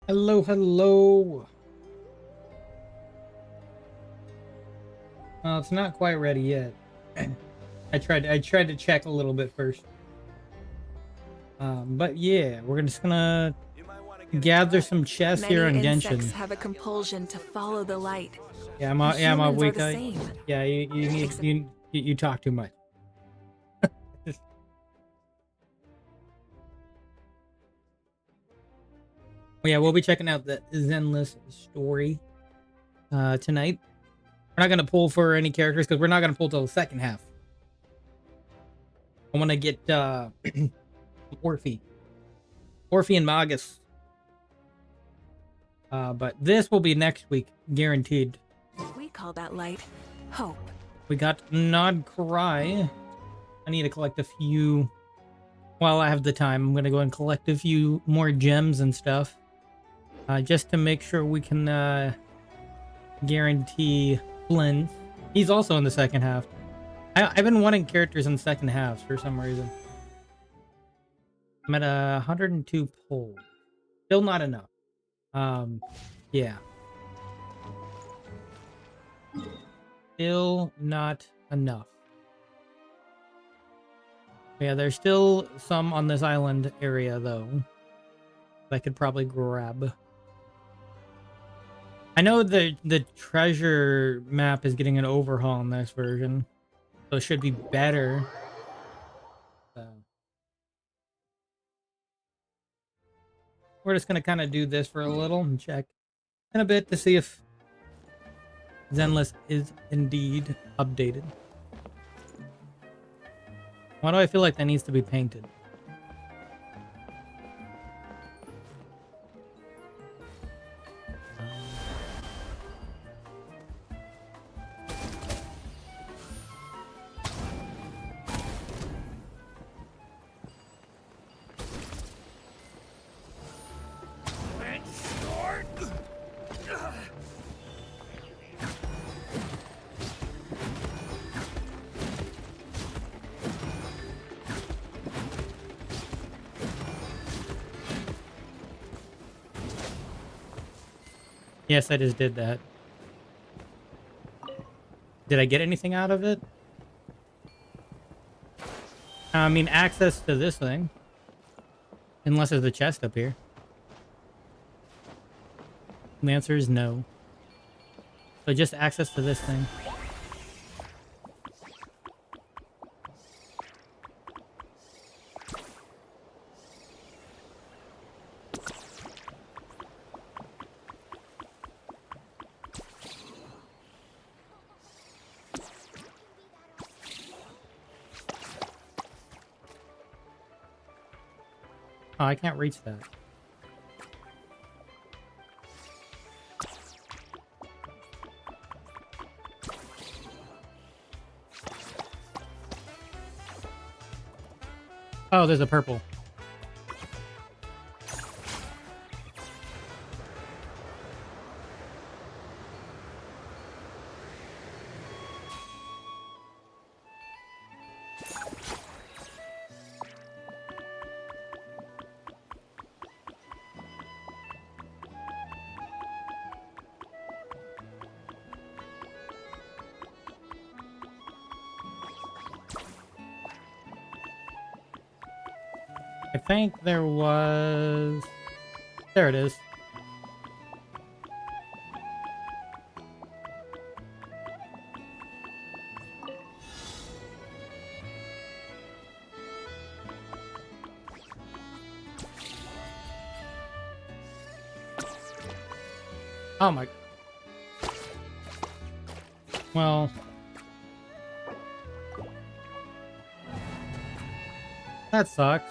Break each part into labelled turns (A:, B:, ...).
A: Hello, hello. It's not quite ready yet. I tried to check a little bit first. But yeah, we're just gonna gather some chests here
B: Many
A: on
B: insects
A: Genshin.
B: have a compulsion to follow the light.
A: Yeah,
B: And
A: I'm a
B: humans are
A: weak
B: the
A: guy.
B: same.
A: Yeah, you need
B: Except
A: you talk too much. Yeah, we'll be checking out the Zenless story tonight. We're not gonna pull for any characters because we're not gonna pull till the second half. I want to get Orphe, Orphe and Magus. But this will be next week, guaranteed.
B: we call that light hope.
A: We got Nod Cry. I need to collect a few. While I have the time, I'm gonna go and collect a few more gems and stuff, just to make sure we can guarantee Flynn. He's also in the second half. I've been wanting characters in the second half for some reason. I'm at 102 polls. Still not enough. Yeah. Still not enough. Yeah, there's still some on this island area, though, that I could probably grab. I know the treasure map is getting an overhaul in this version, so it should be better. So we're just going to kind of do this for a little and check in a bit to see if Zenless is indeed updated. Why do I feel like that needs to be painted? Yes, I just did that. Did I get anything out of it? I mean, access to this thing. Unless there's a chest up here. And the answer is no. So just access to this thing. Oh, I can't reach that. Oh, there's a purple. I think there was... There it is. Oh my... Well... That sucks.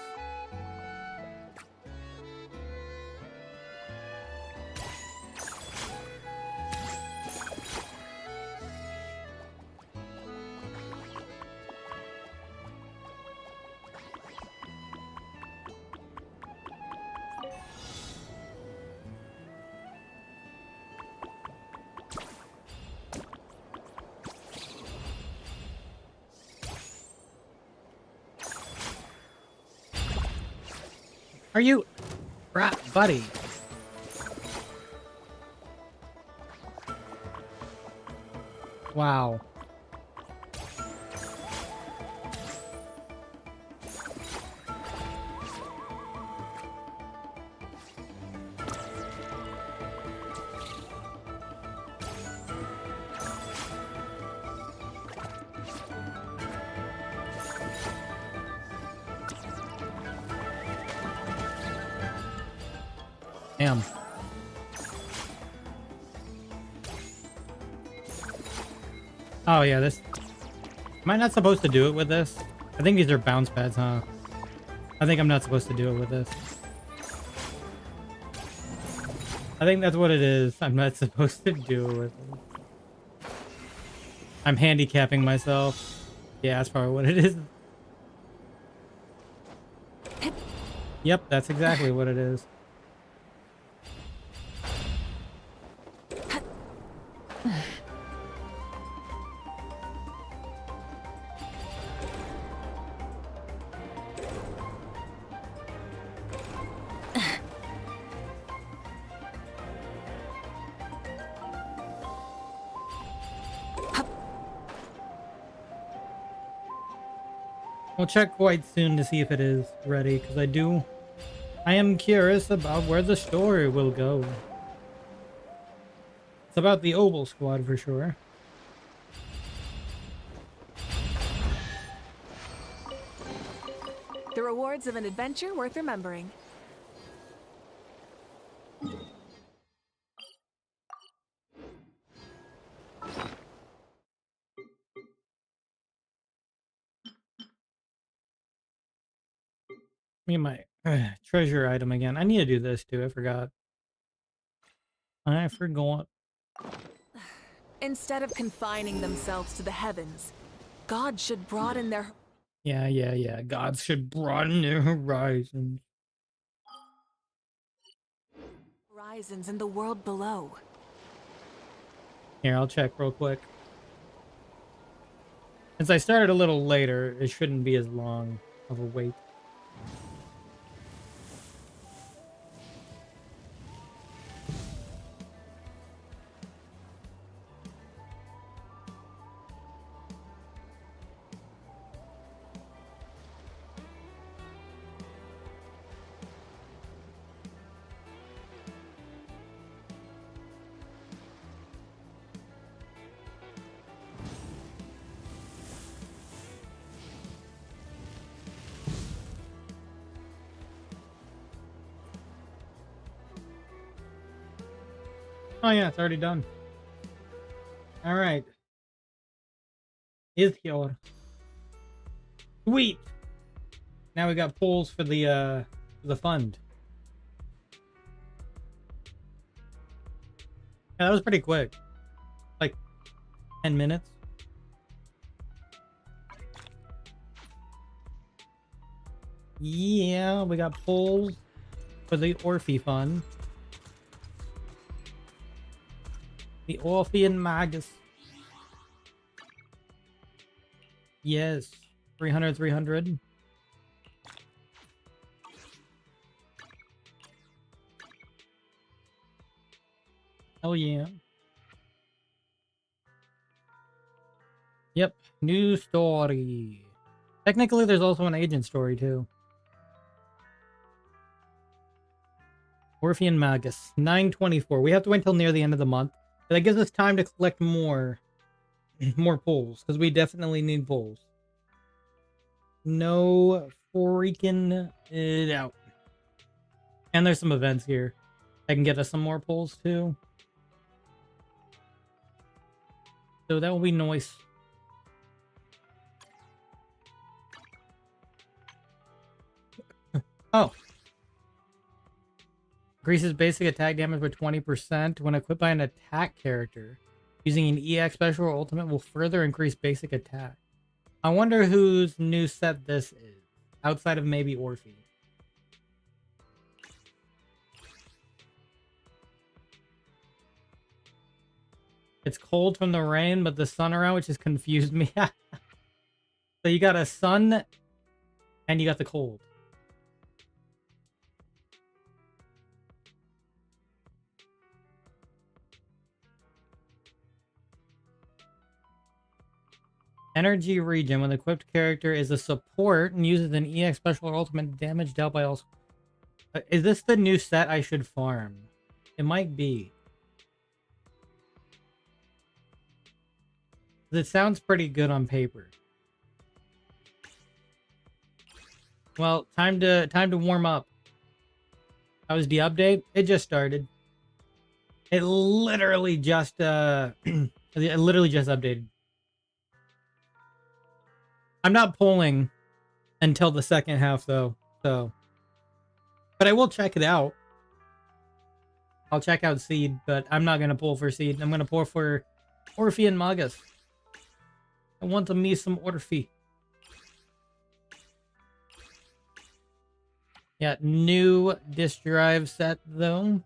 A: Are you... Buddy. Wow. Damn. Oh yeah, this... Am I not supposed to do it with this? I think these are bounce pads, huh? I think I'm not supposed to do it with this. I think that's what it is. I'm not supposed to do it with it. I'm handicapping myself. Yeah, that's probably what it is. Yep, that's exactly what it is. We'll check quite soon to see if it is ready, because I am curious about where the story will go. It's about the Oval Squad for sure.
B: The rewards of an adventure worth remembering.
A: Me and my treasure item again. I need to do this too. I forgot. I forgot.
B: Instead of confining themselves to the heavens, God should broaden their
A: Yeah. Gods should broaden their horizons.
B: horizons in the world below.
A: Here, I'll check real quick. Since I started a little later, it shouldn't be as long of a wait. Oh yeah, it's already done. All right. Is here. Sweet. Now we got polls for the fund. Yeah, that was pretty quick. Like 10 minutes. Yeah, we got polls for the Orphe fund. The Orphean Magus. Yes. 300, 300. Hell yeah. Yep. New story. Technically, there's also an agent story, too. Orphean Magus. 924. We have to wait until near the end of the month. But that gives us time to collect more pulls, because we definitely need pulls. No freaking it out. And there's some events here. I can get us some more pulls too. So that will be nice. Oh. Increases basic attack damage by 20% when equipped by an attack character. Using an EX special or ultimate will further increase basic attack. I wonder whose new set this is. Outside of maybe Orphe. It's cold from the rain, but the sun around, which has confused me. So you got a sun, and you got the cold. Energy regen. When the equipped character is a support and uses an EX special or ultimate, damage dealt by all. Is this the new set I should farm? It might be. It sounds pretty good on paper. Well, time to warm up. How was the update? It just started. It literally just it literally just updated. I'm not polling until the second half though, so but I will check it out. I'll check out Seed, but I'm not gonna pull for Seed. I'm gonna pull for Orphe and Magus. I want to me some Orphe. Yeah, new disk drive set though.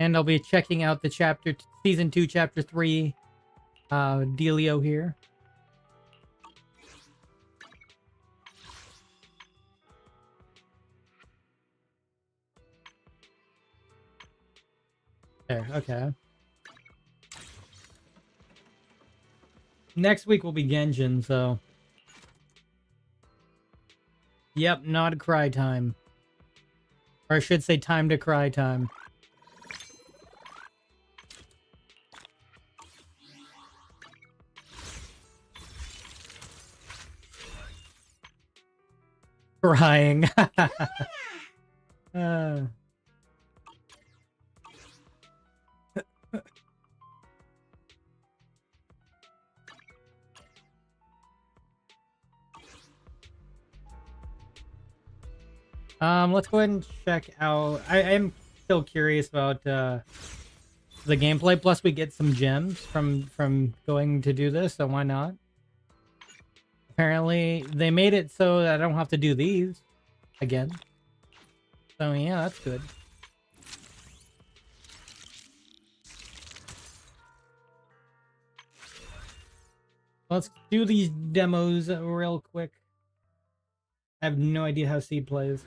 A: And I'll be checking out the season 2, chapter 3 dealio here. There, okay. Next week will be Genshin, so. Yep, not cry time. Or I should say time to cry time. Crying. Let's go ahead and check out. I am still curious about the gameplay. Plus, we get some gems from going to do this, so why not? Apparently, they made it so that I don't have to do these again. So yeah, that's good. Let's do these demos real quick. I have no idea how Seed plays.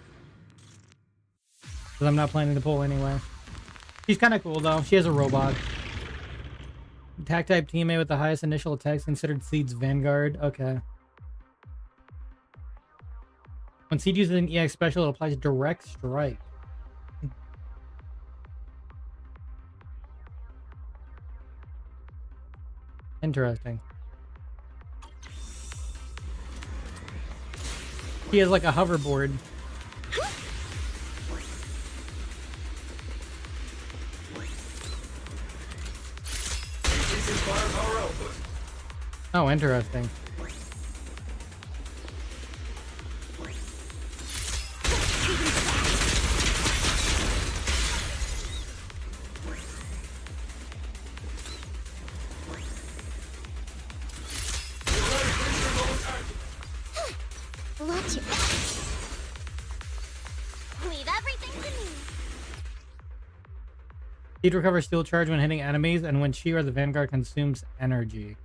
A: Because I'm not planning to pull anyway. She's kind of cool though. She has a robot. Attack type teammate with the highest initial attacks considered Seed's Vanguard. Okay. When Seed uses an EX special, it applies direct strike. Interesting. He has like a hoverboard. Oh, interesting.
C: Watch it. Leave everything to me.
A: Seed recovers steel charge when hitting enemies, and when she or the Vanguard consumes energy.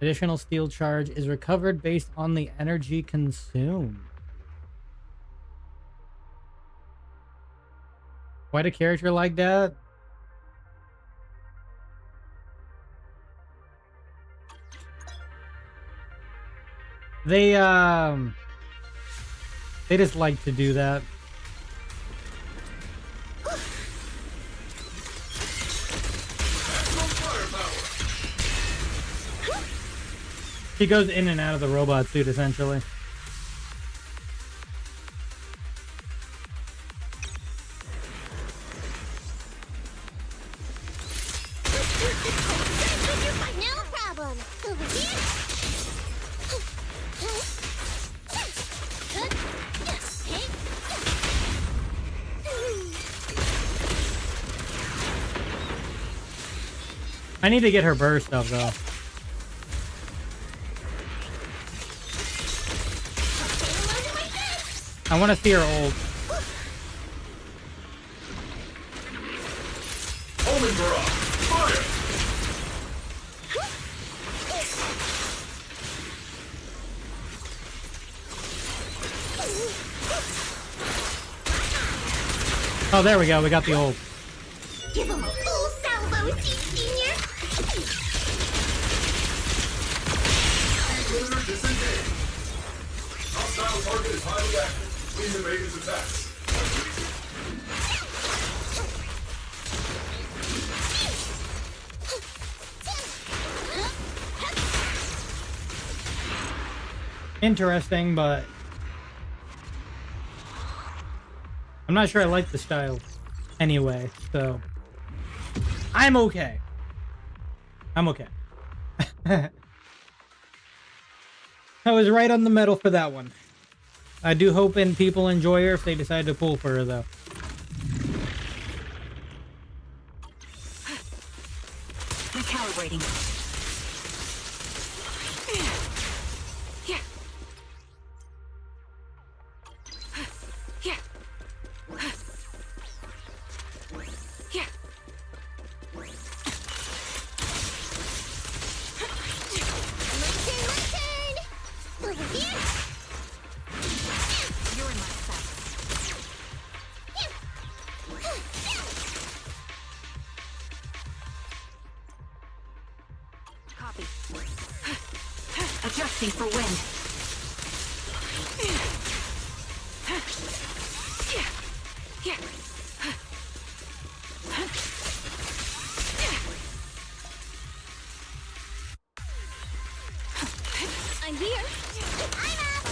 A: Additional steel charge is recovered based on the energy consumed. Why a character like that? They just like to do that. She goes in and out of the robot suit, essentially.
C: No problem. Over here.
A: I need to get her burst up, though. I want to see her ult.
D: Omen barrage! Fire!
A: Oh, there we go. We got the ult.
C: Give him a full salvo, senior.
D: Limiter disengaged. Hostile target is highly active. Please evade his attacks.
A: Interesting, but I'm not sure I like the style anyway, so I'm okay. I'm okay. I was right on the medal for that one. I do hope and people enjoy her if they decide to pull for her, though.
E: Recalibrating. Yeah. Yeah. Yeah.
C: My turn. Over here.
E: You're in my sights. Copy. Adjusting for wind. Yeah.
C: I'm here. I'm up.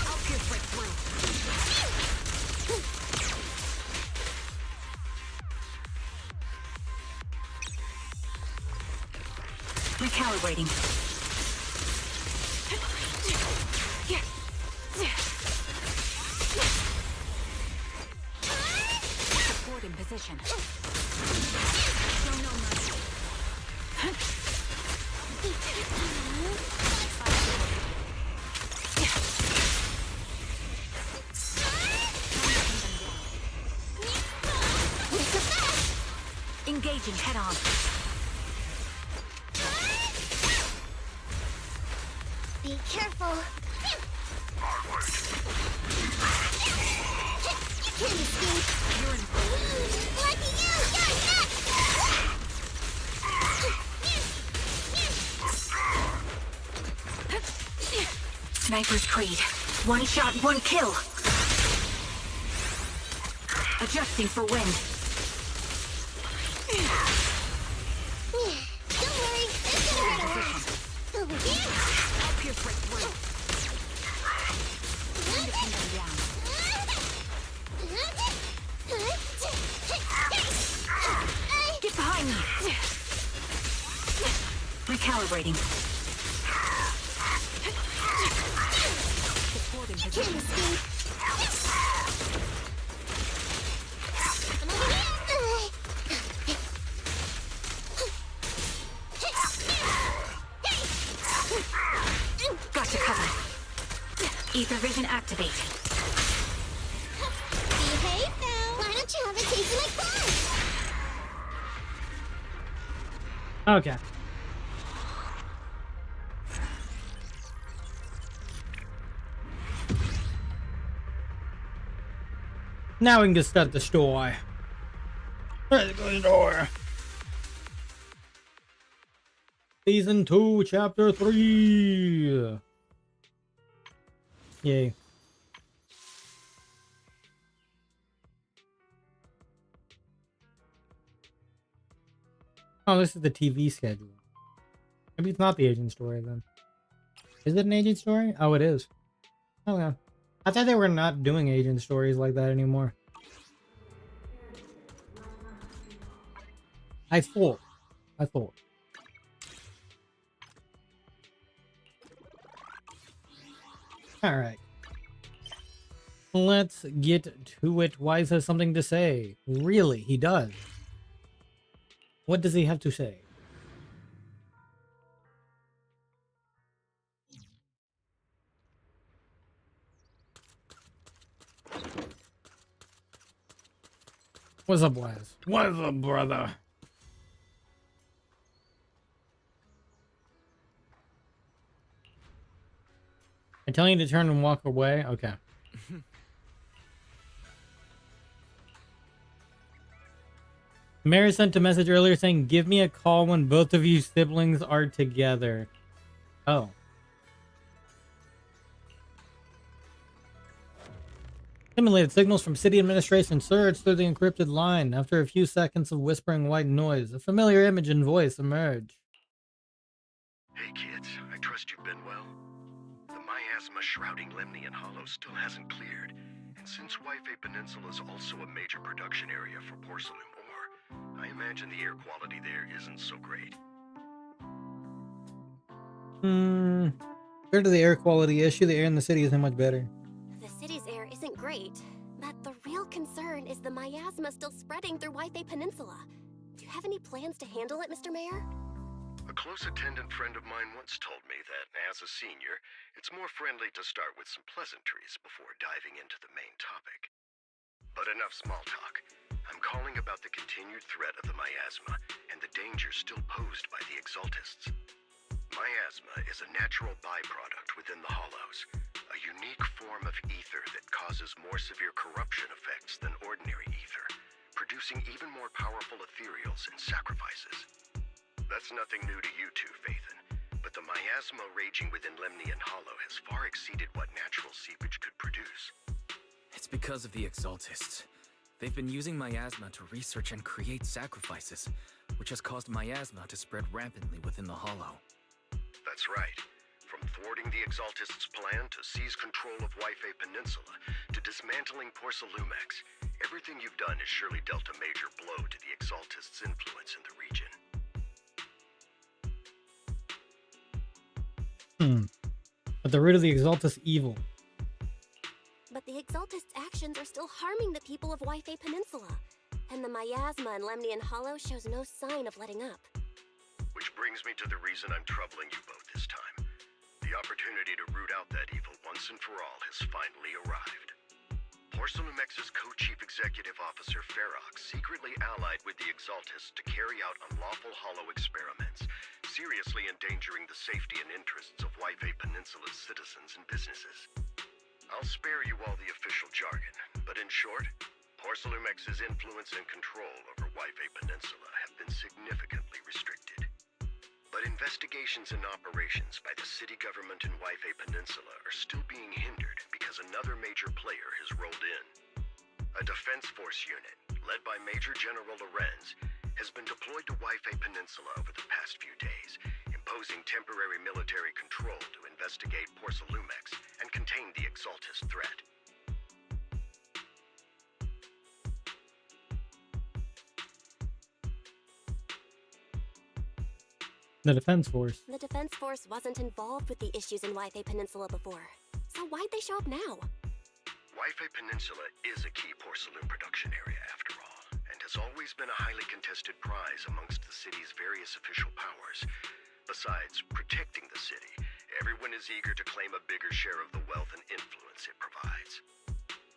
E: I'll pierce right through. Recalibrating. Yeah. Support in position. Show no mercy. Engaging head on.
C: Be careful. You can't escape.
E: You're in.
C: Lucky you! Got that!
E: Sniper's Creed. One shot, one kill. Adjusting for wind.
C: Don't worry, it's gonna hurt a lot. Over here.
E: I'll pierce right through. Time to pin them down. Get behind me. Recalibrating. Supporting
C: Can't
E: position.
C: escape. I'm over here.
E: Gotcha covered. Ether vision activate.
C: Behave now. Why don't you have a taste of my fun?
A: Okay. Now we can get start the story. Let's go to the door. Season 2, Chapter 3. Yay. Oh, this is the TV schedule. Maybe it's not the agent story then. Is it an agent story? Oh, it is. Okay. I thought they were not doing agent stories like that anymore. I thought. Alright. Let's get to it. Wise has something to say. Really, he does. What does he have to say? What's up, Wise? What's up, brother? I'm telling you to turn and walk away? Okay. Mary sent a message earlier saying, "Give me a call when both of you siblings are together." Oh. Simulated signals from city administration surged through the encrypted line. After a few seconds of whispering white noise, a familiar image and voice emerged.
F: Hey kids, I trust you've been well. The miasma shrouding Lemnian Hollow still hasn't cleared, and since Wi-Fi Peninsula is also a major production area for porcelain ore, I imagine the air quality there isn't so great.
A: Compared to the air quality issue, the air in the city isn't much better.
C: The city's air isn't great, but the real concern is the miasma still spreading through Wi-Fi Peninsula. Do you have any plans to handle it, Mr. Mayor?
F: A close attendant friend of mine once told me that, as a senior, it's more friendly to start with some pleasantries before diving into the main topic. But enough small talk. I'm calling about the continued threat of the miasma and the dangers still posed by the Exaltists. Miasma is a natural byproduct within the Hollows, a unique form of ether that causes more severe corruption effects than ordinary ether, producing even more powerful ethereals and sacrifices. That's nothing new to you two, Phaethon, but the miasma raging within Lemnian Hollow has far exceeded what natural seepage could produce.
G: It's because of the Exaltists. They've been using miasma to research and create sacrifices, which has caused miasma to spread rampantly within the Hollow.
F: That's right. From thwarting the Exaltists' plan to seize control of Wi-Fi Peninsula to dismantling Porcelumex, everything you've done has surely dealt a major blow to the Exaltists' influence in the region.
A: But the root of the Exaltus evil.
C: But the Exaltists' actions are still harming the people of Wi-Fi Peninsula, and the miasma in Lemnian Hollow shows no sign of letting up.
F: Which brings me to the reason I'm troubling you both this time. The opportunity to root out that evil once and for all has finally arrived. Porcelumex's co-chief executive officer Ferox secretly allied with the Exaltists to carry out unlawful hollow experiments, seriously endangering the safety and interests of Wi-Fi Peninsula's citizens and businesses. I'll spare you all the official jargon, but in short, Porcelumex's influence and control over Wi-Fi Peninsula have been significantly restricted. But investigations and operations by the city government in Wi-Fi Peninsula are still being hindered because another major player has rolled in. A defense force unit, led by Major General Lorenz, has been deployed to Wi-Fi Peninsula over the past few days, imposing temporary military control to investigate Porcelumex and contain the Exaltist threat.
A: The defense force.
C: The Defense Force wasn't involved with the issues in Wi-Fi Peninsula before, so why'd they show up now?
F: Wi-Fi Peninsula is a key porcelain production area after all, and has always been a highly contested prize amongst the city's various official powers. Besides protecting the city, everyone is eager to claim a bigger share of the wealth and influence it provides.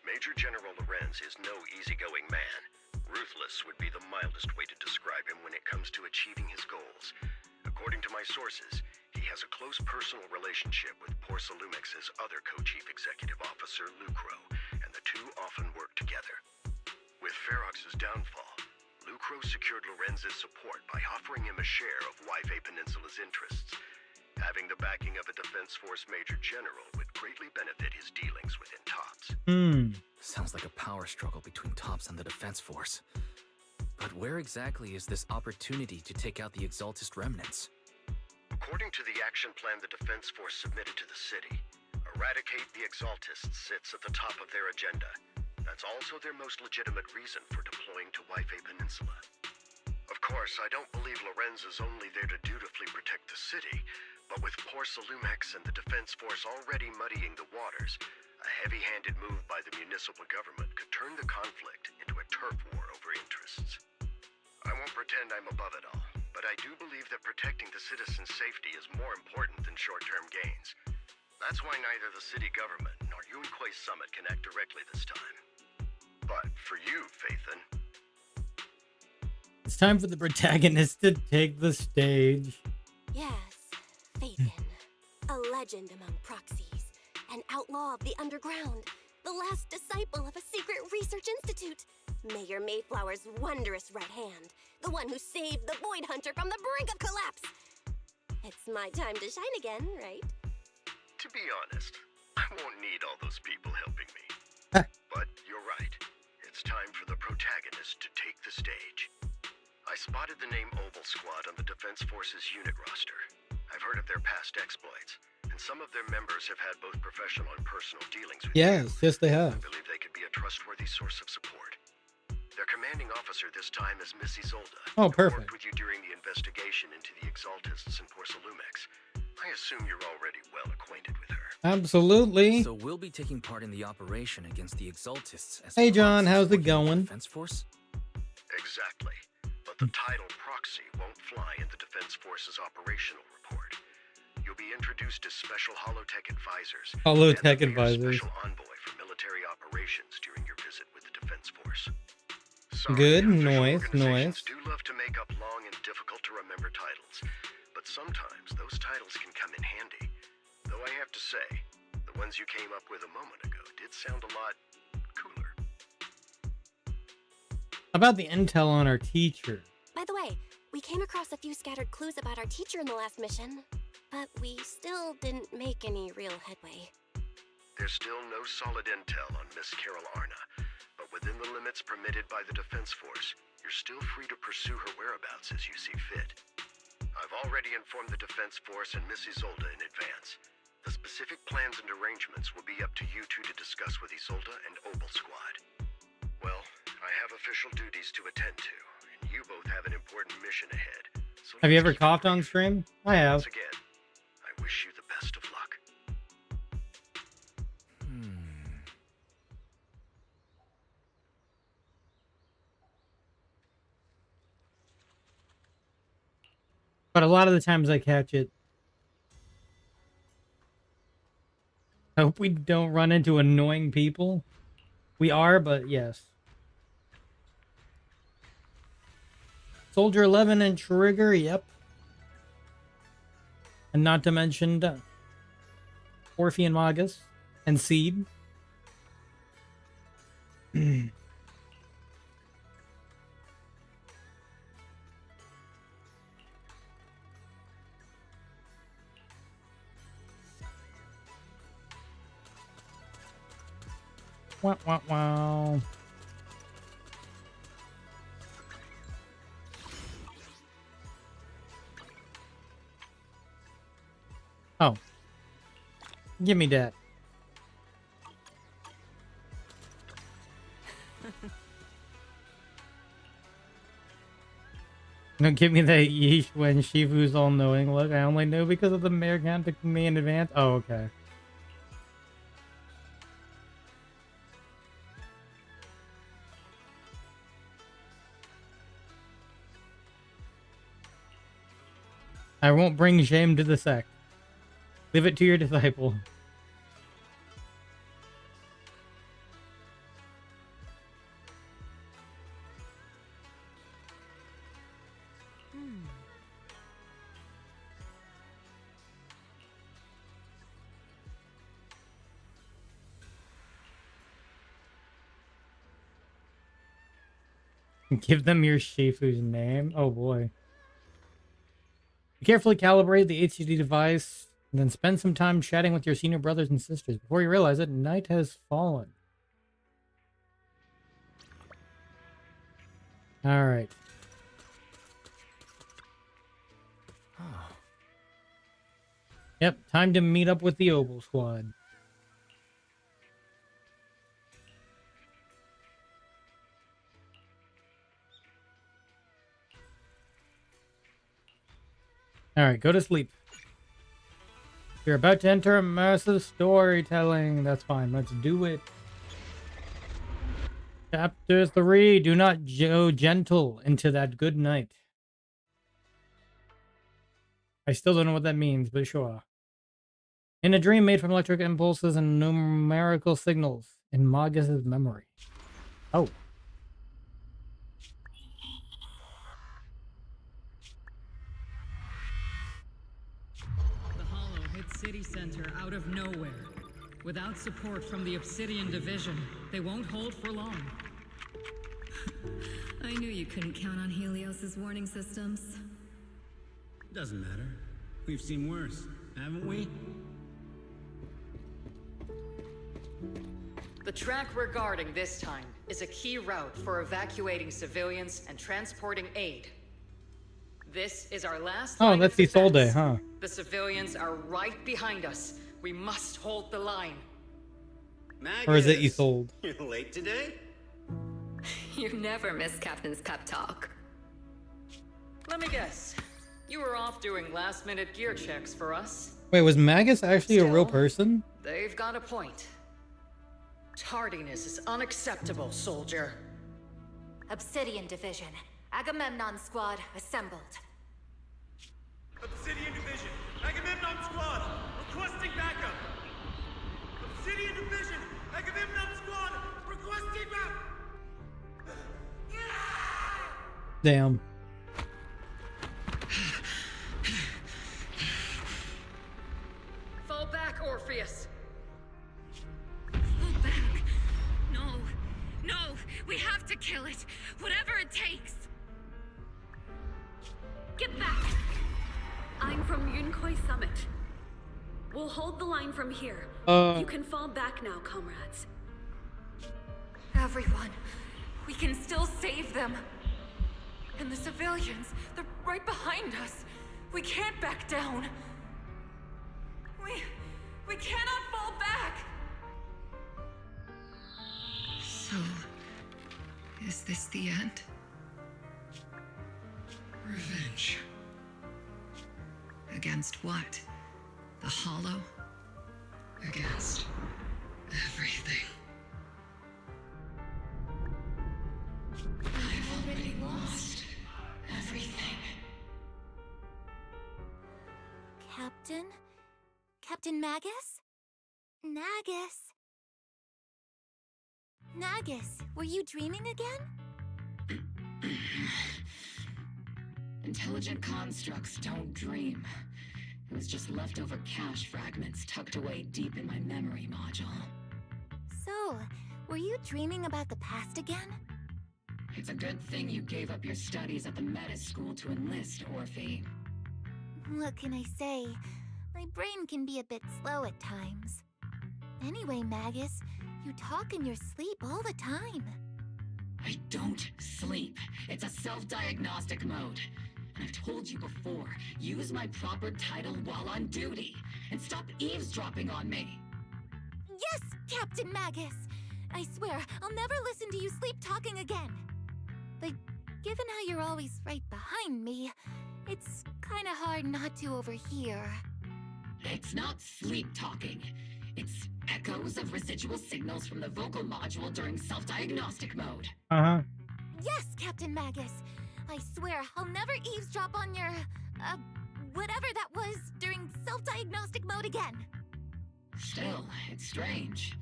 F: Major General Lorenz is no easygoing man. Ruthless would be the mildest way to describe him when it comes to achieving his goals. According to my sources, he has a close personal relationship with Porcelumex's other co-chief executive officer, Lucro, and the two often work together. With Ferox's downfall, Lucro secured Lorenz's support by offering him a share of Wi-Fi Peninsula's interests. Having the backing of a Defense Force Major General would greatly benefit his dealings within TOPS.
G: Sounds like a power struggle between TOPS and the Defense Force. But where exactly is this opportunity to take out the Exaltist remnants?
F: According to the action plan the Defense Force submitted to the city, eradicate the Exaltists sits at the top of their agenda. That's also their most legitimate reason for deploying to Wi-Fi Peninsula. Of course, I don't believe Lorenz is only there to dutifully protect the city, but with Porcelumex and the Defense Force already muddying the waters, a heavy-handed move by the municipal government could turn the conflict into a turf war over interests. I won't pretend I'm above it all, but I do believe that protecting the citizens' safety is more important than short-term gains. That's why neither the city government nor Yunque's summit can act directly this time. But for you, Phaethon,
A: It's time for the protagonist to take the stage.
C: Yes, Phaethon, a legend among proxies, an outlaw of the underground, the last disciple of a secret research institute, Mayor Mayflower's wondrous right hand. The one who saved the Void Hunter from the brink of collapse. It's my time to shine again, right?
F: To be honest, I won't need all those people helping me. But you're right. It's time for the protagonist to take the stage. I spotted the name Oval Squad on the Defense Forces unit roster. I've heard of their past exploits, and some of their members have had both professional and personal dealings with you.
A: Yes, they have.
F: I believe they could be a trustworthy source of support. Their commanding officer this time is Miss Isolda.
A: Oh,
F: who
A: perfect.
F: worked with you during the investigation into the Exaltists and Porcelumex. I assume you're already well acquainted with her.
A: Absolutely.
G: So we'll be taking part in the operation against the Exaltists as
A: Hey, John,
G: proxies
A: how's it
G: working with the
A: going?
G: Defense Force?
F: Exactly. But the title proxy won't fly in the Defense Force's operational report. You'll be introduced as Special Holotech Advisors.
A: Holotech
F: and the Mayor's
A: Advisors.
F: Special Envoy for military operations during your visit with the Defense Force. Sorry,
A: Good,
F: official
A: noise,
F: organizations
A: noise.
F: do love to make up long and difficult to remember titles, but sometimes those titles can come in handy. Though I have to say, the ones you came up with a moment ago did sound a lot cooler.
A: About the intel on our teacher.
C: By the way, we came across a few scattered clues about our teacher in the last mission, but we still didn't make any real headway.
F: There's still no solid intel on Miss Carol Arna, but within the limits permitted by the Defense Force, you're still free to pursue her whereabouts as you see fit. I've already informed the Defense Force and Miss Isolda in advance. The specific plans and arrangements will be up to you two to discuss with Isolda and Oval Squad. Well, I have official duties to attend to, and you both have an important mission ahead. So
A: Have you
F: let's
A: ever
F: keep it
A: coughed on
F: brief.
A: stream? I have.
F: Once again, I wish you the best of luck.
A: But a lot of the times I catch it. I hope we don't run into annoying people. We are, but yes. Soldier 11 and Trigger, yep. And not to mention Orphe and Magus and Seed. Wow, wow, wow. Oh. Give me that. No, give me that yeesh when Shifu's all knowing. Look, I only knew because of the mayor contacted me in advance. Oh, okay. I won't bring shame to the sect. Leave it to your disciple. Give them your Shifu's name. Oh boy. Carefully calibrate the HCD device, and then spend some time chatting with your senior brothers and sisters. Before you realize it, night has fallen. Alright. Yep, time to meet up with the Oval Squad. Alright, go to sleep. You're about to enter immersive storytelling. That's fine, let's do it. Chapter 3, do not go gentle into that good night. I still don't know what that means, but sure. In a dream made from electric impulses and numerical signals in Magus's memory. Oh.
H: The Hollow hit City Center out of nowhere. Without support from the Obsidian Division, they won't hold for long. I knew you couldn't count on Helios's warning systems.
I: Doesn't matter. We've seen worse, haven't we?
J: The track we're guarding this time is a key route for evacuating civilians and transporting aid. This is our last line
A: that's
J: of
A: Isolde,
J: defense.
A: huh?
J: The civilians are right behind us. We must hold the line.
A: Or is it Isolde?
I: You're late today?
E: You never miss Captain's pep talk.
J: Let me guess. You were off doing last-minute gear checks for us.
A: Wait, was Magus actually a real
J: Still,
A: person?
J: They've got a point. Tardiness is unacceptable, soldier.
C: Obsidian Division. Agamemnon Squad assembled.
D: Obsidian Division, Agamemnon Squad, requesting backup. Obsidian Division, Agamemnon Squad, requesting backup.
A: Damn.
J: Fall back, Orpheus.
E: Fall back. No, we have to kill it. Whatever it takes.
K: Get back! I'm from Yunkoi Summit. We'll hold the line from here. You can fall back now, comrades.
E: Everyone, we can still save them. And the civilians, they're right behind us. We can't back down. We cannot fall back. So, is this the end? Revenge. Against what? The Hollow? Against everything. I've already lost everything.
C: Captain? Captain Magus? Nagus, were you dreaming again?
E: Intelligent constructs don't dream. It was just leftover cache fragments tucked away deep in my memory module.
C: So, were you dreaming about the past again?
E: It's a good thing you gave up your studies at the Meta School to enlist, Orphe.
C: What can I say? My brain can be a bit slow at times. Anyway, Magus, you talk in your sleep all the time.
E: I don't sleep. It's a self-diagnostic mode. And I've told you before, use my proper title while on duty, and stop eavesdropping on me.
C: Yes, Captain Magus! I swear, I'll never listen to you sleep-talking again. But given how you're always right behind me, it's kinda hard not to overhear.
E: It's not sleep-talking. It's echoes of residual signals from the vocal module during self-diagnostic mode.
A: Uh-huh.
C: Yes, Captain Magus! I swear, I'll never eavesdrop on your, whatever that was during self-diagnostic mode again.
E: Still, it's strange.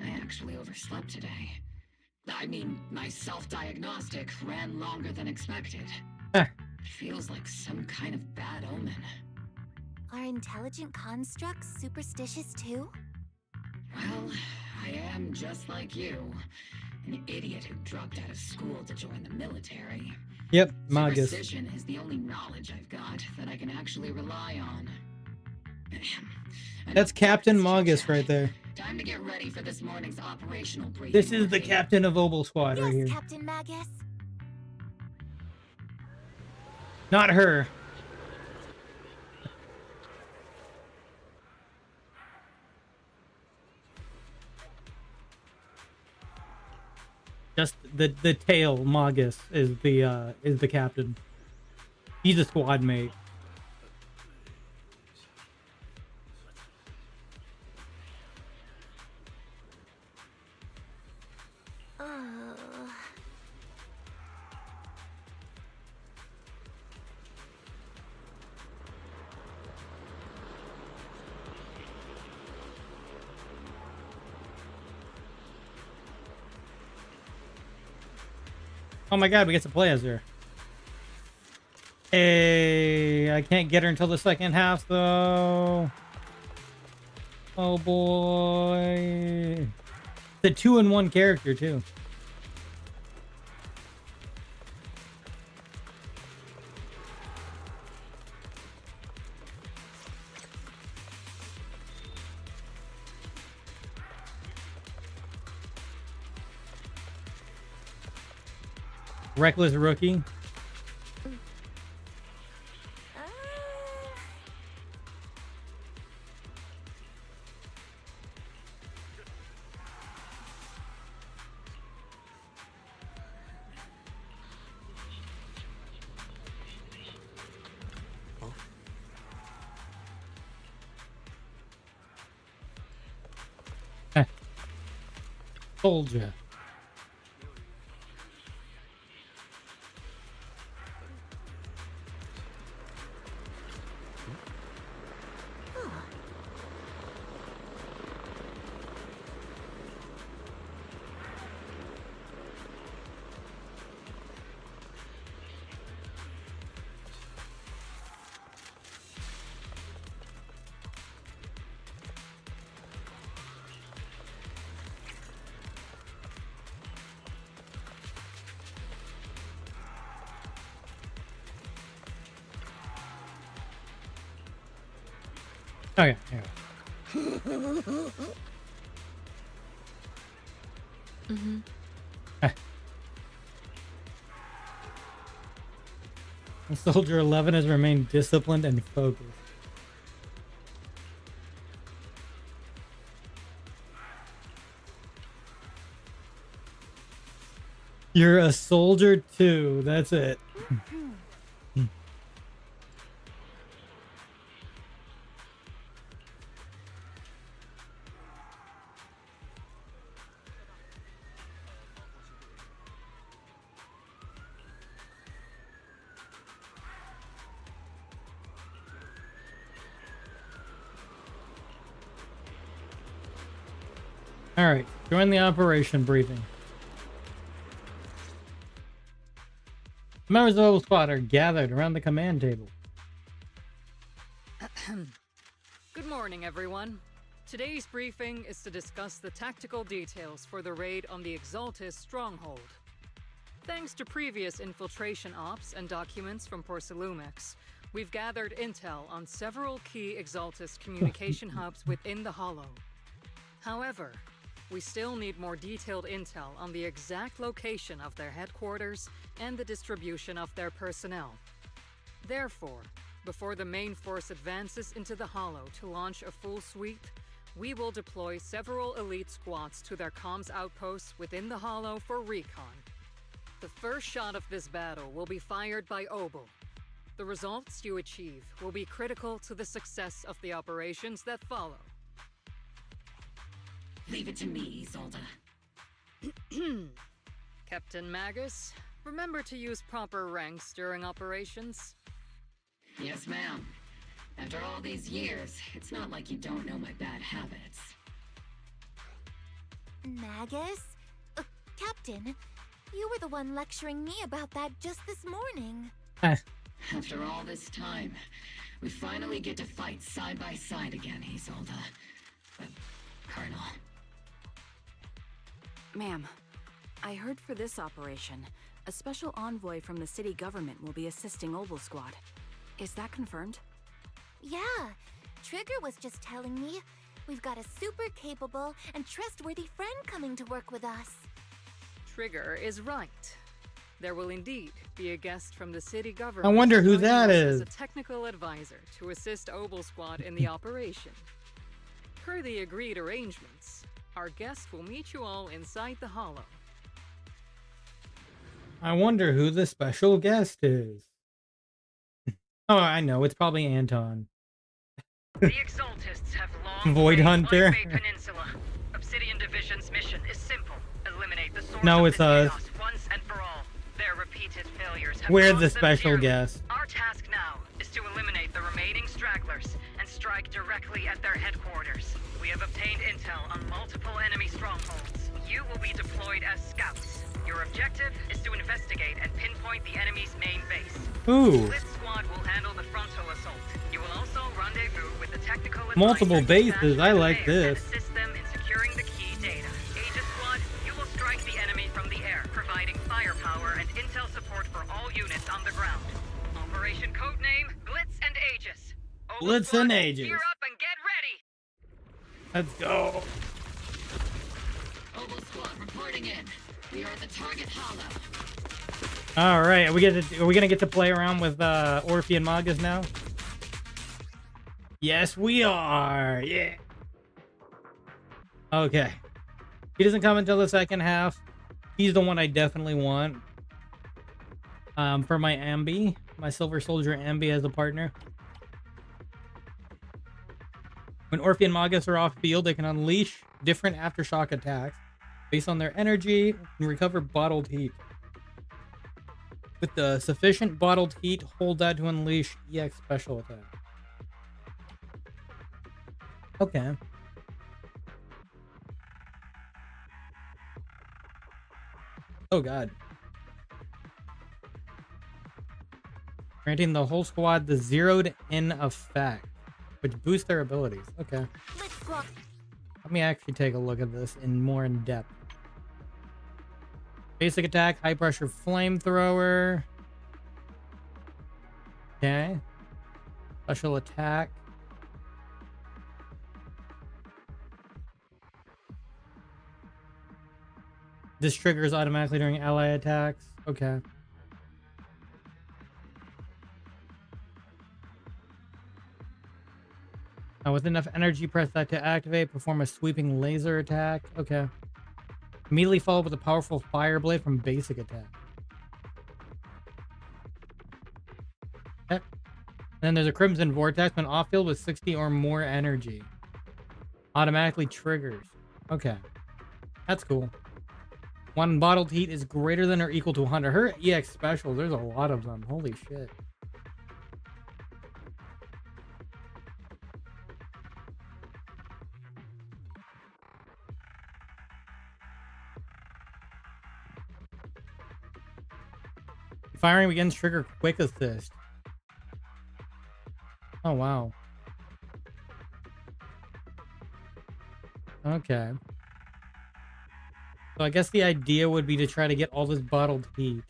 E: I actually overslept today. I mean, my self-diagnostic ran longer than expected. It feels like some kind of bad omen.
C: Are intelligent constructs superstitious too?
E: Well, I am just like you. An idiot who dropped out of school to join the military.
A: Yep, Magus.
E: Superstition is the only knowledge I've got that I can actually rely on.
A: That's Captain Magus right there.
E: Time to get ready for this morning's operational briefing.
A: This is the captain of Obel Squad right here.
C: Yes, Captain Magus.
A: Not her. Just the tail Magus is the captain. He's a squad mate. Oh my god, we get to play as her. Hey, I can't get her until the second half though. Oh boy. It's a 2-in-1 character too. Reckless rookie. Soldier. Okay. Soldier 11 has remained disciplined and focused. You're a soldier too. That's it. All right, join the operation briefing. Members of the Oval Squad are gathered around the command table.
J: Good morning, everyone. Today's briefing is to discuss the tactical details for the raid on the Exaltis stronghold. Thanks to previous infiltration ops and documents from Porcelumex, we've gathered intel on several key Exaltis communication hubs within the Hollow. However, we still need more detailed intel on the exact location of their headquarters and the distribution of their personnel. Therefore, before the main force advances into the Hollow to launch a full sweep, we will deploy several elite squads to their comms outposts within the Hollow for recon. The first shot of this battle will be fired by Obel. The results you achieve will be critical to the success of the operations that follow.
E: Leave it to me, Isolde.
J: Captain Magus, remember to use proper ranks during operations?
E: Yes, ma'am. After all these years, it's not like you don't know my bad habits.
C: Magus? Captain, you were the one lecturing me about that just this morning.
E: After all this time, we finally get to fight side by side again, Isolde. Colonel.
L: Ma'am, I heard for this operation, a special envoy from the city government will be assisting Obel Squad. Is that confirmed?
C: Yeah, Trigger was just telling me we've got a super capable and trustworthy friend coming to work with us.
J: Trigger is right. There will indeed be a guest from the city government.
A: I wonder who that
J: as
A: is.
J: a technical advisor to assist Obel Squad in the operation. Per the agreed arrangements, our guest will meet you all inside the Hollow.
A: I wonder who the special guest is. Oh, I know. It's probably Anton.
J: The Exaltists have long
A: Void Hunter.
J: Peninsula. Obsidian Division's mission is simple. Eliminate the source
A: No,
J: of
A: it's
J: this
A: us.
J: chaos once and for all. Their repeated failures have
A: We're
J: cost
A: the
J: them
A: special
J: dearly.
A: guest.
J: Our task now is to eliminate the remaining stragglers and strike directly at their headquarters. We have obtained intel on multiple enemy strongholds. You will be deployed as scouts. Your objective is to investigate and pinpoint the enemy's main base.
A: Ooh.
J: This squad will handle the frontal assault. You will also rendezvous with the technical
A: Multiple
J: advisors
A: bases. I like
J: there and
A: this.
J: assist them in securing the key data. Aegis Squad, you will strike the enemy from the air, providing firepower and intel support for all units on the ground. Operation codename Blitz and Aegis. Obel
A: Blitz
J: Squad,
A: and Aegis.
J: Gear up and get ready.
A: Let's go.
E: Obel Squad reporting in. We are at the target hollow.
A: All right, are we gonna get to play around with Orphe and Magus now? Yes, we are. Yeah. Okay. He doesn't come until the second half. He's the one I definitely want. For my Ambi, my Silver Soldier Ambi as a partner. When Orphe and Magus are off field, they can unleash different aftershock attacks based on their energy and recover bottled heat. With the sufficient bottled heat, hold that to unleash EX special attack. Okay. Oh god. Granting the whole squad the zeroed in effect, which boosts their abilities. Okay. Let me actually take a look at this more in depth. Basic attack, high pressure flamethrower. Okay. Special attack. This triggers automatically during ally attacks. Okay. Now, with enough energy, press that to activate. Perform a sweeping laser attack. Okay. Immediately followed with a powerful fire blade from basic attack. Okay. Then there's a Crimson Vortex when off field with 60 or more energy. Automatically triggers. Okay. That's cool. One bottled heat is greater than or equal to 100. Her EX specials, there's a lot of them. Holy shit. Firing begins trigger quick assist. Oh, wow. Okay. So I guess the idea would be to try to get all this bottled heat.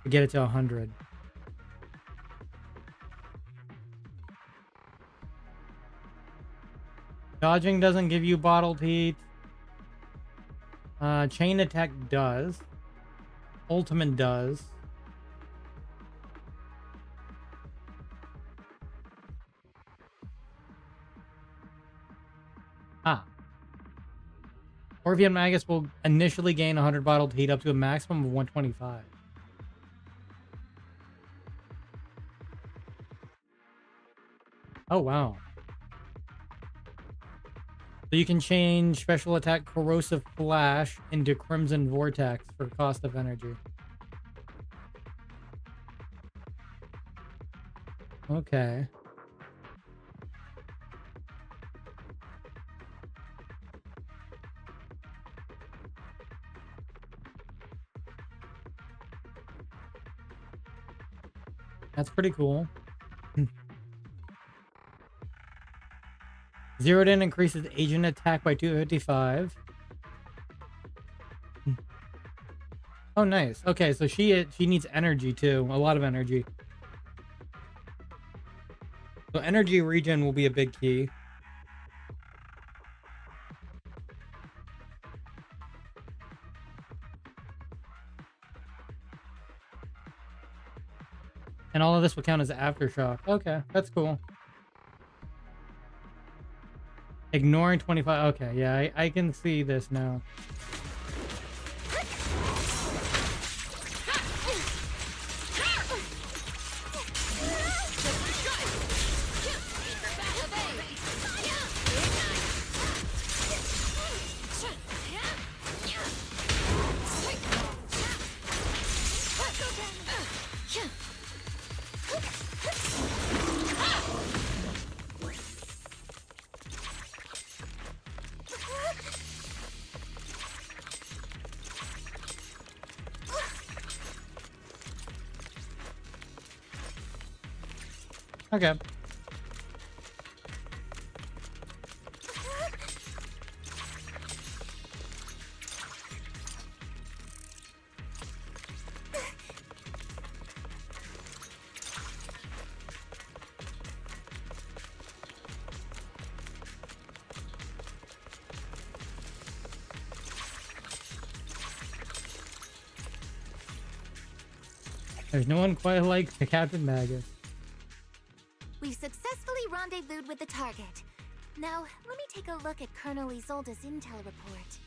A: To get it to 100. Dodging doesn't give you bottled heat. Chain attack does. Ultimate does. Ah. Orphe and Magus will initially gain 100 bottled heat up to a maximum of 125. Oh, wow. So you can change special attack Corrosive Flash into Crimson Vortex for cost of energy. Okay. That's pretty cool. Zeroed in increases agent attack by 255. Oh, nice. Okay, so she needs energy too. A lot of energy. So energy regen will be a big key. And all of this will count as aftershock. Okay, that's cool. Ignoring 25. Okay, yeah, I can see this now. Okay. There's no one quite like Captain Magus.
C: We've successfully rendezvoused with the target. Now, let me take a look at Colonel Isolde's intel report.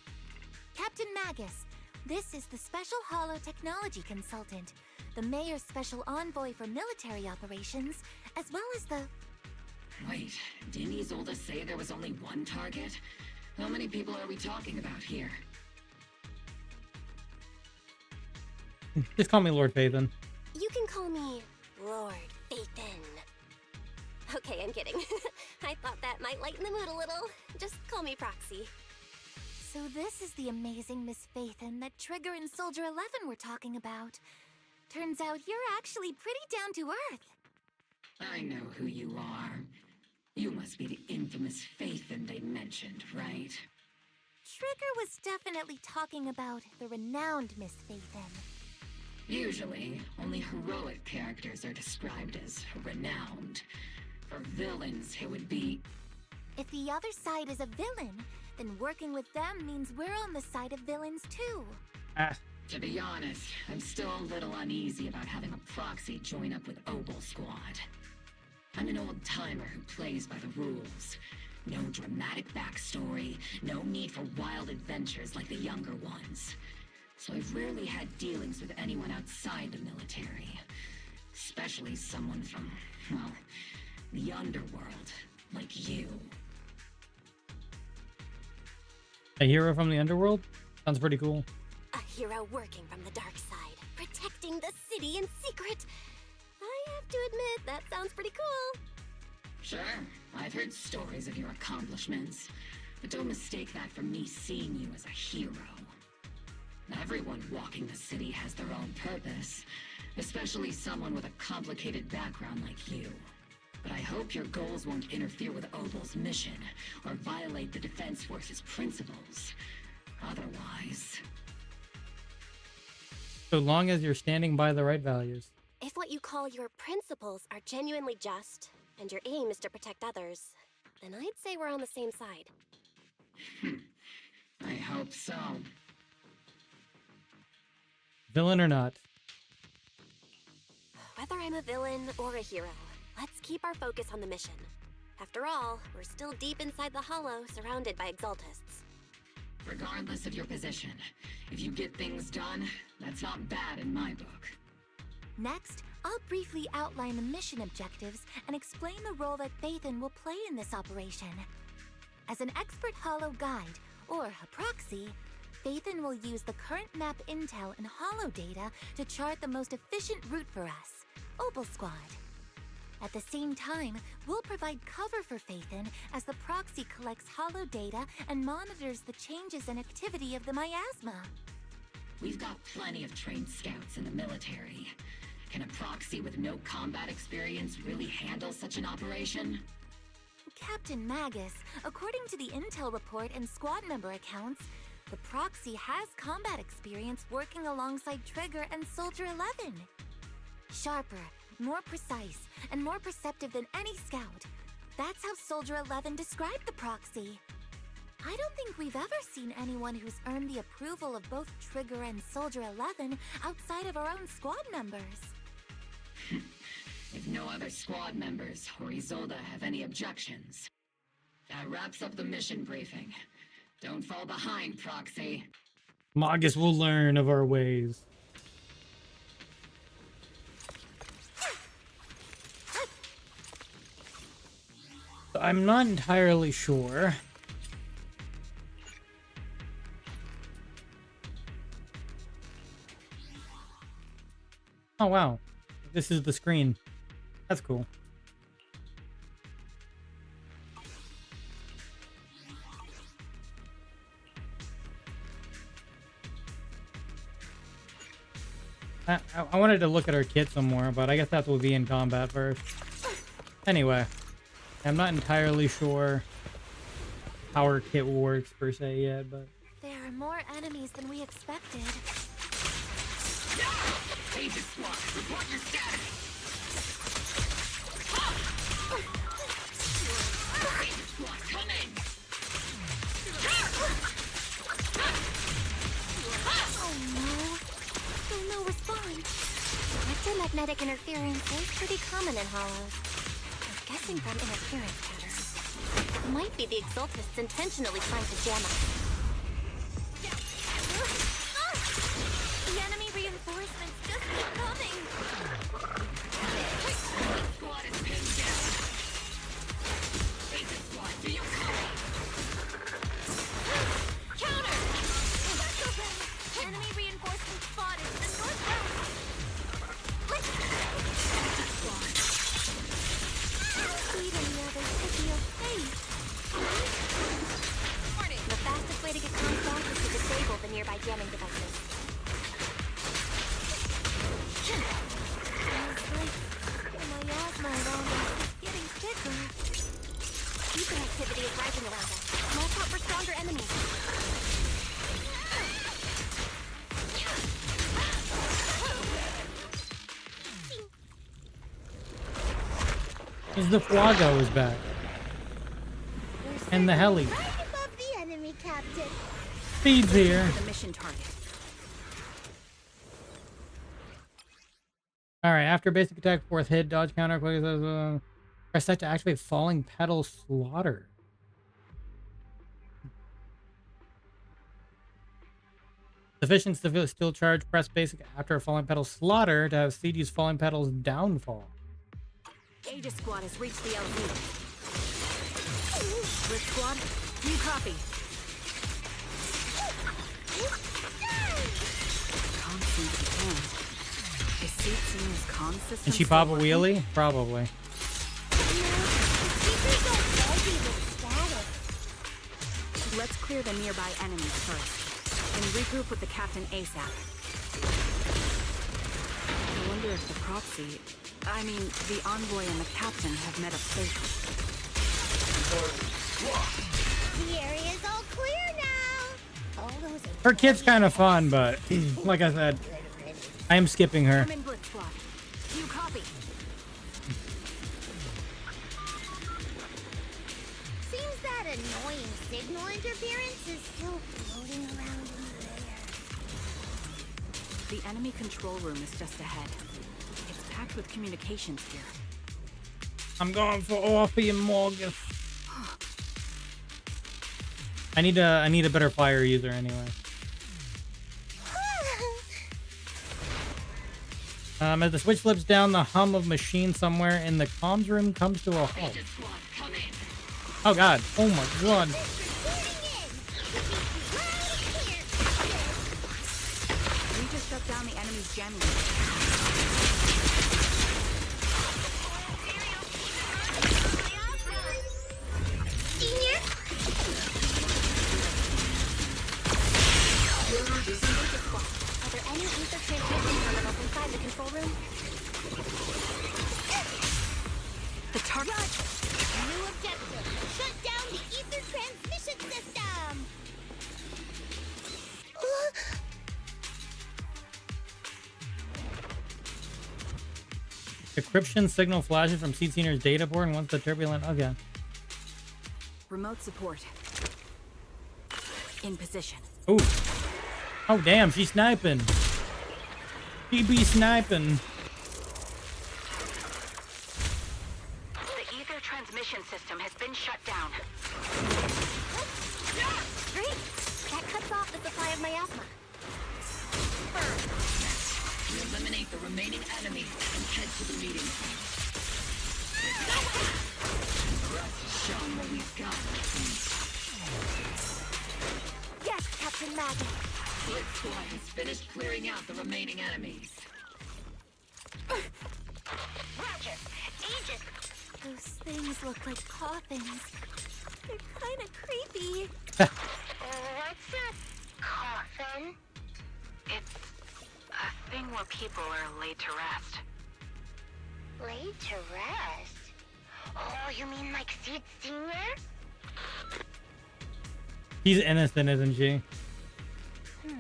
C: Captain Magus, this is the Special Hollow Technology Consultant, the Mayor's Special Envoy for Military Operations, as well as the...
E: Wait, didn't Isolde say there was only one target? How many people are we talking about here?
A: Just call me Lord Phaethon.
M: You can call me Lord Phaethon. Okay, I'm kidding. I thought that might lighten the mood a little. Just call me Proxy.
C: So this is the amazing Miss Phaethon that Trigger and Soldier 11 were talking about. Turns out you're actually pretty down to earth.
E: I know who you are. You must be the infamous Phaethon they mentioned, right?
C: Trigger was definitely talking about the renowned Miss Phaethon.
E: Usually, only heroic characters are described as renowned. For villains, it would be...
C: If the other side is a villain, then working with them means we're on the side of villains too.
E: To be honest, I'm still a little uneasy about having a proxy join up with Obel Squad. I'm an old-timer who plays by the rules. No dramatic backstory, no need for wild adventures like the younger ones. So I've rarely had dealings with anyone outside the military. Especially someone from, well, the underworld, like you.
A: A hero from the underworld? Sounds pretty cool.
M: A hero working from the dark side, protecting the city in secret. I have to admit, that sounds pretty cool.
E: Sure, I've heard stories of your accomplishments, but don't mistake that for me seeing you as a hero. Everyone walking the city has their own purpose, especially someone with a complicated background like you. But I hope your goals won't interfere with Obel's mission, or violate the Defense Force's principles. Otherwise...
A: So long as you're standing by the right values.
M: If what you call your principles are genuinely just, and your aim is to protect others, then I'd say we're on the same side.
E: I hope so.
A: Villain or not?
M: Whether I'm a villain or a hero, let's keep our focus on the mission. After all, we're still deep inside the Hollow, surrounded by Exaltists.
E: Regardless of your position, if you get things done, that's not bad in my book.
C: Next, I'll briefly outline the mission objectives and explain the role that Phaethon will play in this operation. As an expert Hollow guide, or a proxy, Phaethon will use the current map intel and Hollow data to chart the most efficient route for us, Obel Squad. At the same time, we'll provide cover for Phaethon as the proxy collects Hollow data and monitors the changes and activity of the miasma.
E: We've got plenty of trained scouts in the military. Can a proxy with no combat experience really handle such an operation?
C: Captain Magus, according to the intel report and squad member accounts, the proxy has combat experience working alongside Trigger and Soldier 11. Sharper, more precise, and more perceptive than any scout. That's how Soldier 11 described the proxy. I don't think we've ever seen anyone who's earned the approval of both Trigger and Soldier 11 outside of our own squad members.
E: If no other squad members or Isolde have any objections, that wraps up the mission briefing. Don't fall behind, Proxy.
A: Magus will learn of our ways. I'm not entirely sure. Oh wow, this is the screen. That's cool. I wanted to look at our kit some more, but I guess that will be in combat first. Anyway, I'm not entirely sure how our kit works per se yet, but...
C: There are more enemies than we expected.
E: Agent Squad, report your status! Agent Squad, come in!
C: Oh no! Still no response. Director
M: magnetic interference is pretty common in hollows. I'm guessing from interference patterns. It might be the Exaltists intentionally trying to jam us. The enemy reinforcements just keep coming.
E: Squad is pinned down. Beta squad, do you copy?
M: Counter! That's open! Enemy reinforcement spotted to the northwest. Let's Feeding the others to feel safe. The fastest way to get comms back is to disable the nearby jamming devices. My asthma around us is getting thicker. Ether activity is rising around us. Watch out for stronger enemies.
A: Because the Flago is back. And the heli.
C: Right above the enemy, Captain.
A: Speed's here.
L: The mission target.
A: Alright, after basic attack, fourth hit, dodge counter, press set to activate falling petal slaughter. Sufficient steel charge, press basic after a falling petal slaughter to have CD's falling petals downfall.
L: Aegis squad has reached the LZ. Red squad, do you copy? Comm seems to be jammed. Is Seed Senior's comm system
A: Can she
L: still
A: pop a
L: working?
A: wheelie? Probably.
L: Let's clear the nearby enemies first, and regroup with the captain ASAP. I wonder if the proxy, the envoy and the captain have met up safely.
C: The area's all clear now. All those
A: Her kid's kind of fun, but like I said, I am skipping her.
L: I'm in Blitz squad. Do you copy?
C: Seems that annoying signal interference is still floating around in the air.
L: The enemy control room is just ahead. It's packed with communications gear.
A: I'm going for Orphe and Morgan. I need a better fire user anyway. As the switch flips down, the hum of machine somewhere in the comms room comes to a halt. Oh god. Oh my god.
L: We just shut down the enemy's jamming.
C: Senior?
M: Are there any ether transmission terminals inside the control room?
L: The target.
C: New objective. Shut down the ether transmission system.
A: Decryption signal flashes from Seed Senior's data board and once the turbulent again.
L: Remote support. In position.
A: Ooh. Oh damn, she's sniping. She be sniping.
L: The ether transmission system has been shut down.
M: Great! That cuts off the supply of miasma.
E: We eliminate the remaining enemies and head to the meeting. Rest has shown what we've got.
M: Yes, Captain Maggie.
E: Blitz squad has finished clearing out the remaining enemies.
M: Roger. Aegis. Those things look like coffins. They're kind of creepy.
N: What's a coffin? It's a thing where people are laid to rest.
C: Laid to rest? Oh, you mean like Seed Senior?
A: She's innocent, isn't she?
C: Huh?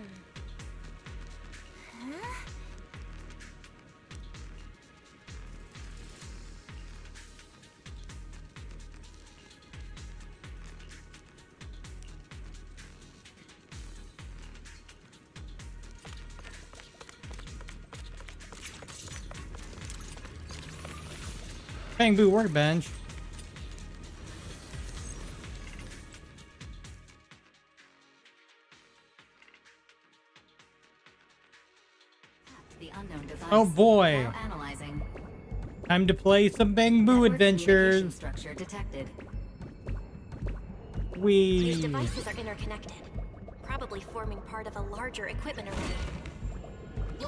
A: Bamboo workbench.
O: The unknown device.
A: Oh boy.
O: Now analyzing.
A: Time to play some Bamboo
O: Network
A: adventures.
O: Structure detected.
M: These devices are interconnected, probably forming part of a larger equipment array.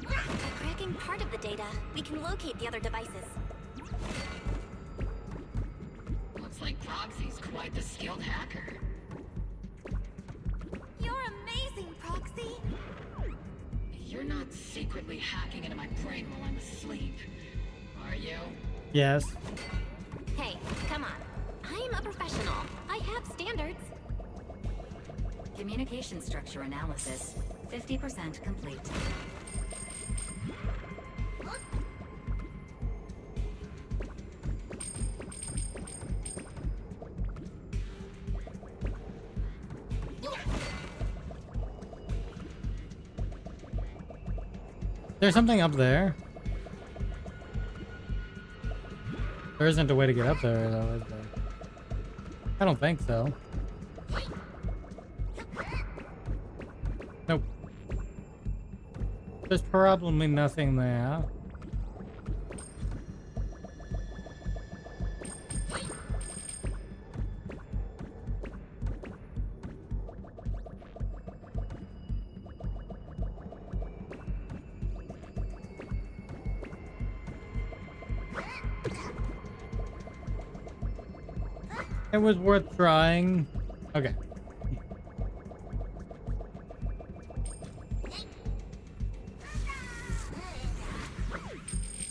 M: By cracking part of the data, we can locate the other devices.
E: Looks like Proxy's quite the skilled hacker.
C: You're amazing, Proxy.
E: You're not secretly hacking into my brain while I'm asleep, are you?
A: Yes.
M: Hey, come on. I'm a professional. I have standards.
O: Communication structure analysis. 50% complete.
A: There's something up there. There isn't a way to get up there, though, is there? I don't think so. Nope. There's probably nothing there. It was worth trying. Okay.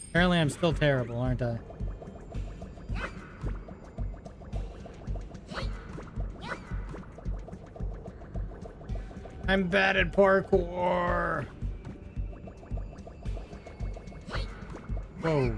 A: Apparently I'm still terrible, aren't I? I'm bad at parkour. Whoa.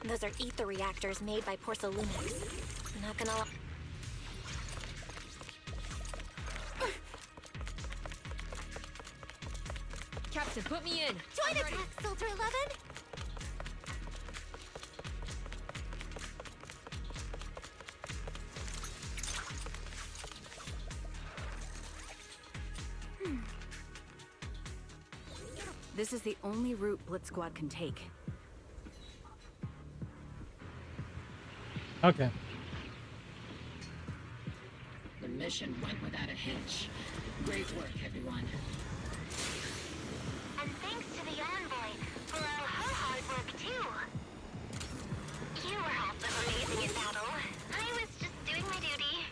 M: Those are ether reactors made by Porcelunix. I'm not gonna...
P: Captain, put me in.
C: Join attack, Filter 11.
L: This is the only route Blitz Squad can take.
A: Okay.
E: The mission went without a hitch. Great work, everyone.
N: And thanks to the envoy for all her hard work, too. You were also amazing in battle. I was just doing my duty.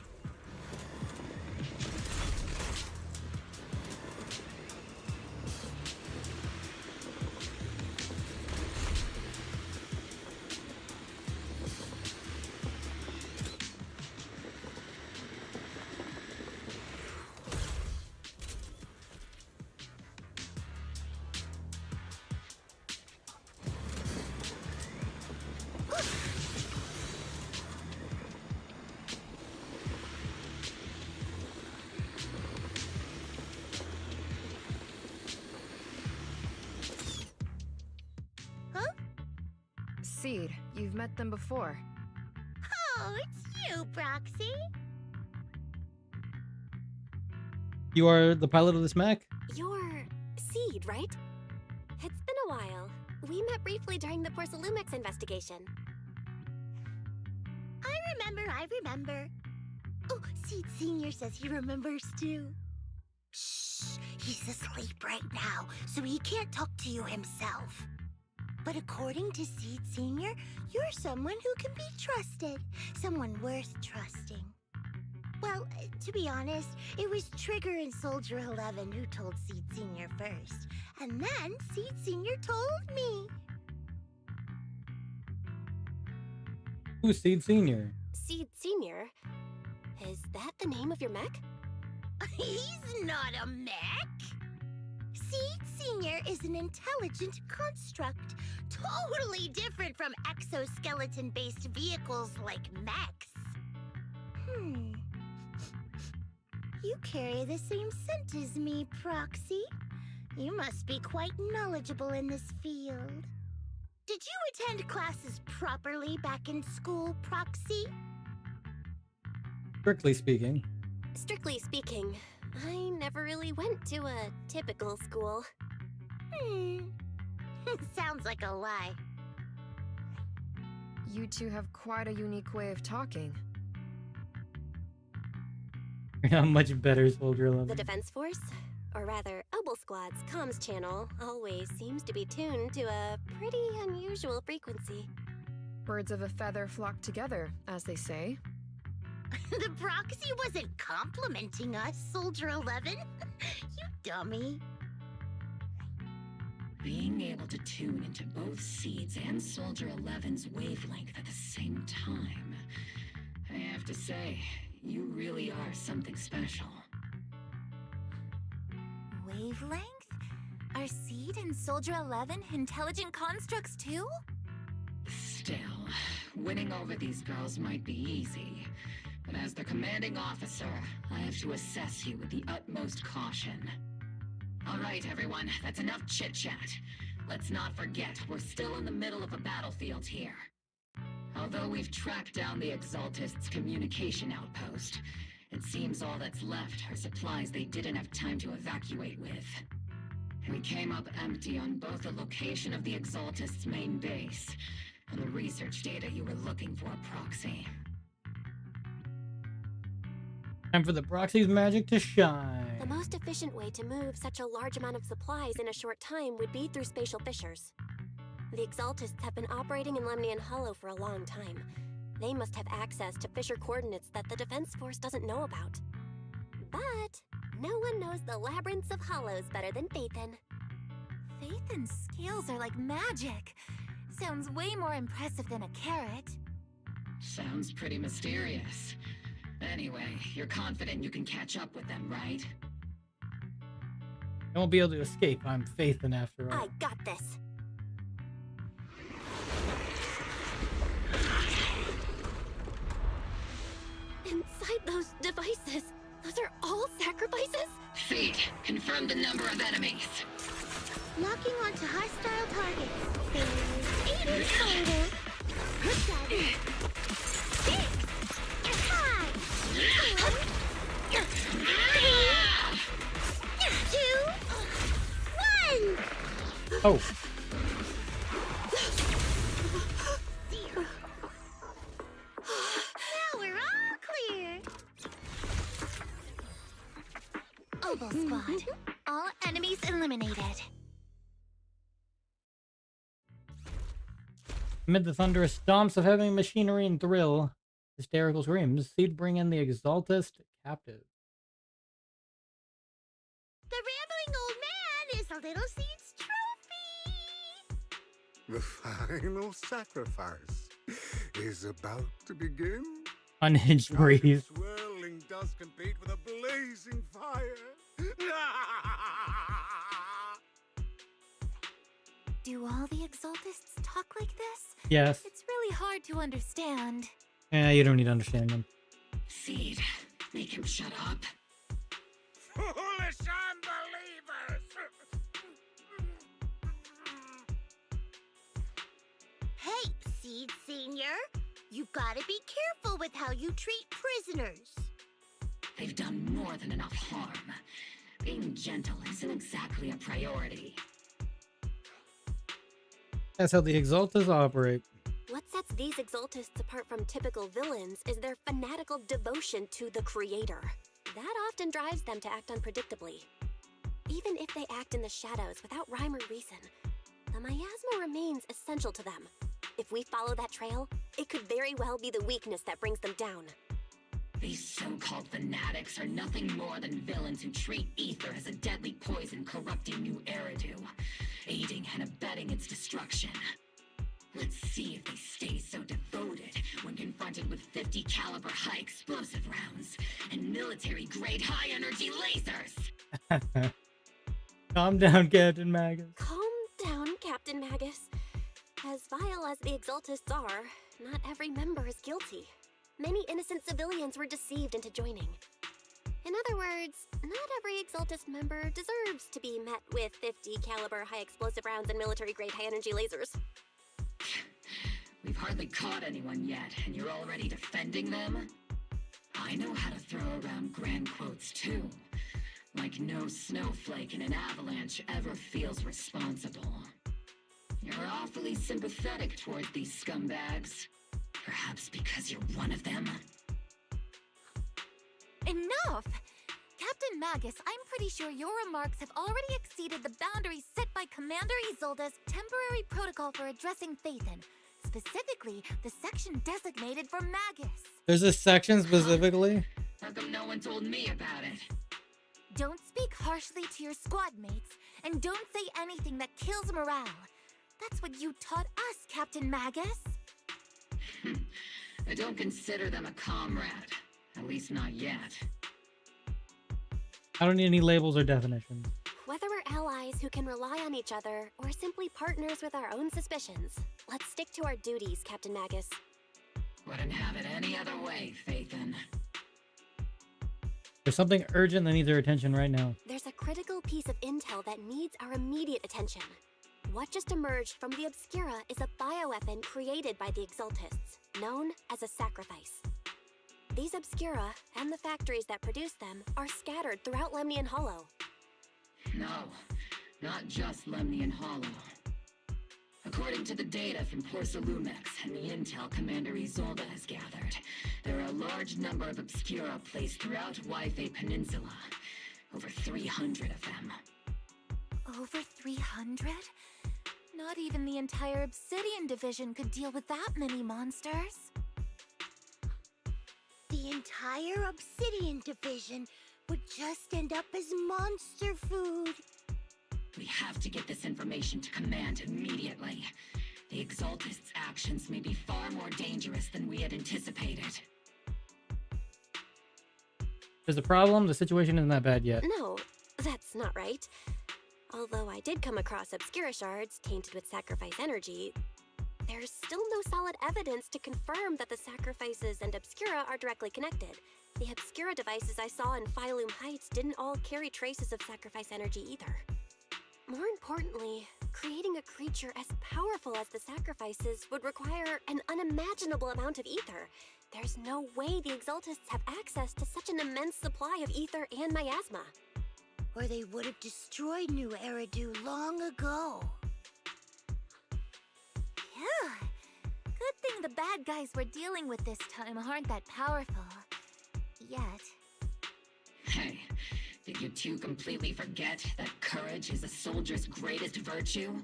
P: Seed, you've met them before.
N: Oh, it's you, Proxy.
A: You are the pilot of this mech?
M: You're Seed, right? It's been a while. We met briefly during the Porcelumex investigation.
N: I remember. Oh, Seed Senior says he remembers too. Shh, he's asleep right now, so he can't talk to you himself. But according to Seed Senior, you're someone who can be trusted. Someone worth trusting. Well, to be honest, it was Trigger and Soldier 11 who told Seed Senior first. And then Seed Senior told me.
A: Who's Seed Senior?
M: Seed Senior? Is that the name of your mech?
N: He's not a mech. Seed Senior is an intelligent construct, totally different from exoskeleton-based vehicles like mechs. You carry the same scent as me, Proxy. You must be quite knowledgeable in this field. Did you attend classes properly back in school, Proxy?
A: Strictly speaking.
M: Strictly speaking, I never really went to a typical school.
N: Sounds like a lie.
P: You two have quite a unique way of talking.
A: You're not much better, Soldier 11.
M: The Defense Force, or rather, Obel Squad's comms channel, always seems to be tuned to a pretty unusual frequency.
P: Birds of a feather flock together, as they say.
N: The Proxy wasn't complimenting us, Soldier 11. You dummy.
E: Being able to tune into both Seed's and Soldier 11's wavelength at the same time, I have to say, you really are something special.
C: Wavelength? Are Seed and Soldier 11 intelligent constructs too?
E: Still, winning over these girls might be easy, but as their commanding officer, I have to assess you with the utmost caution. All right, everyone, that's enough chit-chat. Let's not forget, we're still in the middle of a battlefield here. Although we've tracked down the Exaltists' communication outpost, it seems all that's left are supplies they didn't have time to evacuate with. We came up empty on both the location of the Exaltists' main base and the research data you were looking for, Proxy.
A: Time for the Proxy's magic to shine.
M: The most efficient way to move such a large amount of supplies in a short time would be through spatial fissures. The Exaltists have been operating in Lemnian Hollow for a long time. They must have access to fissure coordinates that the Defense Force doesn't know about. But no one knows the labyrinths of hollows better than Phaethon.
C: Phaethon's scales are like magic. Sounds way more impressive than a carrot.
E: Sounds pretty mysterious. Anyway, you're confident you can catch up with them, right?
A: I won't be able to escape. I'm Phaethon after all.
M: I got this. Inside those devices, those are all sacrifices?
E: Seed, confirm the number of enemies.
N: Locking onto hostile targets. There's 8 in total. 7, 6, 5, 4, 3, 2, 1.
A: Oh.
N: Now we're all clear.
C: Obel Squad. All enemies eliminated.
A: Amid the thunderous stomps of heavy machinery and thrill, hysterical screams, Seed bring in the Exaltist captive.
N: The rambling old man is a little Seed's trophy.
Q: The final sacrifice is about to begin.
A: Unhinged breeze.
Q: Swirling dust compete with a blazing fire.
C: Do all the Exaltists talk like this?
A: Yes.
C: It's really hard to understand.
A: Yeah, you don't need to understand them.
E: Seed, make him shut up.
Q: Foolish unbelievers!
N: Hey, Seed Senior. You've got to be careful with how you treat prisoners.
E: They've done more than enough harm. Being gentle isn't exactly a priority.
A: That's how the Exaltas operate.
M: What sets these Exaltists apart from typical villains is their fanatical devotion to the Creator. That often drives them to act unpredictably. Even if they act in the shadows without rhyme or reason, the miasma remains essential to them. If we follow that trail, it could very well be the weakness that brings them down.
E: These so-called fanatics are nothing more than villains who treat ether as a deadly poison corrupting New Eridu, aiding and abetting its destruction. Let's see if they stay so devoted when confronted with 50 caliber high explosive rounds and military-grade high-energy lasers!
A: Calm down, Captain Magus.
M: Calm down, Captain Magus. As vile as the Exaltists are, not every member is guilty. Many innocent civilians were deceived into joining. In other words, not every Exaltist member deserves to be met with 50 caliber high explosive rounds and military-grade high-energy lasers.
E: We've hardly caught anyone yet, and you're already defending them? I know how to throw around grand quotes too. Like no snowflake in an avalanche ever feels responsible. You're awfully sympathetic toward these scumbags. Perhaps because you're one of them?
C: Enough! Captain Magus, I'm pretty sure your remarks have already exceeded the boundaries set by Commander Isolde's temporary protocol for addressing Phaethon. Specifically, the section designated for Magus.
A: There's a section specifically?
E: How come no one told me about it?
C: Don't speak harshly to your squad mates, and don't say anything that kills morale. That's what you taught us, Captain Magus.
E: I don't consider them a comrade. At least not yet.
A: I don't need any labels or definitions.
M: Whether we're allies who can rely on each other, or simply partners with our own suspicions, let's stick to our duties, Captain Magus.
E: Wouldn't have it any other way, Phaethon.
A: There's something urgent that needs our attention right now.
M: There's a critical piece of intel that needs our immediate attention. What just emerged from the Obscura is a bioweapon created by the Exaltists, known as a sacrifice. These Obscura, and the factories that produce them, are scattered throughout Lemnian Hollow.
E: No, not just Lemnian Hollow. According to the data from Porcelumex and the intel Commander Isolde has gathered, there are a large number of Obscura placed throughout Yphae Peninsula. Over 300 of them.
C: Over 300? Not even the entire Obsidian Division could deal with that many monsters.
N: The entire Obsidian Division would just end up as monster food.
E: We have to get this information to Command immediately. The Exaltists' actions may be far more dangerous than we had anticipated.
A: There's a problem. The situation isn't that bad yet.
M: No, that's not right. Although I did come across Obscura shards tainted with sacrifice energy, there's still no solid evidence to confirm that the sacrifices and Obscura are directly connected. The Obscura devices I saw in Phylum Heights didn't all carry traces of sacrifice energy either. More importantly, creating a creature as powerful as the sacrifices would require an unimaginable amount of ether. There's no way the Exaltists have access to such an immense supply of ether and miasma.
N: Or they would have destroyed New Eridu long ago.
C: Yeah. Good thing the bad guys we're dealing with this time aren't that powerful. Yet.
E: Hey, did you two completely forget that courage is a soldier's greatest virtue?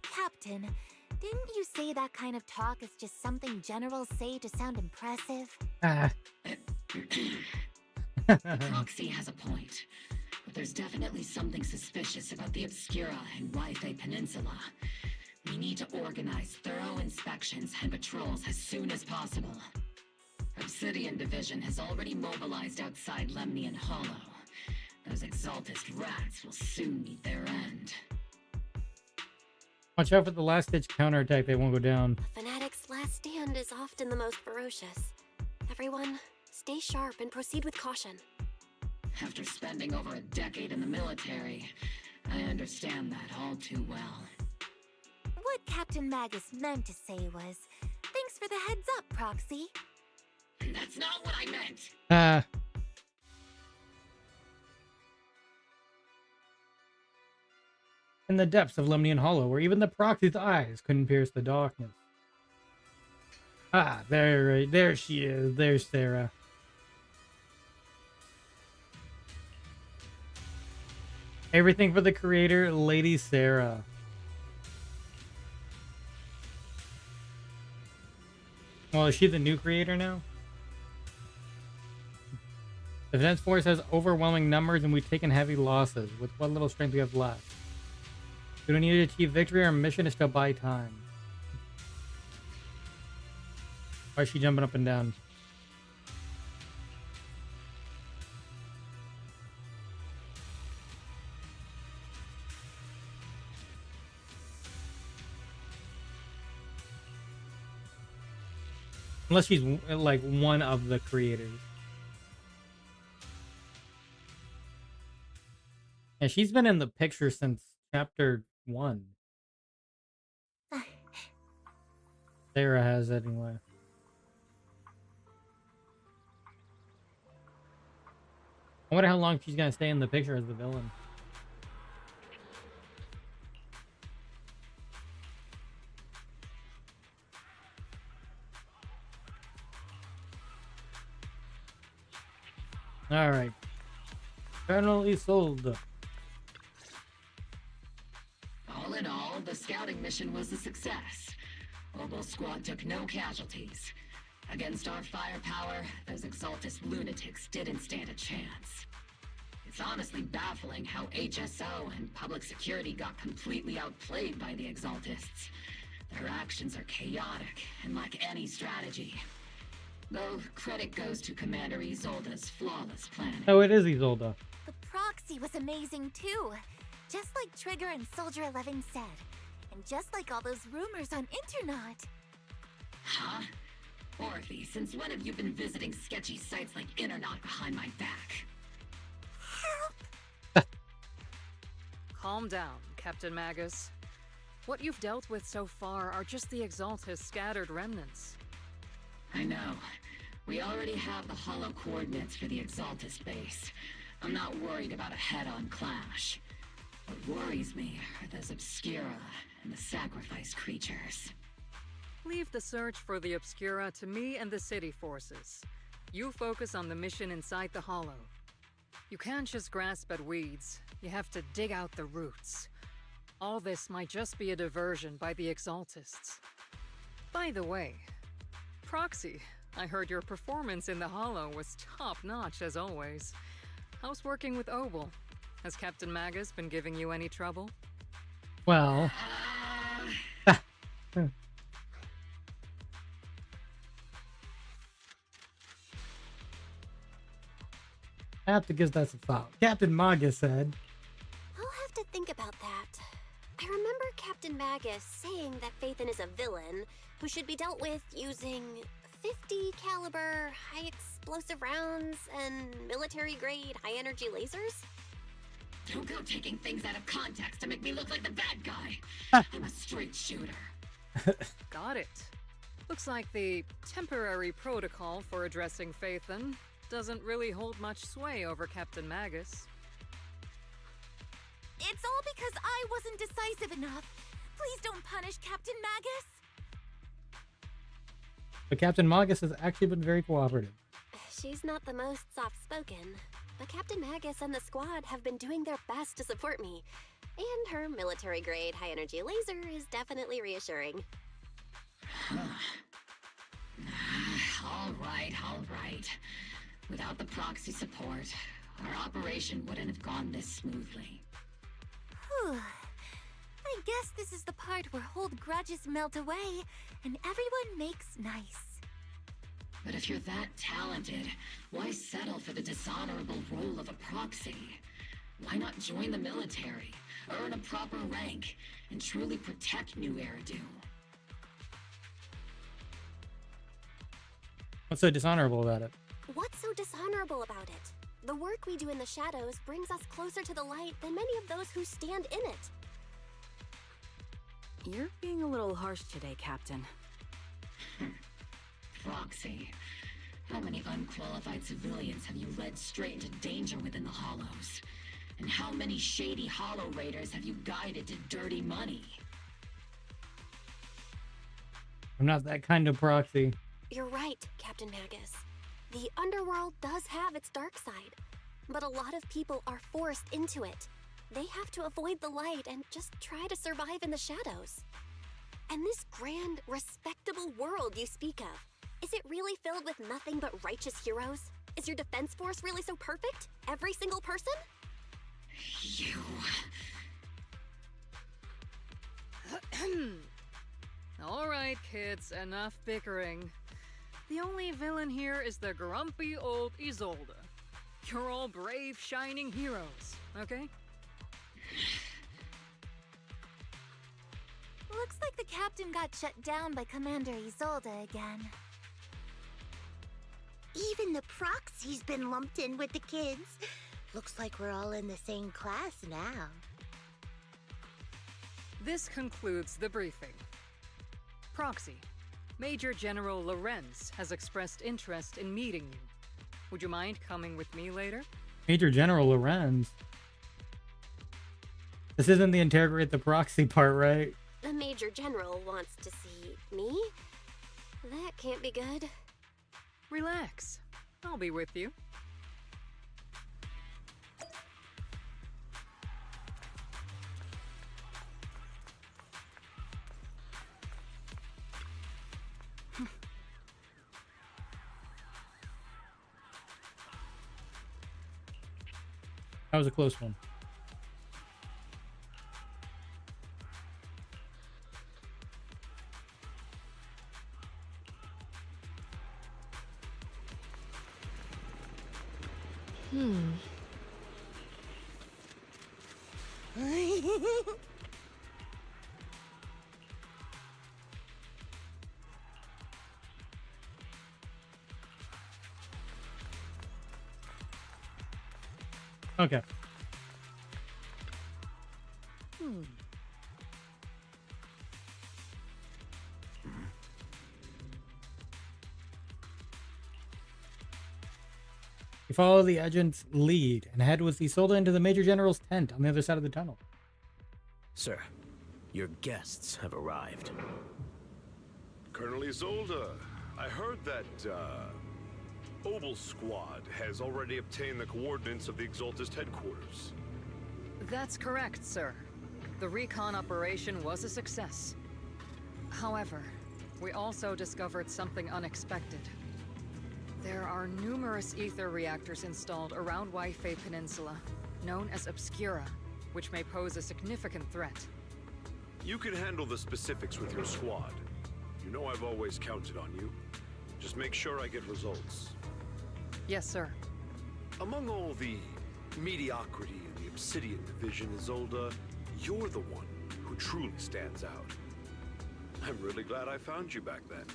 C: Captain, didn't you say that kind of talk is just something generals say to sound impressive?
E: Proxy has a point. But there's definitely something suspicious about the Obscura and Yphae Peninsula. We need to organize thorough inspections and patrols as soon as possible. Obsidian Division has already mobilized outside Lemnian Hollow. Those Exaltist rats will soon meet their end.
A: Watch out for the last-ditch counterattack. They won't go down.
M: A fanatic's last stand is often the most ferocious. Everyone, stay sharp and proceed with caution.
E: After spending over a decade in the military, I understand that all too well.
C: What Captain Magus meant to say was, for the heads up, Proxy.
E: That's not what I meant.
A: In the depths of Lemnian Hollow, where even the Proxy's eyes couldn't pierce the darkness. Ah, there she is. There's Sarah. Everything for the creator, Lady Sarah. Well, is she the new creator now? The Defense Force has overwhelming numbers and we've taken heavy losses. With what little strength we have left. We don't need to achieve victory. Our mission is to buy time. Why is she jumping up and down? Unless she's like one of the creators. And she's been in the picture since chapter 1. Sarah has anyway. I wonder how long she's gonna stay in the picture as the villain. Alright. Colonel Isolde.
E: All in all, the scouting mission was a success. Oboe Squad took no casualties. Against our firepower, those Exaltus lunatics didn't stand a chance. It's honestly baffling how HSO and public security got completely outplayed by the Exaltists. Their actions are chaotic and lack any strategy. Though credit goes to Commander Isolde's flawless planning.
A: Oh, it is Isolde.
C: The Proxy was amazing too. Just like Trigger and Soldier 11 said. And just like all those rumors on Internet.
E: Huh? Orphe, since when have you been visiting sketchy sites like Internet behind my back?
J: Calm down, Captain Magus. What you've dealt with so far are just the Exaltus scattered remnants.
E: I know. We already have the hollow coordinates for the Exaltus base. I'm not worried about a head-on clash. What worries me are those Obscura and the sacrifice creatures.
J: Leave the search for the Obscura to me and the city forces. You focus on the mission inside the hollow. You can't just grasp at weeds. You have to dig out the roots. All this might just be a diversion by the Exaltists. By the way, Proxy, I heard your performance in the hollow was top-notch as always. How's working with Oboe? Has Captain Magus been giving you any trouble?
A: Well... I have to give that some thought. Captain Magus said.
M: I'll have to think about that. I remember Captain Magus saying that Phaethon is a villain who should be dealt with using 50 caliber high explosive rounds and military grade high energy lasers.
E: Don't go taking things out of context to make me look like the bad guy. I'm a straight shooter.
J: Got it. Looks like the temporary protocol for addressing Phaethon doesn't really hold much sway over Captain Magus.
C: It's all because I wasn't decisive enough. Please don't punish Captain Magus.
A: But Captain Magus has actually been very cooperative.
M: She's not the most soft-spoken, but Captain Magus and the squad have been doing their best to support me. And her military-grade high-energy laser is definitely reassuring.
E: All right. Without the proxy support, our operation wouldn't have gone this smoothly.
C: Whew. I guess this is the part where old grudges melt away and everyone makes nice.
E: But if you're that talented, why settle for the dishonorable role of a proxy? Why not join the military, earn a proper rank, and truly protect New Eridu?
A: What's so dishonorable about it?
M: What's so dishonorable about it? The work we do in the shadows brings us closer to the light than many of those who stand in it.
L: You're being a little harsh today, Captain.
E: proxy. How many unqualified civilians have you led straight into danger within the Hollows? And how many shady Hollow Raiders have you guided to dirty money?
A: I'm not that kind of proxy.
M: You're right, Captain Magus. The underworld does have its dark side, but a lot of people are forced into it. They have to avoid the light and just try to survive in the shadows. And this grand, respectable world you speak of, is it really filled with nothing but righteous heroes? Is your defense force really so perfect? Every single person?
E: You...
J: All right, kids, enough bickering. The only villain here is the grumpy old Isolde. You're all brave, shining heroes, okay?
C: Looks like the captain got shut down by Commander Isolde again.
N: Even the proxy's been lumped in with the kids. Looks like we're all in the same class now.
J: This concludes the briefing. Proxy, Major General Lorenz has expressed interest in meeting you. Would you mind coming with me later?
A: Major General Lorenz? This isn't the interrogate the proxy part, right?
M: The Major General wants to see me? That can't be good.
J: Relax. I'll be with you.
A: That was a close one. Okay. You follow the agent's lead and head with Isolde into the Major General's tent on the other side of the tunnel.
R: Sir, your guests have arrived.
D: Colonel Isolde, I heard that, Obel Squad has already obtained the coordinates of the Exaltist headquarters.
J: That's correct, sir. The recon operation was a success. However, we also discovered something unexpected. There are numerous ether reactors installed around Waifei Peninsula, known as Obscura, which may pose a significant threat.
D: You can handle the specifics with your squad. You know I've always counted on you. Just make sure I get results.
J: Yes, sir.
D: Among all the mediocrity in the Obsidian Division, Isolde, you're the one who truly stands out. I'm really glad I found you back then.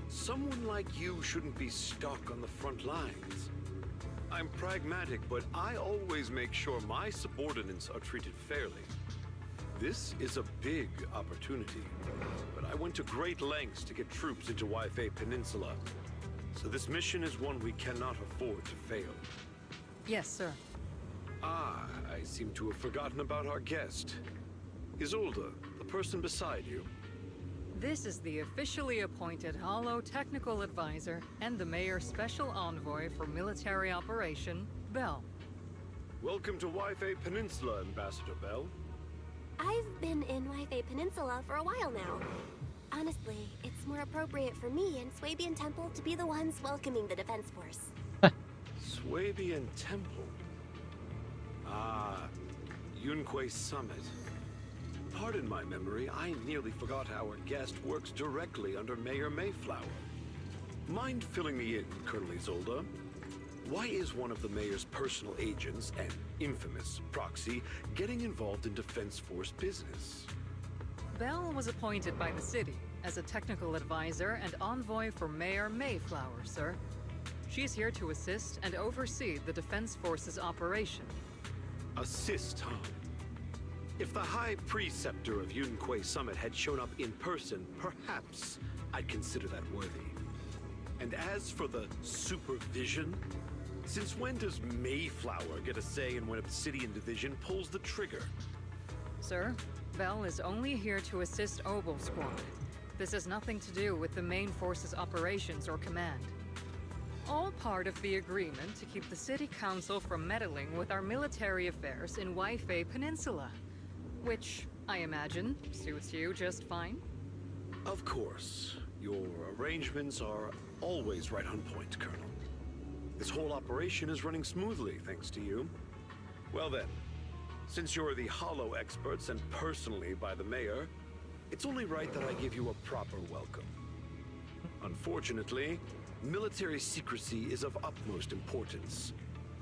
D: Someone like you shouldn't be stuck on the front lines. I'm pragmatic, but I always make sure my subordinates are treated fairly. This is a big opportunity, but I went to great lengths to get troops into Waifei Peninsula. So this mission is one we cannot afford to fail.
J: Yes, sir.
D: Ah, I seem to have forgotten about our guest. Isolde, the person beside you.
J: This is the officially appointed Hollow Technical Advisor and the Mayor's Special Envoy for Military Operation, Bell.
D: Welcome to Waifei Peninsula, Ambassador Bell.
M: I've been in Waifei Peninsula for a while now. Honestly, it's more appropriate for me and Swabian Temple to be the ones welcoming the Defense Force.
D: Swabian Temple? Ah, Yunquei Summit. Pardon my memory, I nearly forgot our guest works directly under Mayor Mayflower. Mind filling me in, Colonel Isolde? Why is one of the Mayor's personal agents, an infamous proxy, getting involved in Defense Force business?
J: Bell was appointed by the city as a technical advisor and envoy for Mayor Mayflower, sir. She's here to assist and oversee the Defense Force's operation.
D: Assist, huh? If the High Preceptor of Yunquei Summit had shown up in person, perhaps I'd consider that worthy. And as for the supervision, since when does Mayflower get a say in when Obsidian Division pulls the trigger?
J: Sir, Bell is only here to assist Obel Squad. This has nothing to do with the main force's operations or command. All part of the agreement to keep the City Council from meddling with our military affairs in Waifei Peninsula. Which, I imagine, suits you just fine?
D: Of course. Your arrangements are always right on point, Colonel. This whole operation is running smoothly, thanks to you. Well then, since you're the Hollow experts and personally by the Mayor, it's only right that I give you a proper welcome. Unfortunately, military secrecy is of utmost importance,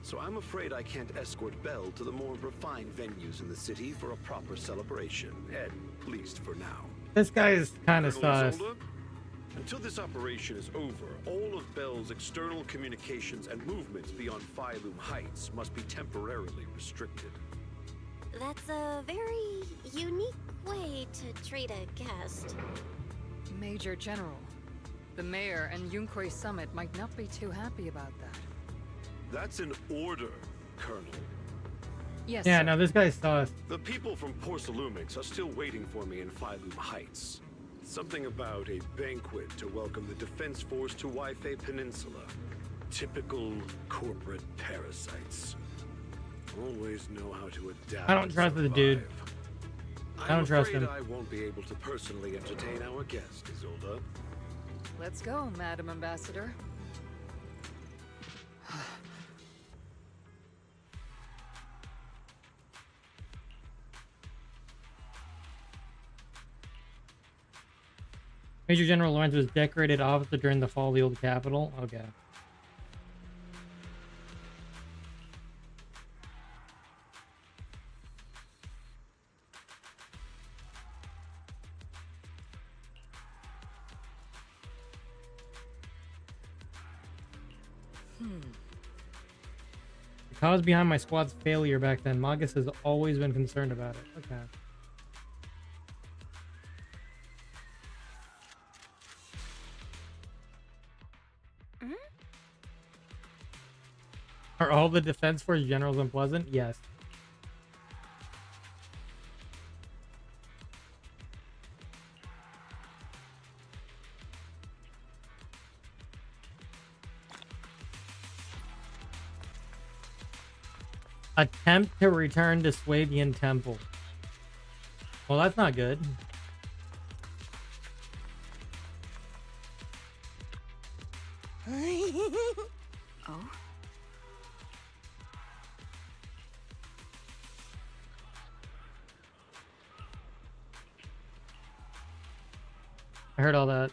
D: so I'm afraid I can't escort Bell to the more refined venues in the city for a proper celebration, at least for now.
A: This guy is kind of sus.
D: Until this operation is over, all of Bell's external communications and movements beyond Phylum Heights must be temporarily restricted.
M: That's a very unique way to treat a guest.
J: Major General, the Mayor and Yunquei Summit might not be too happy about that.
D: That's an order, Colonel.
J: Yes,
A: yeah,
J: sir.
A: no, this guy's sus.
D: The people from Porcelumix are still waiting for me in Phylum Heights. Something about a banquet to welcome the Defense Force to Waifei Peninsula. Typical corporate parasites. Always know how to adapt.
A: I don't trust the dude. I don't trust him.
D: I won't be able to personally entertain our guest, Isolde.
J: Let's go, Madam Ambassador.
A: Major General Lawrence was decorated officer during the fall of the old capital. Okay. The cause behind my squad's failure back then, Magus has always been concerned about it. Okay. Are all the Defense Force generals unpleasant? Yes. Attempt to return to Swabian Temple. Well, that's not good.
L: Oh?
A: I heard all that.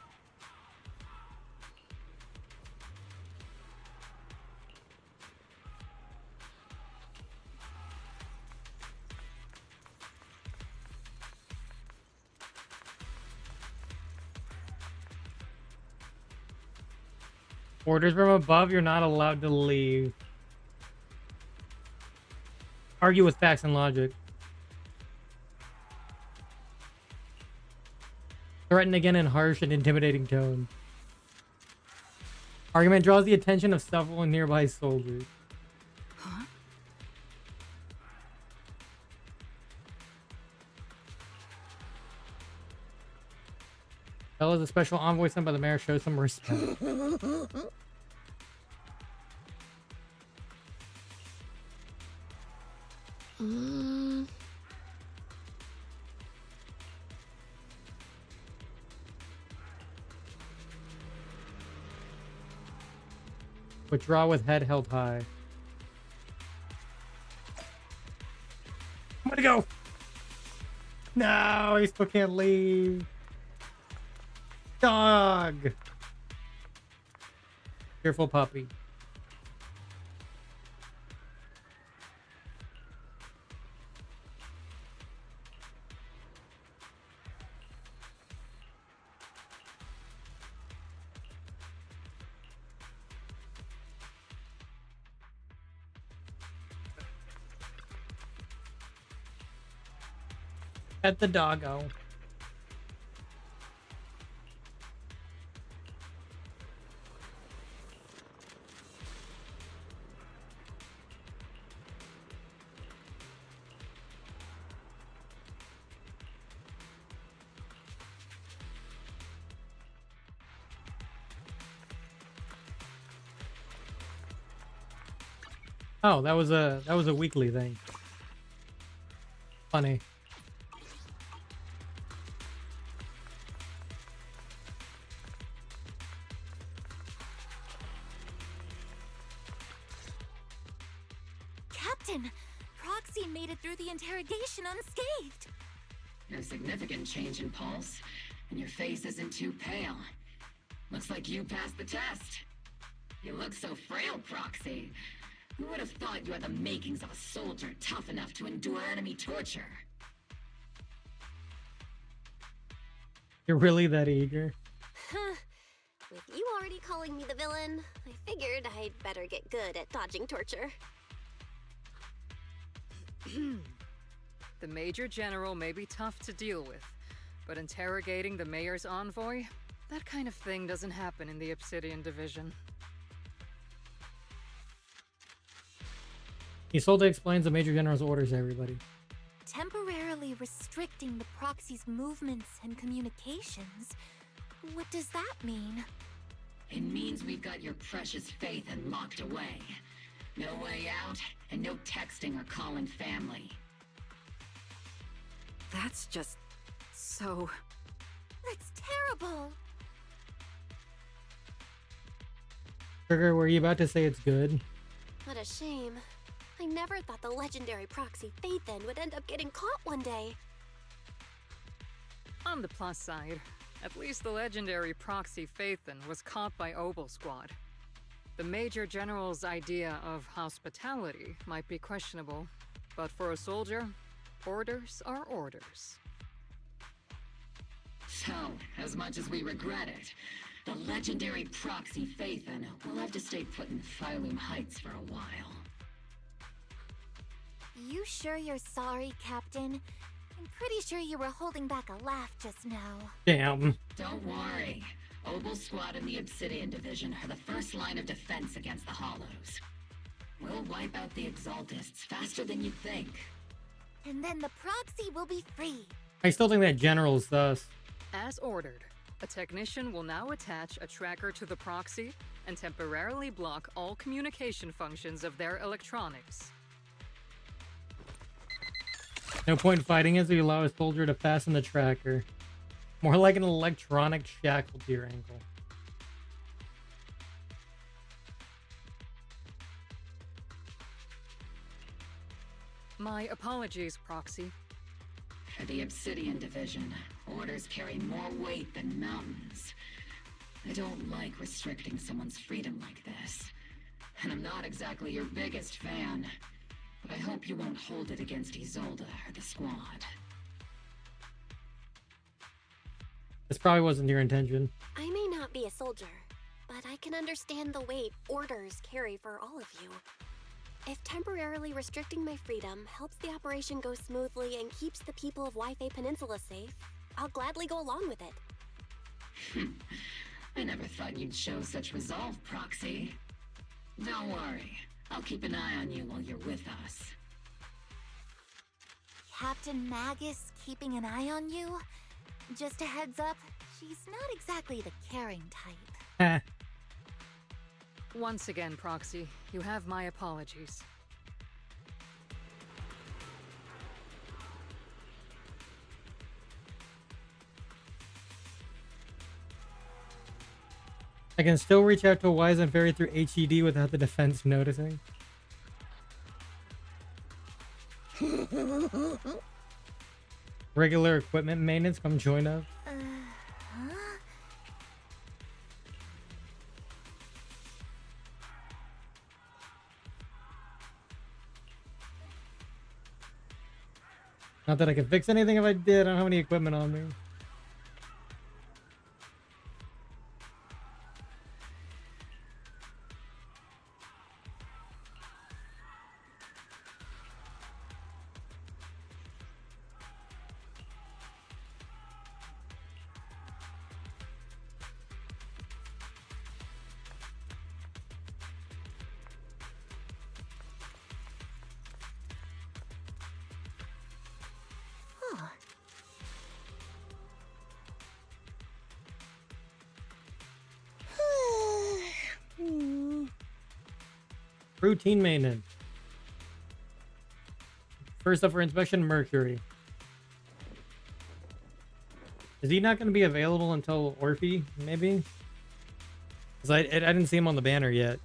A: Orders from above, you're not allowed to leave. Argue with facts and logic. Threaten again in harsh and intimidating tone. Argument draws the attention of several nearby soldiers.
L: Huh?
A: Bell is a special envoy sent by the mayor. Show some respect. Withdraw with head held high. I'm gonna go. No, he still can't leave. Dog. Careful puppy. Pet the doggo. Oh, that was a weekly thing. Funny.
C: Captain, Proxy made it through the interrogation unscathed.
E: No significant change in pulse, and your face isn't too pale. Looks like you passed the test. You look so frail, Proxy. Who would have thought you had the makings of a soldier tough enough to endure enemy torture?
A: You're really that eager?
M: With you already calling me the villain, I figured I'd better get good at dodging torture.
J: The Major General may be tough to deal with, but interrogating the Mayor's envoy? That kind of thing doesn't happen in the Obsidian Division.
A: Isolde explains the Major General's orders to everybody.
C: Temporarily restricting the Proxy's movements and communications? What does that mean?
E: It means we've got your precious Phaethon locked away. No way out, and no texting or calling family.
L: That's just... so...
C: That's terrible!
A: Trigger, were you about to say it's good?
M: What a shame. I never thought the legendary Proxy Phaethon would end up getting caught one day.
J: On the plus side, at least the legendary Proxy Phaethon was caught by Obel Squad. The Major General's idea of hospitality might be questionable, but for a soldier, orders are orders.
E: So, as much as we regret it, the legendary Proxy Phaethon will have to stay put in Phylum Heights for a while.
C: You sure you're sorry, Captain? I'm pretty sure you were holding back a laugh just now.
A: Damn.
E: Don't worry. Obel Squad and the Obsidian Division are the first line of defense against the Hollows. We'll wipe out the Exaltists faster than you'd think.
C: And then the Proxy will be free.
A: I still think that General's thus.
J: As ordered, a technician will now attach a tracker to the Proxy and temporarily block all communication functions of their electronics.
A: No point fighting as we allow a soldier to fasten the tracker. More like an electronic shackle to your ankle.
J: My apologies, Proxy.
E: For the Obsidian Division, orders carry more weight than mountains. I don't like restricting someone's freedom like this. And I'm not exactly your biggest fan. But I hope you won't hold it against Isolde or the squad.
A: This probably wasn't your intention.
M: I may not be a soldier, but I can understand the weight orders carry for all of you. If temporarily restricting my freedom helps the operation go smoothly and keeps the people of Wi-Fi Peninsula safe, I'll gladly go along with it.
E: I never thought you'd show such resolve, Proxy. Don't worry. I'll keep an eye on you while you're with us.
C: Captain Magus keeping an eye on you? Just a heads up, she's not exactly the caring type.
J: Once again, Proxy, you have my apologies.
A: I can still reach out to a wise and fairy through HED without the defense noticing. Regular equipment maintenance, come join us. Not that I can fix anything if I did. I don't have any equipment on me. Routine maintenance. First up for inspection, Mercury. Is he not going to be available until Orphe, maybe? Because I didn't see him on the banner yet.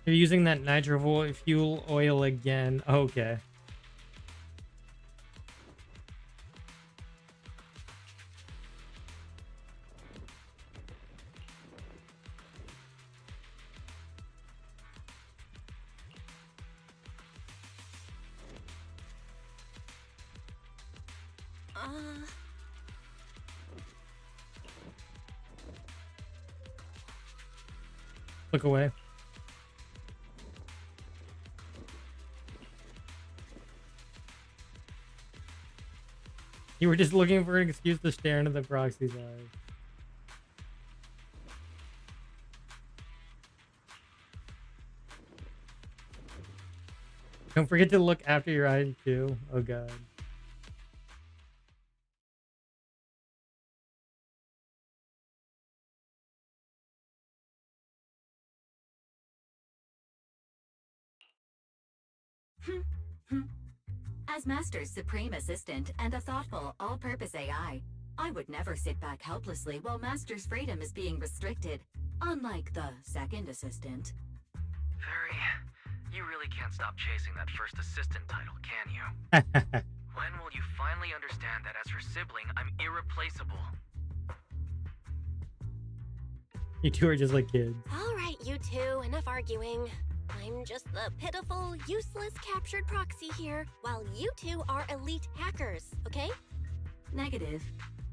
A: You're using that nitro fuel oil again. Okay. Look away. You were just looking for an excuse to stare into the proxy's eyes. Don't forget to look after your eyes too. Oh god.
O: As Master's supreme assistant and a thoughtful, all-purpose AI, I would never sit back helplessly while Master's freedom is being restricted, unlike the second assistant.
G: Fairy, you really can't stop chasing that first assistant title, can you? When will you finally understand that as her sibling, I'm irreplaceable?
A: You two are just like kids.
M: All right, you two, enough arguing. I'm just the pitiful, useless captured proxy here, while you two are elite hackers, okay?
O: Negative.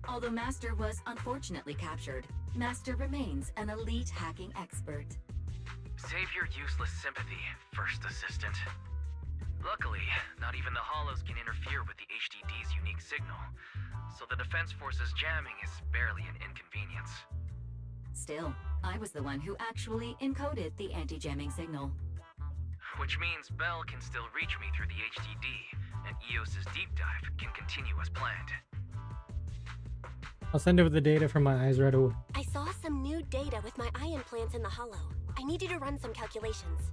O: Although Master was unfortunately captured, Master remains an elite hacking expert.
G: Save your useless sympathy, first assistant. Luckily, not even the Hollows can interfere with the HDD's unique signal, so the Defense Force's jamming is barely an inconvenience.
O: Still, I was the one who actually encoded the anti-jamming signal.
G: Which means Bell can still reach me through the HDD, and EOS's deep dive can continue as planned.
A: I'll send over the data from my eyes right away.
M: I saw some new data with my eye implants in the Hollow. I need you to run some calculations.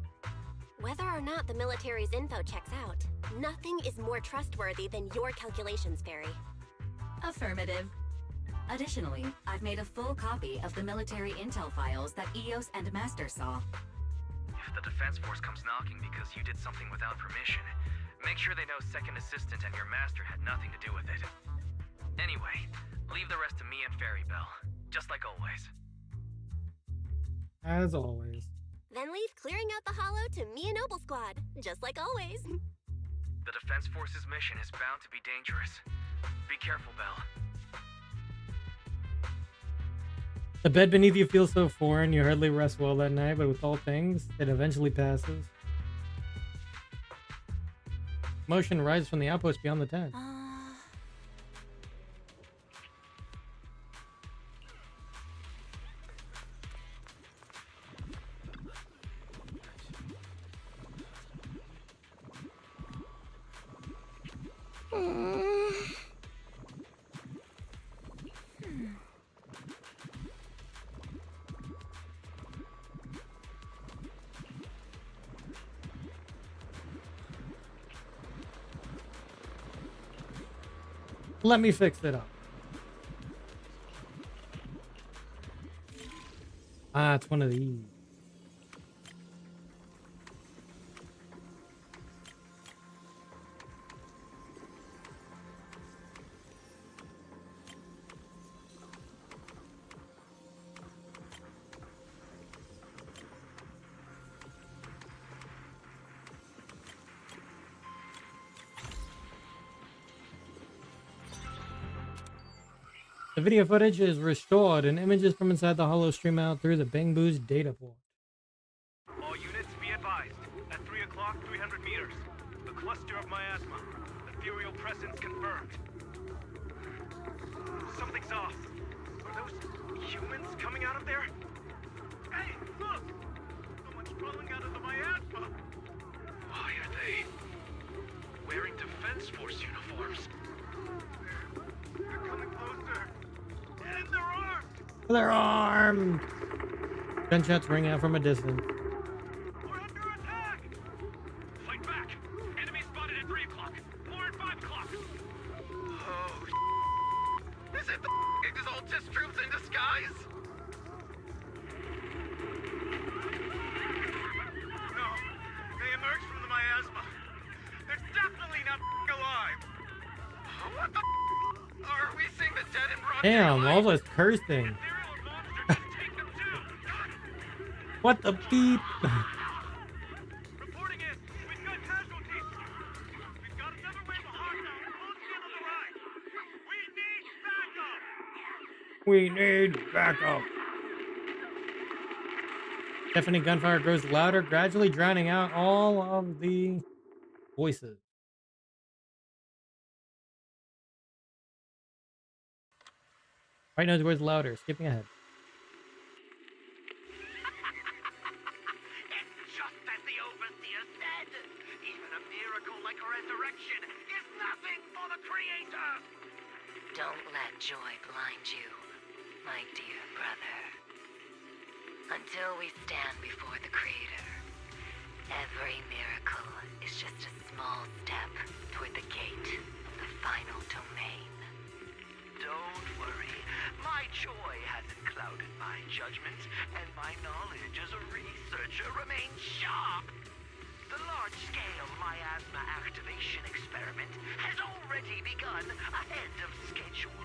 M: Whether or not the military's info checks out, nothing is more trustworthy than your calculations, Fairy.
O: Affirmative. Additionally, I've made a full copy of the military intel files that EOS and Master saw.
G: If the Defense Force comes knocking because you did something without permission, make sure they know Second Assistant and your Master had nothing to do with it. Anyway, leave the rest to me and Fairy Bell, just like always.
A: As always.
M: Then leave clearing out the Hollow to me and Noble Squad, just like always.
G: The Defense Force's mission is bound to be dangerous. Be careful, Bell.
A: The bed beneath you feels so foreign, you hardly rest well that night, but with all things, it eventually passes. Motion rises from the outpost beyond the tent. Let me fix it up. Ah, it's one of these. The video footage is restored and images from inside the hollow stream out through the Bangbu's data port.
G: All units be advised. At 3 o'clock, 300 meters. The cluster of miasma. Ethereal presence confirmed. Something's off. Are those humans coming out of there? Hey, look! Someone's crawling out of the miasma! Why are they wearing Defense Force uniforms? They're coming closer. And they're armed!
A: They're armed! Gunshots ring out from a distance.
G: We're under attack! Fight back! Enemy spotted at 3 o'clock. More at 5 o'clock. Oh, is it the Exaltus troops in disguise? No, they emerged from the miasma. They're definitely not alive. What the are we seeing the dead in broad
A: Damn,
G: daylight?
A: all this cursing. What the beep?
G: Reporting in. We've got casualties. We've got another wave of hostile closing in on the right. We need backup.
A: We need backup. Deafening gunfire grows louder, gradually drowning out all of the voices. Right noise grows louder, skipping ahead.
G: Just as the Overseer said, even a miracle like a resurrection is nothing for the Creator.
O: Don't let joy blind you, my dear brother. Until we stand before the Creator, every miracle is just a small step toward the gate of the final domain.
G: Don't worry, my joy hasn't clouded my judgment, and my knowledge as a researcher remains sharp. The large-scale miasma activation experiment has already begun ahead of schedule.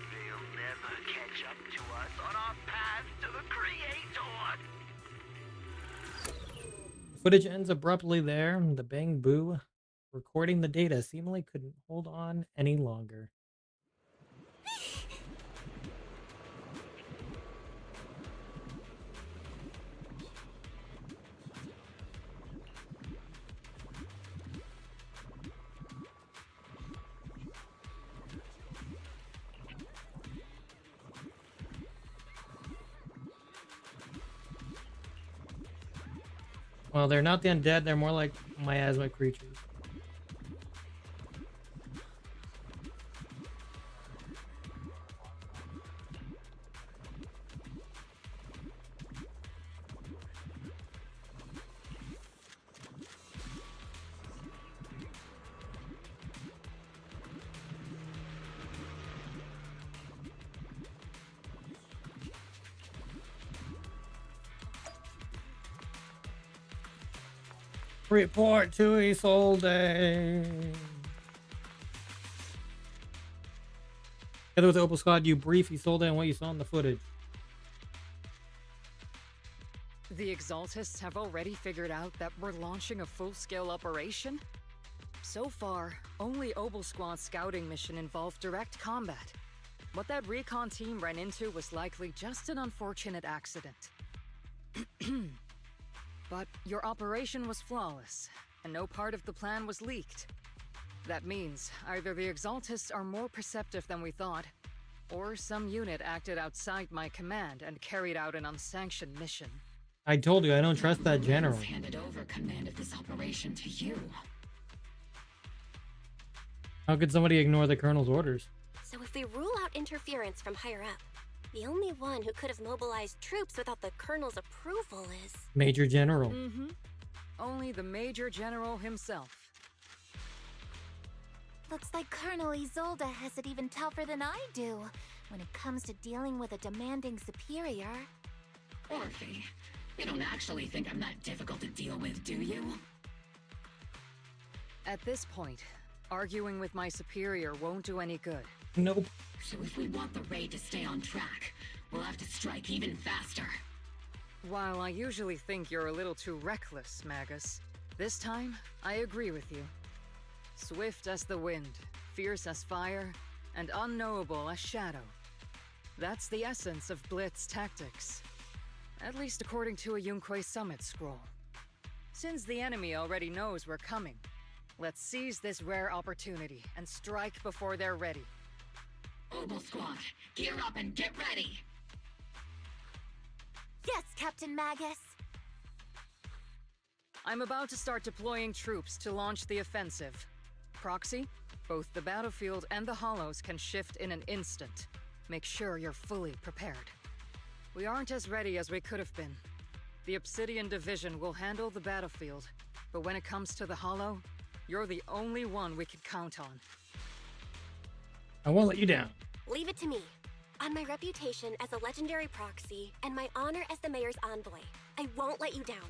G: They'll never catch up to us on our path to the Creator.
A: Footage ends abruptly there. The Bang Boo recording the data seemingly couldn't hold on any longer. Well, they're not the undead, they're more like miasma creatures. Report to Isolde. Together with the Opal Squad, you brief Isolde on what you saw in the footage.
J: The Exaltists have already figured out that we're launching a full-scale operation? So far, only Opal Squad's scouting mission involved direct combat. What that recon team ran into was likely just an unfortunate accident. But your operation was flawless, and no part of the plan was leaked. That means either the Exaltists are more perceptive than we thought, or some unit acted outside my command and carried out an unsanctioned mission.
A: I told you, I don't trust that general.
E: Handed over command of this operation to you.
A: How could somebody ignore the Colonel's orders?
M: So if we rule out interference from higher up, the only one who could have mobilized troops without the Colonel's approval is...
A: Major General.
J: Mm-hmm. Only the Major General himself.
C: Looks like Colonel Isolde has it even tougher than I do when it comes to dealing with a demanding superior.
E: Orphe, you don't actually think I'm that difficult to deal with, do you?
J: At this point, arguing with my superior won't do any good.
A: Nope.
E: So if we want the raid to stay on track, we'll have to strike even faster.
J: While I usually think you're a little too reckless, Magus, this time, I agree with you. Swift as the wind, fierce as fire, and unknowable as shadow. That's the essence of Blitz tactics. At least according to a Yunquei Summit scroll. Since the enemy already knows we're coming, let's seize this rare opportunity and strike before they're ready.
E: Obel Squad, gear up and get ready!
C: Yes, Captain Magus!
J: I'm about to start deploying troops to launch the offensive. Proxy, both the battlefield and the hollows can shift in an instant. Make sure you're fully prepared. We aren't as ready as we could have been. The Obsidian Division will handle the battlefield, but when it comes to the hollow, you're the only one we can count on.
A: I won't let you down.
M: Leave it to me. On my reputation as a legendary proxy and my honor as the mayor's envoy, I won't let you down.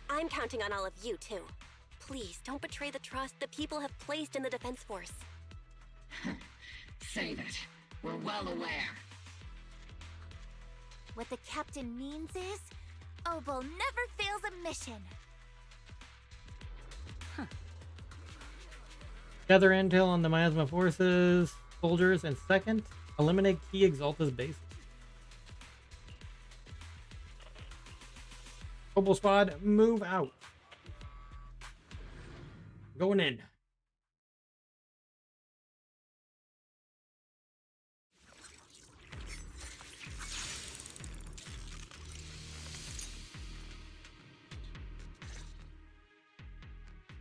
M: I'm counting on all of you, too. Please, don't betray the trust the people have placed in the Defense Force.
E: Save it. We're well aware.
C: What the captain means is, Obel never fails a mission.
A: Gather intel on the miasma forces, soldiers, and second, eliminate key Exaltus bases. Obel Squad, move out. Going in.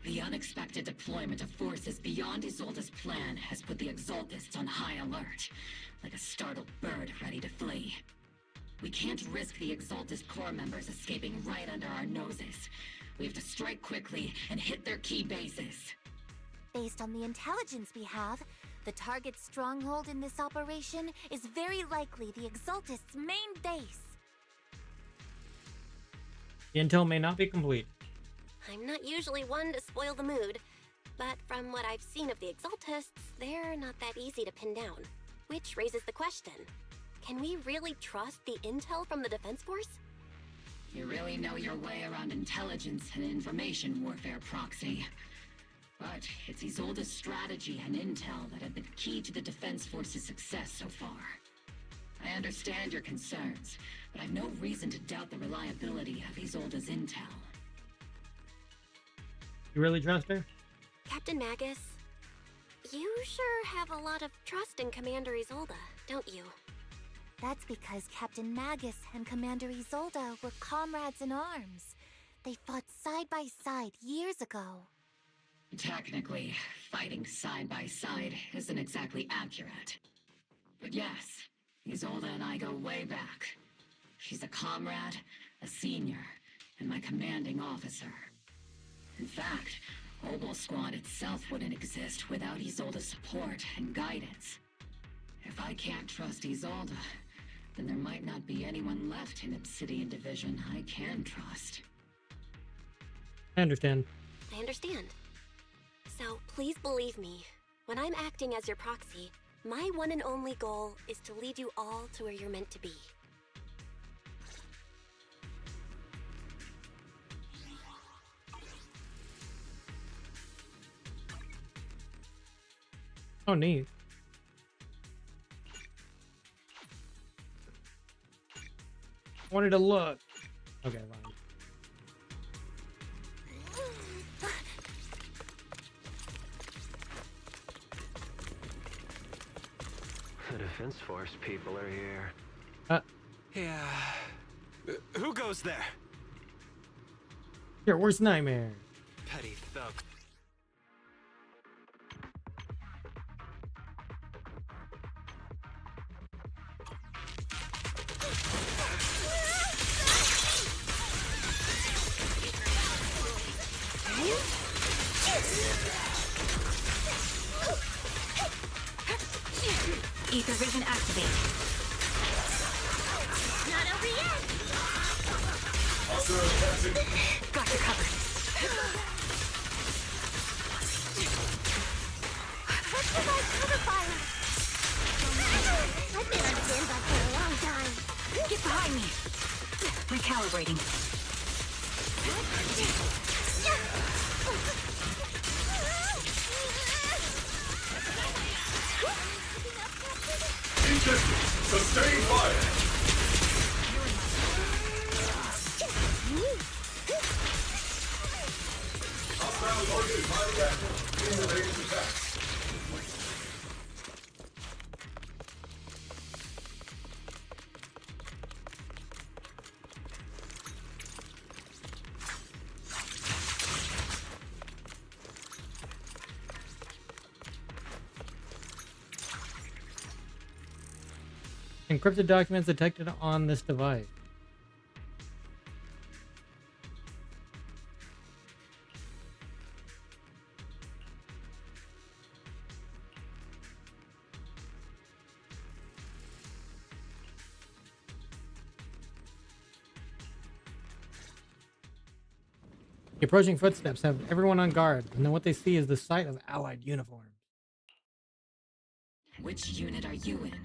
E: The unexpected deployment of forces beyond Isolde's plan has put the Exaltists on high alert, like a startled bird ready to flee. We can't risk the Exaltist core members escaping right under our noses. We have to strike quickly and hit their key bases.
C: Based on the intelligence we have, the target's stronghold in this operation is very likely the Exaltist's main base.
A: The intel may not be complete.
M: I'm not usually one to spoil the mood, but from what I've seen of the Exaltists, they're not that easy to pin down. Which raises the question, can we really trust the intel from the Defense Force?
E: You really know your way around intelligence and information warfare, Proxy. But it's Isolde's strategy and intel that have been key to the Defense Force's success so far. I understand your concerns, but I've no reason to doubt the reliability of Isolde's intel.
A: You really trust her?
M: Captain Magus, you sure have a lot of trust in Commander Isolde, don't you?
C: That's because Captain Magus and Commander Isolde were comrades in arms. They fought side by side years ago.
E: Technically, fighting side by side isn't exactly accurate. But yes, Isolde and I go way back. She's a comrade, a senior, and my commanding officer. In fact, Obel Squad itself wouldn't exist without Isolde's support and guidance. If I can't trust Isolde, then there might not be anyone left in Obsidian Division I can trust.
A: I understand.
M: I understand. So please believe me, when I'm acting as your proxy, my one and only goal is to lead you all to where you're meant to be.
A: Oh, neat. Wanted to look. Okay, fine.
R: The Defense Force people are here.
S: Yeah. Who goes there?
A: Your worst nightmare.
S: Petty thug.
E: Ether vision activate.
N: Not over yet!
E: Got you covered.
N: Let's provide cover fire! I've been on standby for a long time.
E: Get behind me. Recalibrating.
T: distance. Sustain fire. Hostile target is highly active. In the range of attack.
A: Encrypted documents detected on this device. The approaching footsteps have everyone on guard, and then what they see is the sight of Allied uniforms.
E: Which unit are you in?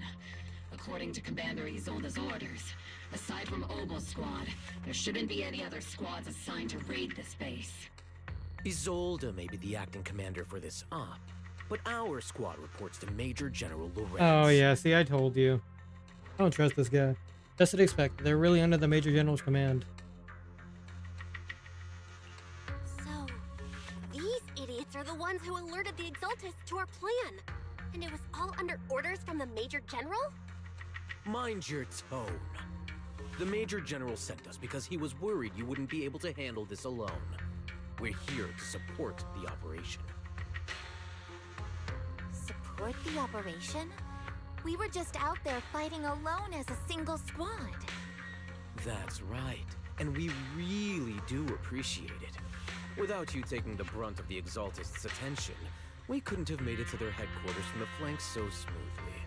E: According to Commander Isolde's orders, aside from Obel Squad, there shouldn't be any other squads assigned to raid this base.
U: Isolde may be the acting commander for this op, but our squad reports to Major General Lorenz.
A: Oh yeah, see, I told you. I don't trust this guy. Just to expect, they're really under the Major General's command.
M: So, these idiots are the ones who alerted the Exaltists to our plan. And it was all under orders from the Major General?
U: Mind your tone. The Major General sent us because he was worried you wouldn't be able to handle this alone. We're here to support the operation.
C: Support the operation? We were just out there fighting alone as a single squad.
U: That's right, and we really do appreciate it. Without you taking the brunt of the Exaltists' attention, we couldn't have made it to their headquarters from the flanks so smoothly.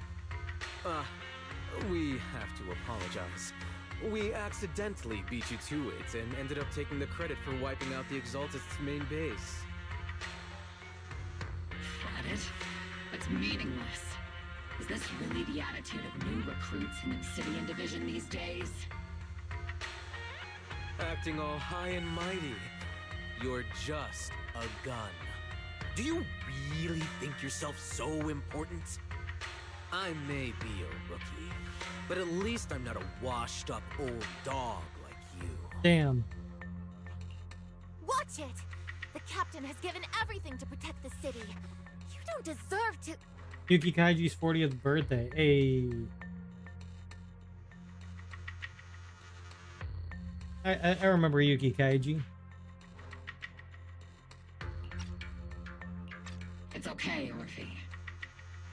U: We have to apologize. We accidentally beat you to it and ended up taking the credit for wiping out the Exaltists' main base.
E: Credit? That's meaningless. Is this really the attitude of new recruits in Obsidian Division these days?
U: Acting all high and mighty. You're just a gun. Do you really think yourself so important? I may be a rookie, but at least I'm not a washed-up old dog like you.
A: Damn.
C: Watch it! The captain has given everything to protect the city. You don't deserve to...
A: Yuki Kaiji's 40th birthday. Hey. I remember Yuki Kaiji.
E: It's okay, Orphe.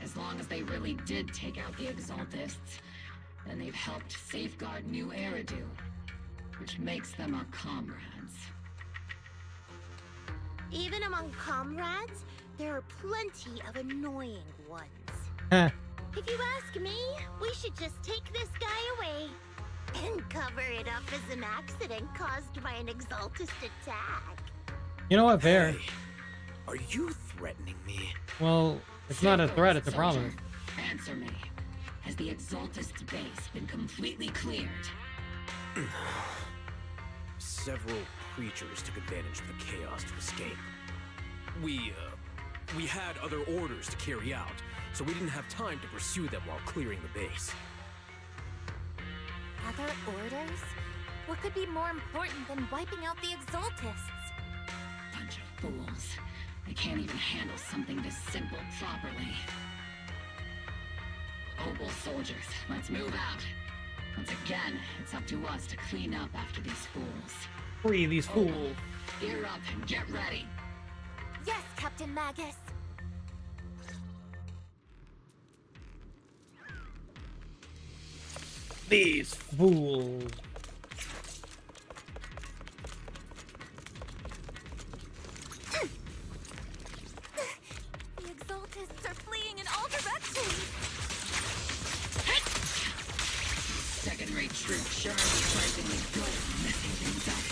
E: As long as they really did take out the Exaltists, then they've helped safeguard New Eridu, which makes them our comrades.
N: Even among comrades, there are plenty of annoying ones.
A: Huh.
N: If you ask me, we should just take this guy away and cover it up as an accident caused by an Exaltist attack.
A: You know what, fair.
U: Hey, are you threatening me?
A: Well, it's not a threat, it's a promise.
E: Answer me. Has the Exaltist base been completely cleared?
U: Several creatures took advantage of the chaos to escape. We had other orders to carry out, so we didn't have time to pursue them while clearing the base.
C: Other orders? What could be more important than wiping out the Exaltists?
E: Bunch of fools. They can't even handle something this simple properly. Obel soldiers, let's move out. Once again, it's up to us to clean up after these fools.
A: Free these fools.
E: Gear up and get ready.
C: Yes, Captain Magus.
A: These fools.
C: The Exaltists are fleeing in all directions.
E: Second-rate troops sure are surprisingly good at messing things up.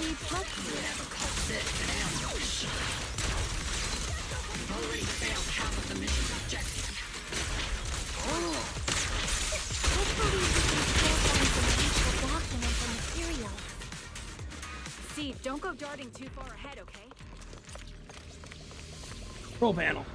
E: Whoever calls this an ambush? We've already failed half of the mission's objective.
C: Hopefully we can still find some useful documents and materials.
L: Steve, don't go darting too far ahead, okay?
A: Control panel.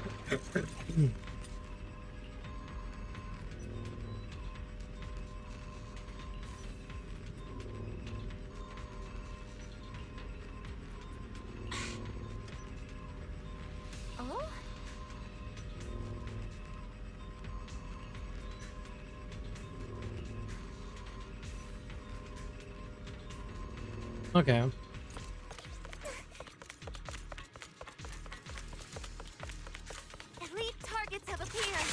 A: Okay.
C: Elite targets have appeared.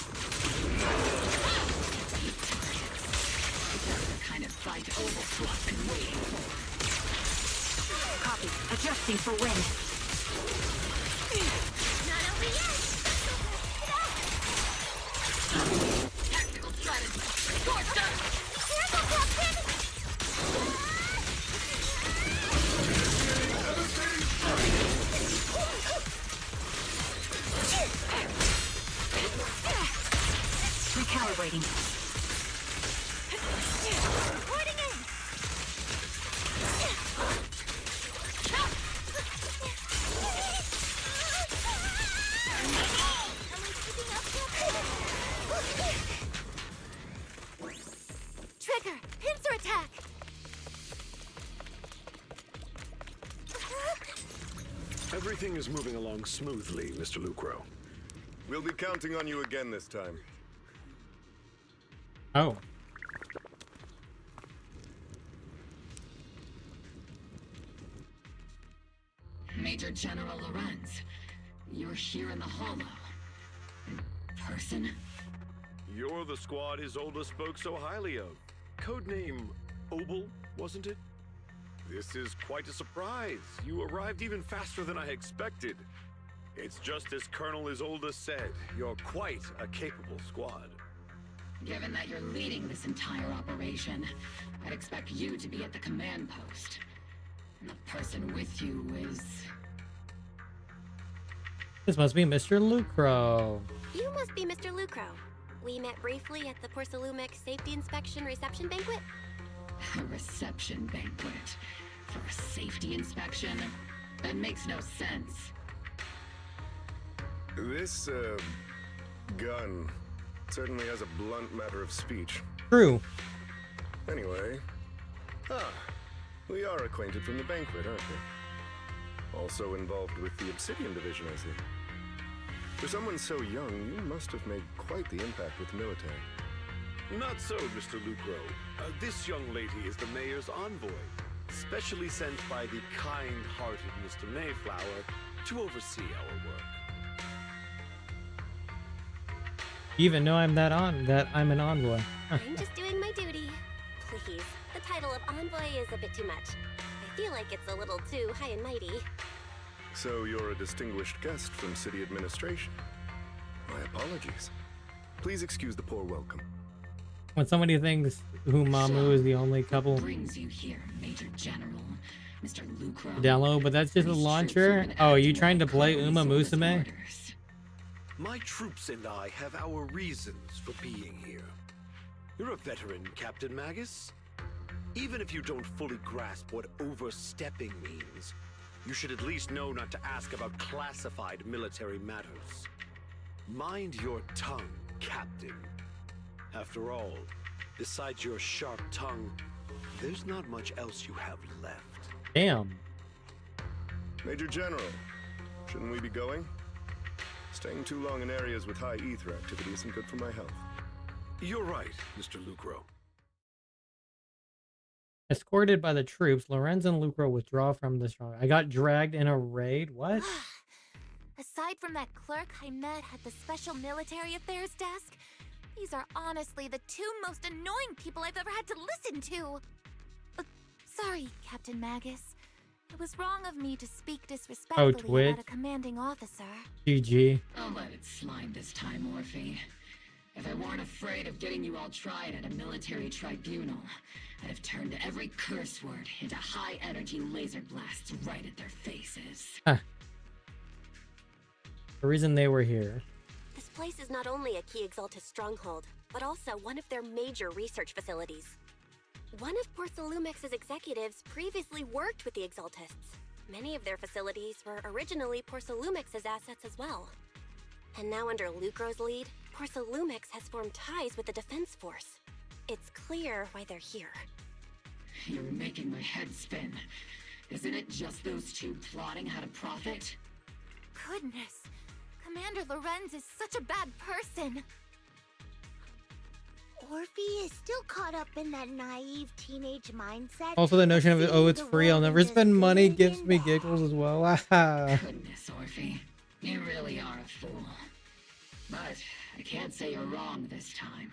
E: The kind of fight Overclock's been waiting for.
L: Copy. Adjusting for wind.
C: Not over yet.
E: Tactical strategy. Scorched up.
C: Careful, Captain.
L: Recalibrating.
C: Reporting in. Trigger, pincer attack.
D: Everything is moving along smoothly, Mr. Lucro.
Q: We'll be counting on you again this time.
A: Oh.
E: Major General Lorenz, you're here in the Hollow. In person?
D: You're the squad Isolde spoke so highly of. Codename Obel, wasn't it? This is quite a surprise. You arrived even faster than I expected. It's just as Colonel Isolde said, you're quite a capable squad.
E: Given that you're leading this entire operation, I'd expect you to be at the command post. And the person with you is...
A: This must be Mr. Lucro.
M: You must be Mr. Lucro. We met briefly at the Porcelumix Safety Inspection Reception Banquet.
E: A reception banquet for a safety inspection? That makes no sense.
Q: This, gun certainly has a blunt matter of speech.
A: True.
Q: Anyway, we are acquainted from the banquet, aren't we? Also involved with the Obsidian Division, I see. For someone so young, you must have made quite the impact with the military.
D: Not so, Mr. Lucro. This young lady is the mayor's envoy, specially sent by the kind-hearted Mr. Mayflower to oversee our work.
A: You even know I'm I'm an envoy.
M: I'm just doing my duty. Please, the title of envoy is a bit too much. I feel like it's a little too high and mighty.
Q: So you're a distinguished guest from city administration. My apologies. Please excuse the poor welcome.
A: When somebody thinks Umamu is the only couple
E: Brings you here, Major General, Mr. Lucro.
A: download, but that's just a launcher. Oh, are you trying to play Uma Musume?
D: My troops and I have our reasons for being here. You're a veteran, Captain Magus. Even if you don't fully grasp what overstepping means, you should at least know not to ask about classified military matters. Mind your tongue, Captain. After all, besides your sharp tongue, there's not much else you have left.
A: Damn.
Q: Major General, shouldn't we be going? Staying too long in areas with high ether activity isn't good for my health.
D: You're right, Mr. Lucro.
A: Escorted by the troops, Lorenz and Lucro withdraw from the strong. I got dragged in a raid? What?
C: Aside from that clerk I met at the Special Military Affairs desk, these are honestly the two most annoying people I've ever had to listen to. Sorry, Captain Magus. It was wrong of me to speak disrespectfully about a commanding officer.
A: GG.
E: I'll let it slide this time, Morphe. If I weren't afraid of getting you all tried at a military tribunal, I'd have turned every curse word into high-energy laser blasts right at their faces.
A: Huh. The reason they were here.
M: This place is not only a key Exaltus stronghold, but also one of their major research facilities. One of Porcelumix's executives previously worked with the Exaltists. Many of their facilities were originally Porcelumix's assets as well. And now under Lucro's lead, Porcelumix has formed ties with the Defense Force. It's clear why they're here.
E: You're making my head spin. Isn't it just those two plotting how to profit?
C: Goodness, Commander Lorenz is such a bad person.
N: Orphe is still caught up in that naive teenage mindset.
A: Also, the notion of, oh, it's free, I'll never spend money, gives me
N: big
A: giggles as well.
E: Goodness, Orphe. You really are a fool. But I can't say you're wrong this time.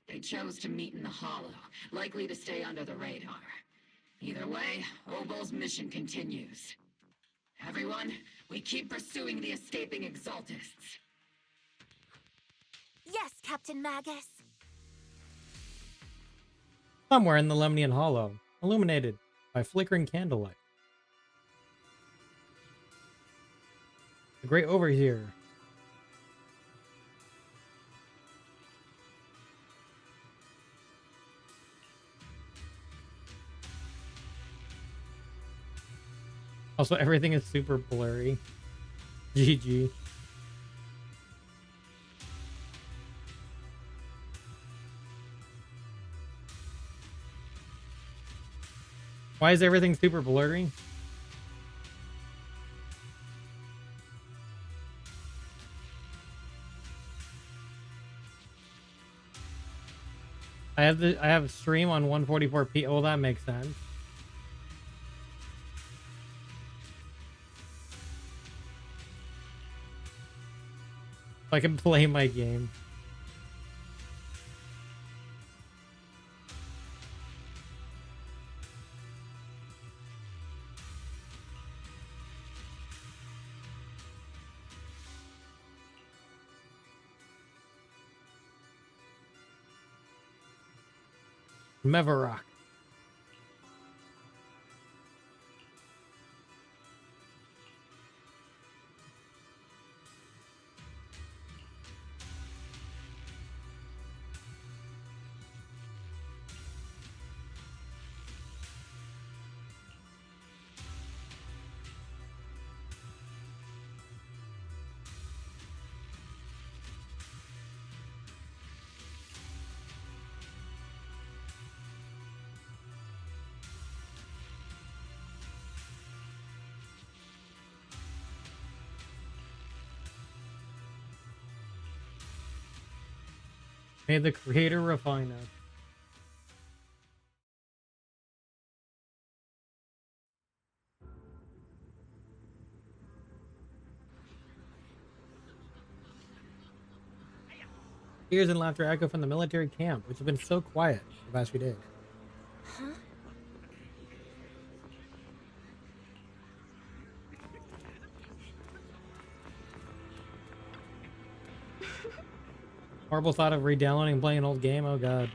E: They chose to meet in the Hollow, likely to stay under the radar. Either way, Obol's mission continues. Everyone, we keep pursuing the escaping Exaltists.
C: Yes, Captain Magus.
A: Somewhere in the Lemnian Hollow, illuminated by flickering candlelight. The Great Overseer. Also, everything is super blurry. GG. Why is everything super blurry? I have stream on 144p. Oh, that makes sense. I can play my game. Mevarok. May the Creator refine us. Tears and laughter echo from the military camp, which has been so quiet the past few days.
C: Huh?
A: Horrible thought of re-downloading and playing an old game. Oh god.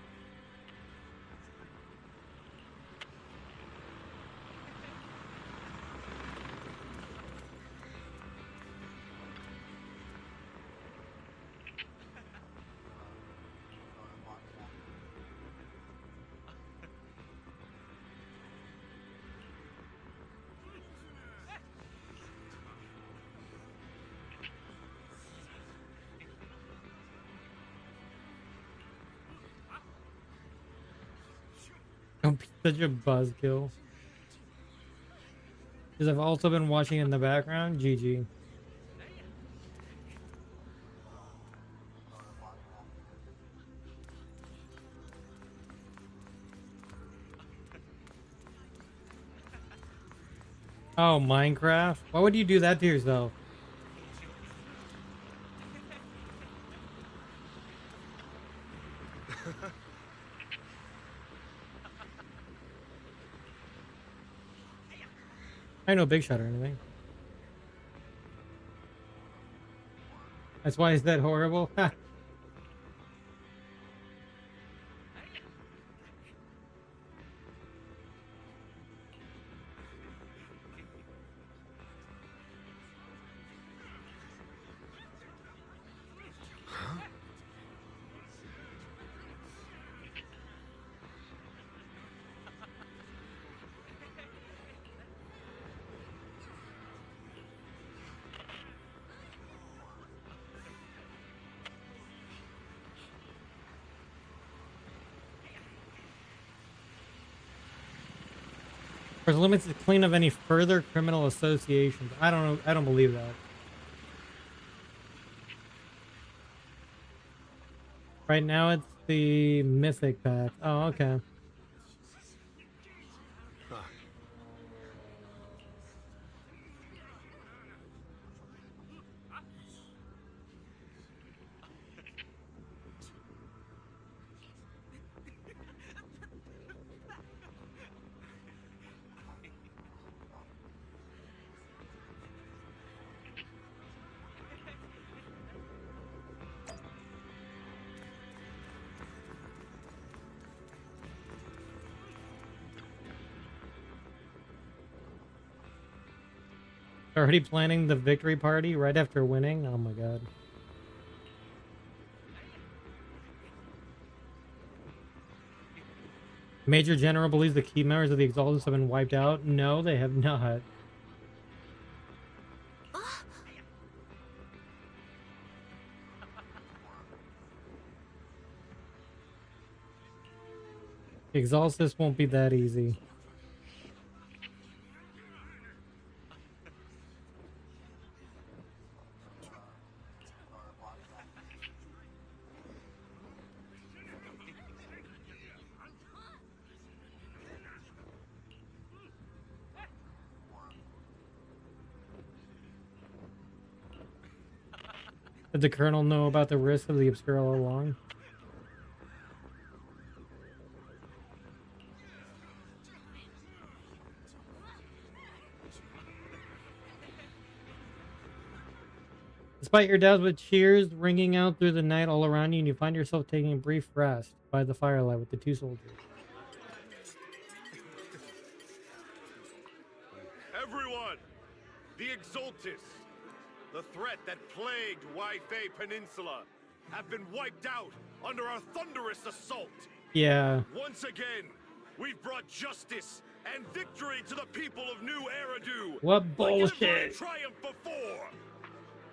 A: Don't be such a buzzkill. Because I've also been watching in the background. GG. Oh, Minecraft? Why would you do that to yourself? I know big shot or anything. That's why it's that horrible. There's limits to clean of any further criminal associations. I don't know. I don't believe that. Right now, it's the mythic pack. Oh, okay. Already planning the victory party right after winning? Oh my god. Major General believes the key members of the Exaltus have been wiped out. No, they have not. Exaltus won't be that easy. Did the Colonel know about the risk of the Obscure all along? Despite your doubts, with cheers ringing out through the night all around you, and you find yourself taking a brief rest by the firelight with the two soldiers.
D: Everyone! The Exaltus, the threat that plagued Waifei Peninsula, have been wiped out under our thunderous assault.
A: Yeah.
D: Once again, we've brought justice and victory to the people of New Eridu.
A: What bullshit.
D: Like every triumph before.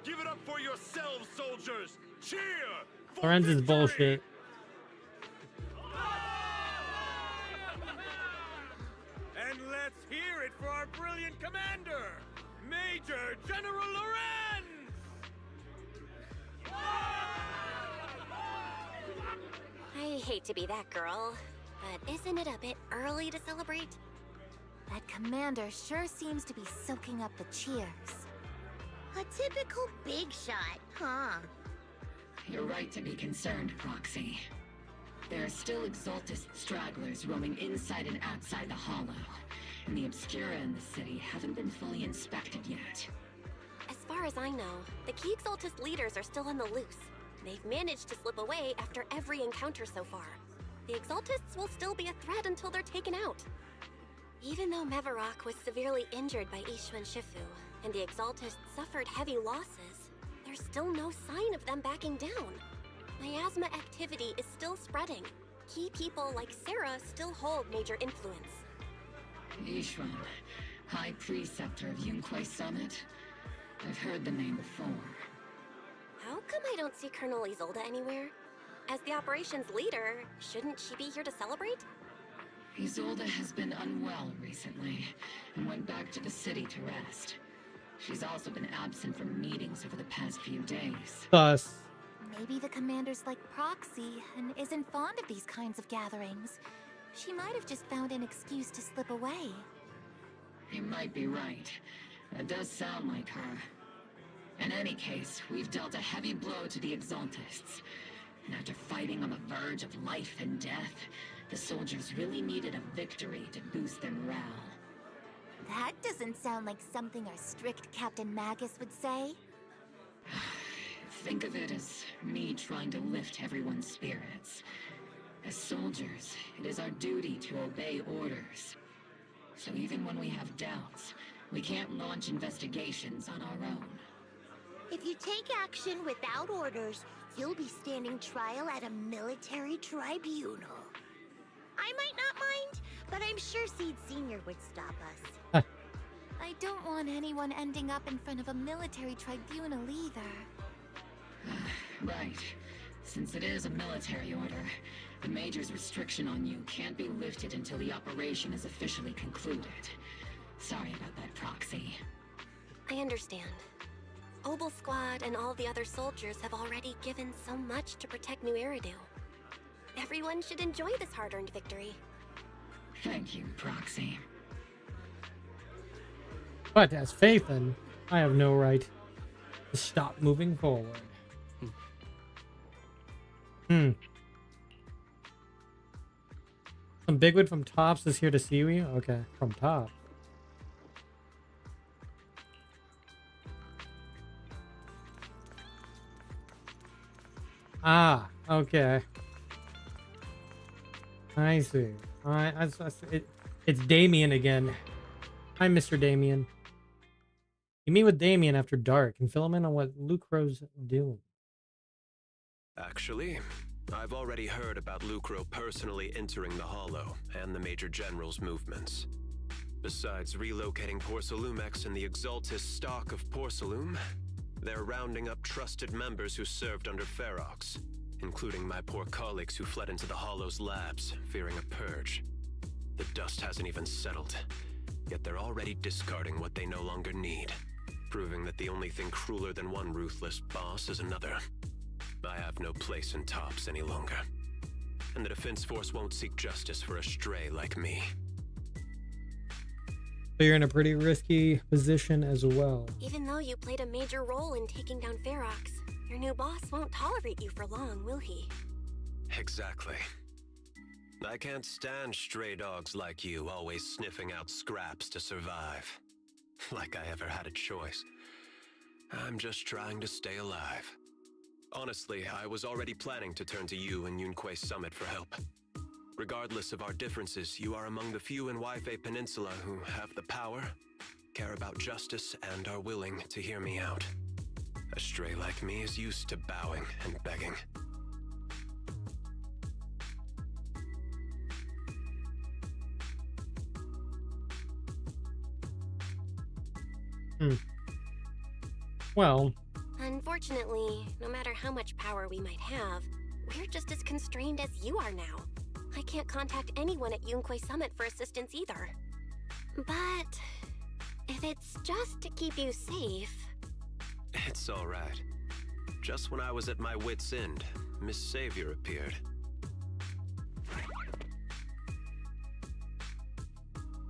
D: Give it up for yourselves, soldiers. Cheer for
A: Lorenz is
D: victory.
A: bullshit.
S: And let's hear it for our brilliant commander, Major General Lorenz!
M: I hate to be that girl, but isn't it a bit early to celebrate?
C: That commander sure seems to be soaking up the cheers.
N: A typical big shot, huh?
E: You're right to be concerned, Proxy. There are still Exaltist stragglers roaming inside and outside the Hollow, and the Obscura in the city haven't been fully inspected yet.
M: As far as I know, the key Exaltist leaders are still on the loose. They've managed to slip away after every encounter so far. The Exaltists will still be a threat until they're taken out. Even though Mevarok was severely injured by Ishu and Shifu, and the Exaltists suffered heavy losses, there's still no sign of them backing down. Miasma activity is still spreading. Key people like Sarah still hold major influence.
E: Yishuan, High Preceptor of Yunkwei Summit? I've heard the name before.
M: How come I don't see Colonel Isolde anywhere? As the operations leader, shouldn't she be here to celebrate?
E: Isolde has been unwell recently, and went back to the city to rest. She's also been absent from meetings over the past few days.
A: Thus.
C: Maybe the commander's like Proxy and isn't fond of these kinds of gatherings. She might have just found an excuse to slip away.
E: You might be right. That does sound like her. In any case, we've dealt a heavy blow to the Exaltists. And after fighting on the verge of life and death, the soldiers really needed a victory to boost their morale.
C: That doesn't sound like something our strict Captain Magus would say.
E: Think of it as me trying to lift everyone's spirits. As soldiers, it is our duty to obey orders. So even when we have doubts, we can't launch investigations on our own.
N: If you take action without orders, you'll be standing trial at a military tribunal. I might not mind, but I'm sure Seed Sr. would stop us.
C: I don't want anyone ending up in front of a military tribunal either.
E: Right. Since it is a military order, the Major's restriction on you can't be lifted until the operation is officially concluded. Sorry about that, Proxy.
M: I understand. Obel Squad and all the other soldiers have already given so much to protect New Eridu. Everyone should enjoy this hard-earned victory.
E: Thank you, Proxy.
A: But as Phaethon, I have no right to stop moving forward. Some bigwig from Tops is here to see you? Okay, from Tops. Ah, okay. I see. It's Damien again. Hi, Mr. Damien. You meet with Damien after dark and fill him in on what Lucro's doing.
B: Actually, I've already heard about Lucro personally entering the Hollow and the Major General's movements. Besides relocating Porcelumex and the Exaltis stock of Porcelume, they're rounding up trusted members who served under Ferox, including my poor colleagues who fled into the Hollow's labs, fearing a purge. The dust hasn't even settled, yet they're already discarding what they no longer need, proving that the only thing crueler than one ruthless boss is another. I have no place in Tops any longer, and the Defense Force won't seek justice for a stray like me.
A: So you're in a pretty risky position as well.
M: Even though you played a major role in taking down Ferox, your new boss won't tolerate you for long, will he?
B: Exactly. I can't stand stray dogs like you always sniffing out scraps to survive. Like I ever had a choice. I'm just trying to stay alive. Honestly, I was already planning to turn to you and Yunquay Summit for help. Regardless of our differences, you are among the few in Yfei Peninsula who have the power, care about justice, and are willing to hear me out. A stray like me is used to bowing and begging.
A: Well,
M: unfortunately, no matter how much power we might have, we're just as constrained as you are now. I can't contact anyone at Yunquay Summit for assistance either. But if it's just to keep you safe...
B: It's all right. Just when I was at my wit's end, Miss Savior appeared.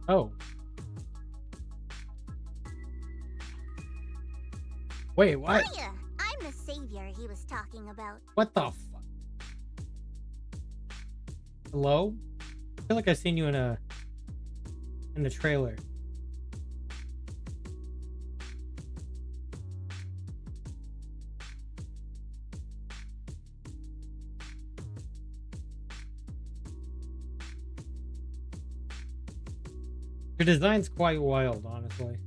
A: Oh. Wait, what?
N: Hiya! I'm the savior he was talking about.
A: What the fuck? Hello? I feel like I've seen you in a trailer. Your design's quite wild, honestly.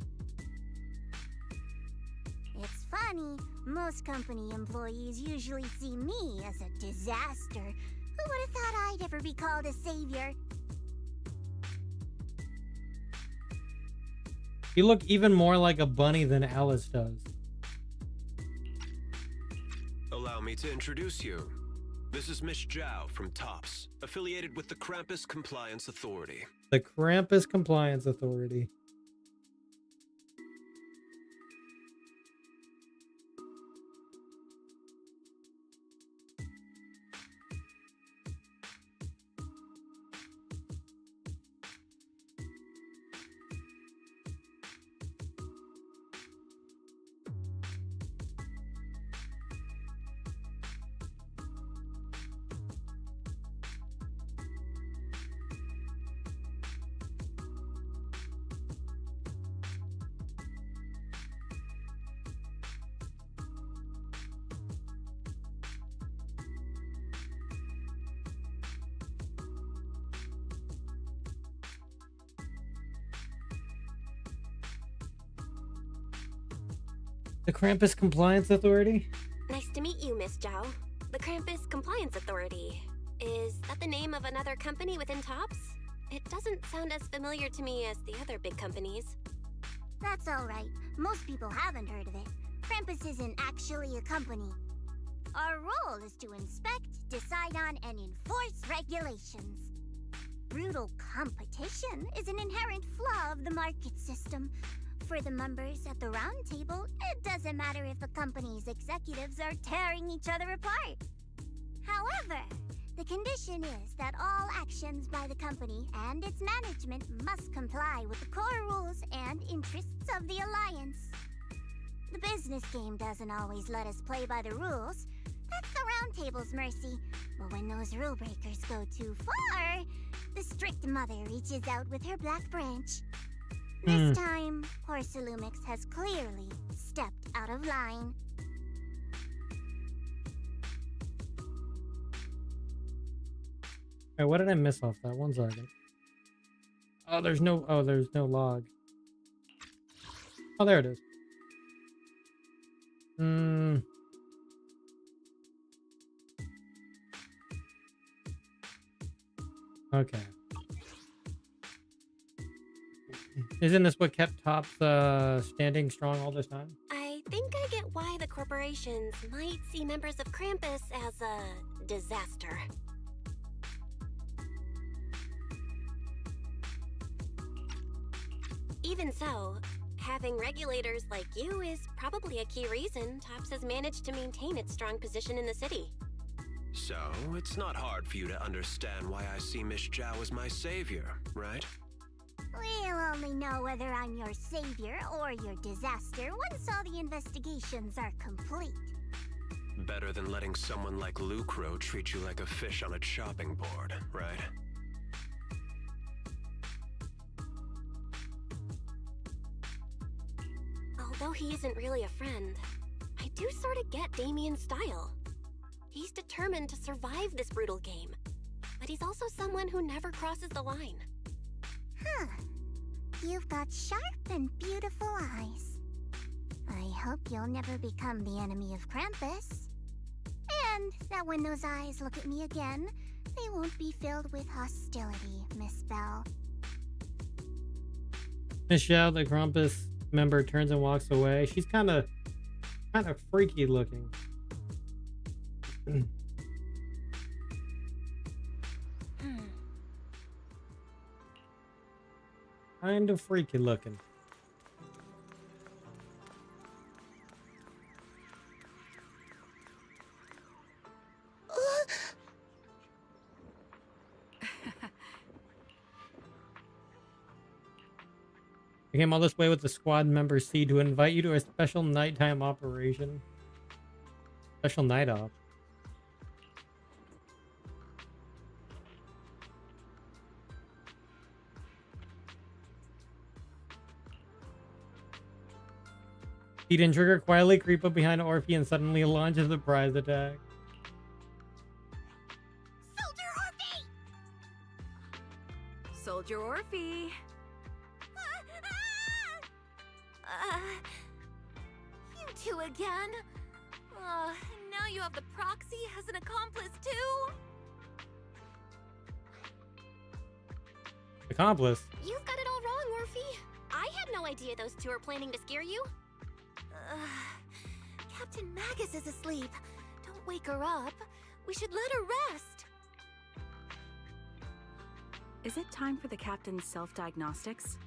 N: It's funny. Most company employees usually see me as a disaster. Who would have thought I'd ever be called a savior?
A: You look even more like a bunny than Alice does.
B: Allow me to introduce you. This is Miss Zhao from Tops, affiliated with the Krampus Compliance Authority.
A: The Krampus Compliance Authority. The Krampus Compliance Authority?
M: Nice to meet you, Miss Zhao. The Krampus Compliance Authority. Is that the name of another company within Tops? It doesn't sound as familiar to me as the other big companies.
N: That's alright. Most people haven't heard of it. Krampus isn't actually a company. Our role is to inspect, decide on, and enforce regulations. Brutal competition is an inherent flaw of the market system. For the members at the round table, it doesn't matter if the company's executives are tearing each other apart. However, the The condition is that all actions by the company and its management must comply with the core rules and interests of the Alliance. The business game doesn't always let us play by the rules. That's the Round Table's mercy. But when those rule breakers go too far, the strict mother reaches out with her black branch. This time, Porcelumix has clearly stepped out of line.
A: Alright, what did I miss off that? 1 second. Oh, there's no log. Oh, there it is. Okay. Isn't this what kept Tops standing strong all this time?
M: I think I get why the corporations might see members of Krampus as a disaster. Even so, having regulators like you is probably a key reason Tops has managed to maintain its strong position in the city.
B: So, it's not hard for you to understand why I see Miss Zhao as my savior, right?
N: We'll only know whether I'm your savior or your disaster once all the investigations are complete.
B: Better than letting someone like Lucro treat you like a fish on a chopping board, right?
M: Although he isn't really a friend, I do sort of get Damien's style. He's determined to survive this brutal game, but he's also someone who never crosses the line.
N: Huh. You've got sharp and beautiful eyes. I hope you'll never become the enemy of Krampus. And that when those eyes look at me again, they won't be filled with hostility, Miss Bell.
A: Miss Zhao, the Krampus member, turns and walks away. She's kind of freaky looking. Kind of freaky looking. I came all this way with the squad member C to invite you to a special nighttime operation. Special night op. He'd and Trigger quietly creep up behind Orphe and suddenly launch a surprise attack.
L: Soldier Orphe!
C: You two again? Now you have the proxy as an accomplice too?
A: Accomplice?
M: You've got it all wrong, Orphe. I had no idea those two were planning to scare you.
C: Captain Magus is asleep. Don't wake her up. We should let her rest.
L: Is it time for the captain's self-diagnostics?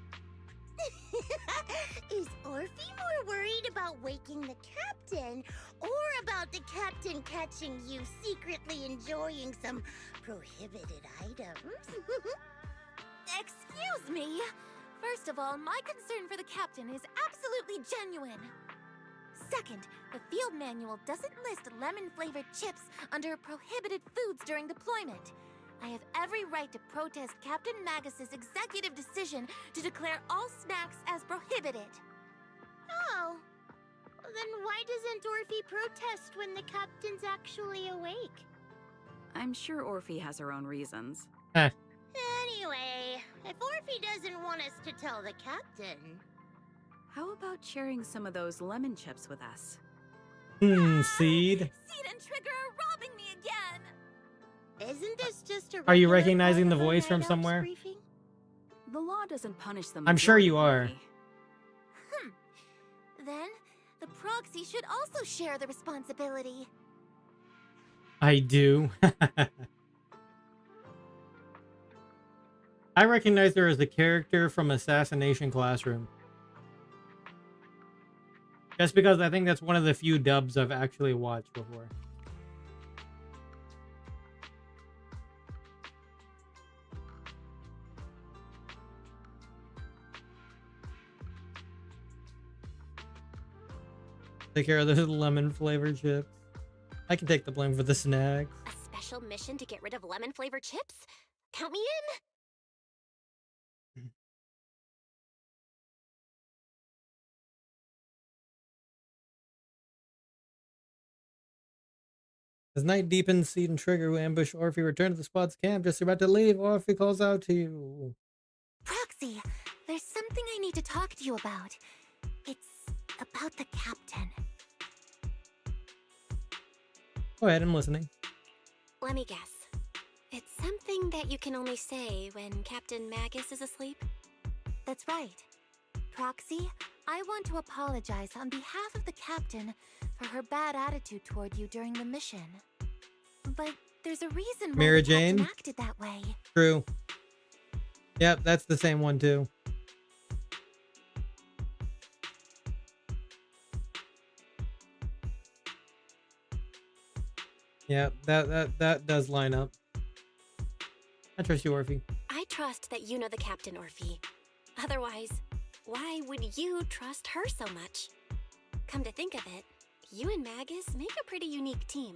N: Is Orphe more worried about waking the captain or about the captain catching you secretly enjoying some prohibited items?
C: Excuse me. First of all, my concern for the captain is absolutely genuine. Second, the field manual doesn't list lemon-flavored chips under prohibited foods during deployment. I have every right to protest Captain Magus's executive decision to declare all snacks as prohibited.
N: Oh. Then why doesn't Orphe protest when the captain's actually awake?
L: I'm sure Orphe has her own reasons.
N: Anyway, if Orphe doesn't want us to tell the captain...
L: How about sharing some of those lemon chips with us?
A: Seed?
C: Seed and Trigger are robbing me again!
N: Isn't this just a...
A: Are you recognizing the voice from somewhere?
L: Briefing? The law doesn't punish them.
A: I'm sure you are.
C: Then, the proxy should also share the responsibility.
A: I do. I recognize her as the character from Assassination Classroom. Just because I think that's one of the few dubs I've actually watched before. Take care of those lemon flavored chips. I can take the blame for the snacks.
M: A special mission to get rid of lemon-flavored chips? Count me in!
A: As night deepens, Seed and Trigger, who ambush Orphe, return to the spot's camp. Just about to leave, Orphe calls out to you.
C: Proxy, there's something I need to talk to you about. It's about the captain.
A: Go ahead, I'm listening.
M: Let me guess. It's something that you can only say when Captain Magus is asleep?
C: That's right. Proxy, I want to apologize on behalf of the captain for her bad attitude toward you during the mission. But there's a reason why
A: Mara
C: the captain
A: Jane?
C: acted that way.
A: True. Yep, that's the same one too. Yeah, that does line up. I trust you, Orphe.
M: I trust that you know the captain, Orphe. Otherwise, why would you trust her so much? Come to think of it, you and Magus make a pretty unique team.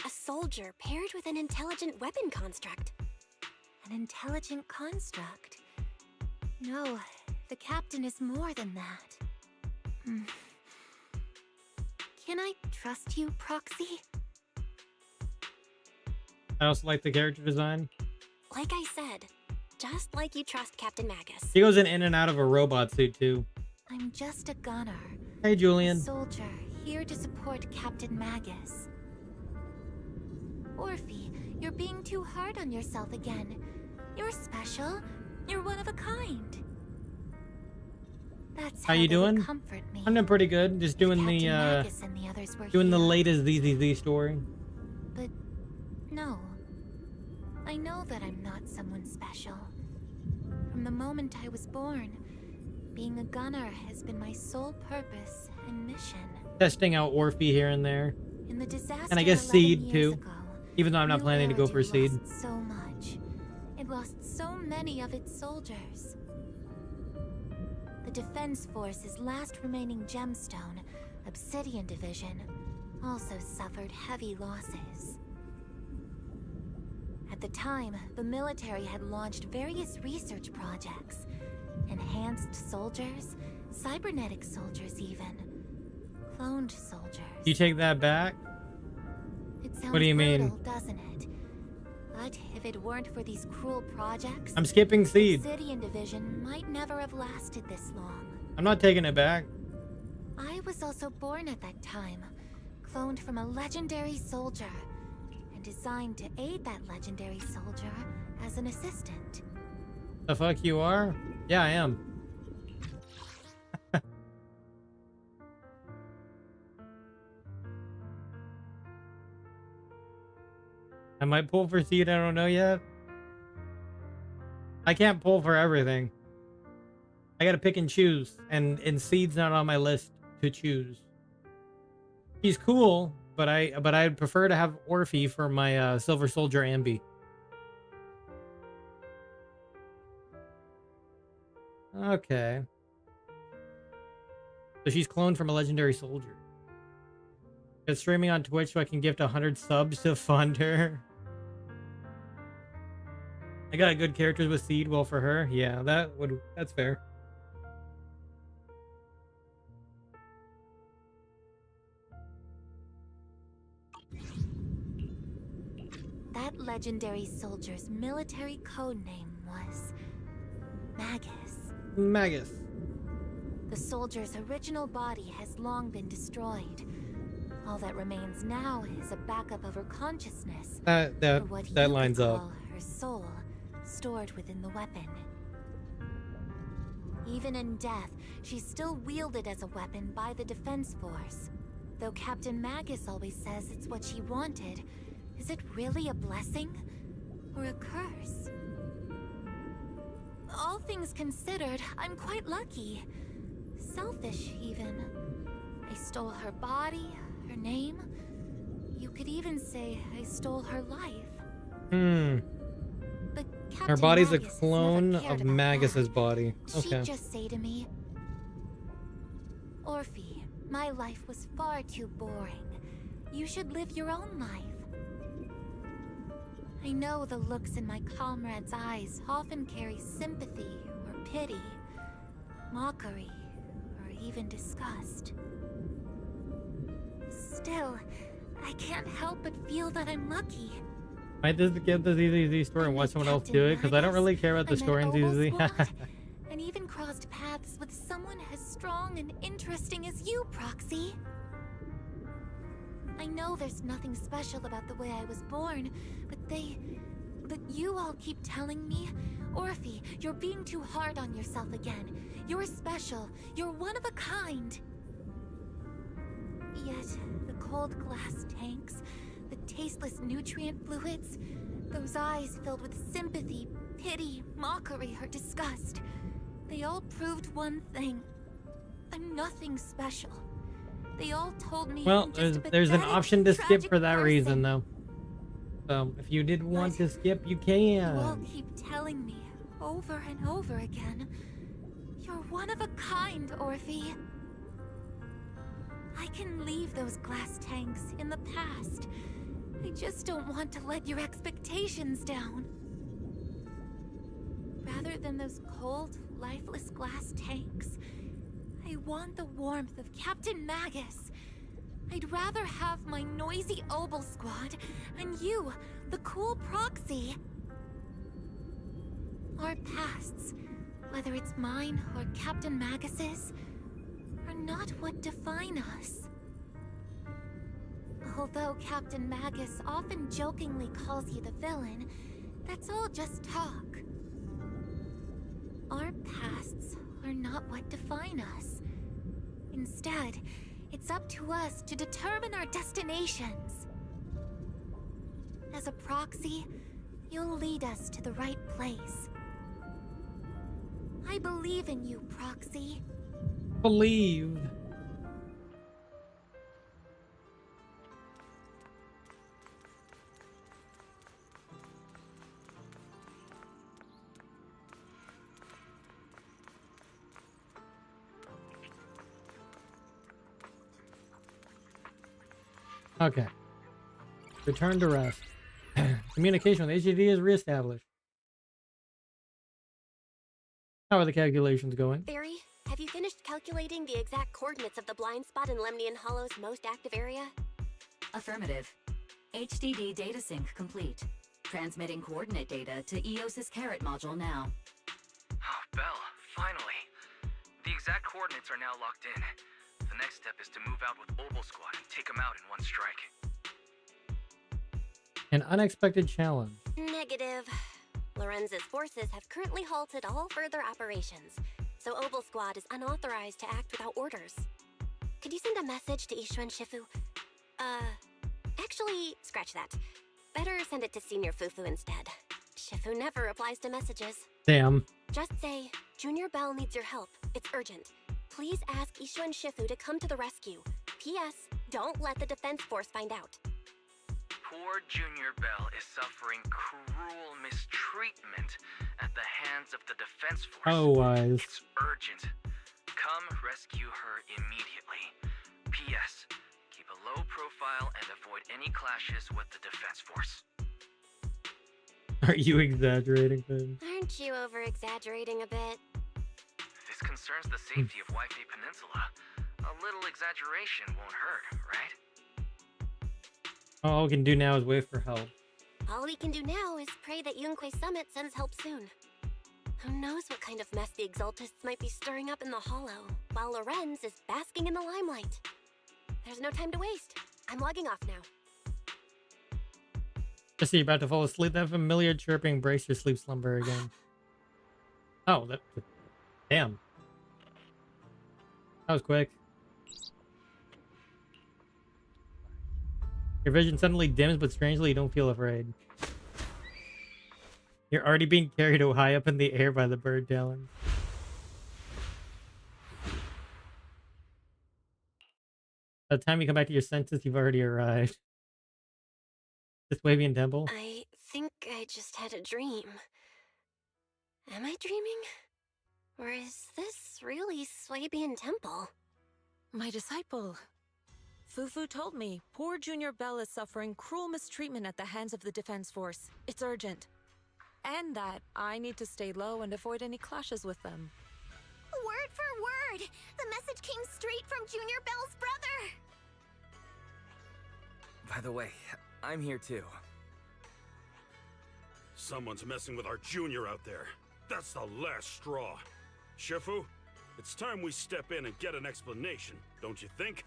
M: A soldier paired with an intelligent weapon construct.
C: An intelligent construct? No, the captain is more than that. Can I trust you, Proxy?
A: I also like the character design.
M: Like I said, just like you trust Captain Magus.
A: He goes in and out of a robot suit too.
C: I'm just a gunner.
A: Hey, Julian.
C: A soldier, here to support Captain Magus. Orphe, you're being too hard on yourself again. You're special. You're one of a kind. That's
A: how you doing?
C: Comfort me.
A: I'm doing pretty good. Just doing the latest ZZZ story.
C: But no. I know that I'm not someone special. From the moment I was born, being a gunner has been my sole purpose and mission.
A: Testing out Orphe here and there.
C: In the disaster
A: and I guess Seed too.
C: Ago,
A: even though I'm not planning to go for Seed.
C: Lost so much. It lost so many of its soldiers. The Defense Force's last remaining gemstone, Obsidian Division, also suffered heavy losses. At the time, the military had launched various research projects. Enhanced soldiers, cybernetic soldiers even. Cloned soldiers.
A: You take that back?
C: It sounds
A: what do you
C: brutal,
A: mean?
C: Doesn't it? But if it weren't for these cruel projects,
A: I'm skipping Seed.
C: Obsidian Division might never have lasted this long.
A: I'm not taking it back.
C: I was also born at that time, cloned from a legendary soldier, and designed to aid that legendary soldier as an assistant.
A: The fuck you are? Yeah, I am. I might pull for Seed, I don't know yet. I can't pull for everything. I gotta pick and choose, and Seed's not on my list to choose. He's cool, but I'd prefer to have Orphe for my Silver Soldier Ambi. Okay. So she's cloned from a legendary soldier. It's streaming on Twitch so I can gift 100 subs to fund her. I got good characters with Seed. Well, for her, yeah, that's fair.
C: That legendary soldier's military code name was Magus.
A: Magus.
C: The soldier's original body has long been destroyed. All that remains now is a backup of her consciousness.
A: That lines up.
C: Her soul, stored within the weapon. Even in death, she's still wielded as a weapon by the Defense Force. Though Captain Magus always says it's what she wanted, is it really a blessing or a curse? All things considered, I'm quite lucky. Selfish, even. I stole her body, her name. You could even say I stole her life. But Captain
A: Her body's a
C: Magus
A: clone of Magus's body. Okay.
C: She'd just say to me, Orphe, My life was far too boring. You should live your own life. I know the looks in my comrades' eyes often carry sympathy or pity, mockery, or even disgust. Still, I can't help but feel that I'm lucky.
A: Might just skip the ZZZ story and watch someone else do it, because I don't really care about the story in ZZZ.
C: And even crossed paths with someone as strong and interesting as you, Proxy. I know there's nothing special about the way I was born, but you all keep telling me, Orphe, you're being too hard on yourself again. You're special. You're one of a kind. Yet, the cold glass tanks, the tasteless nutrient fluids, those eyes filled with sympathy, pity, mockery, or disgust, they all proved one thing. I'm nothing special. They all told me
A: Well,
C: I'm just a
A: there's an
C: pathetic,
A: option to skip
C: tragic
A: for that
C: person.
A: reason, though. So, if you did want to skip, you can.
C: You all keep telling me, over and over again, you're one of a kind, Orphe. I can leave those glass tanks in the past. I just don't want to let your expectations down. Rather than those cold, lifeless glass tanks, I want the warmth of Captain Magus. I'd rather have my noisy Obel squad and you, the cool Proxy. Our pasts, whether it's mine or Captain Magus's, are not what define us. Although Captain Magus often jokingly calls you the villain, that's all just talk. Our pasts are not what define us. Instead, it's up to us to determine our destinations. As a Proxy, you'll lead us to the right place. I believe in you, Proxy.
A: Believe. Okay. Return to rest. Communication with HDD is reestablished. How are the calculations going?
M: Barry, have you finished calculating the exact coordinates of the blind spot in Lemnian Hollow's most active area?
F: Affirmative. HDD data sync complete. Transmitting coordinate data to EOS's Carrot module now.
G: Oh, Belle, finally. The exact coordinates are now locked in. The next step is to move out with Obel Squad and take them out in one strike.
A: An unexpected challenge.
M: Negative. Lorenz's forces have currently halted all further operations, so Obel Squad is unauthorized to act without orders. Could you send a message to Ishu and Shifu? Actually, scratch that. Better send it to Senior Fufu instead. Shifu never replies to messages.
A: Damn.
M: Just say, Junior Bell needs your help. It's urgent. Please ask Ishu and Shifu to come to the rescue. P.S. Don't let the defense force find out.
G: Poor Junior Bell is suffering cruel mistreatment at the hands of the defense force.
A: Oh, wise.
G: It's urgent. Come rescue her immediately. P.S. Keep a low profile and avoid any clashes with the defense force.
A: Are you exaggerating, Ben?
M: Aren't you over-exaggerating a bit?
G: This concerns the safety of Waifei Peninsula. A little exaggeration won't hurt, right?
A: All we can do now is wait for help.
M: All we can do now is pray that Yunquei Summit sends help soon. Who knows what kind of mess the Exaltists might be stirring up in the Hollow, while Lorenz is basking in the limelight. There's no time to waste. I'm logging off now.
A: Just so you're about to fall asleep. That familiar chirping, brace your sleep slumber again. Oh, that... Damn. That was quick. Your vision suddenly dims, but strangely you don't feel afraid. You're already being carried high up in the air by the bird talons. By the time you come back to your senses, you've already arrived. This Wavian temple?
M: I think I just had a dream. Am I dreaming? Or is this really Swabian Temple?
L: My disciple. Fufu told me poor Junior Bell is suffering cruel mistreatment at the hands of the Defense Force. It's urgent. And that I need to stay low and avoid any clashes with them.
C: Word for word! The message came straight from Junior Bell's brother!
H: By the way, I'm here too.
D: Someone's messing with our junior out there. That's the last straw. Shifu, it's time we step in and get an explanation, don't you think?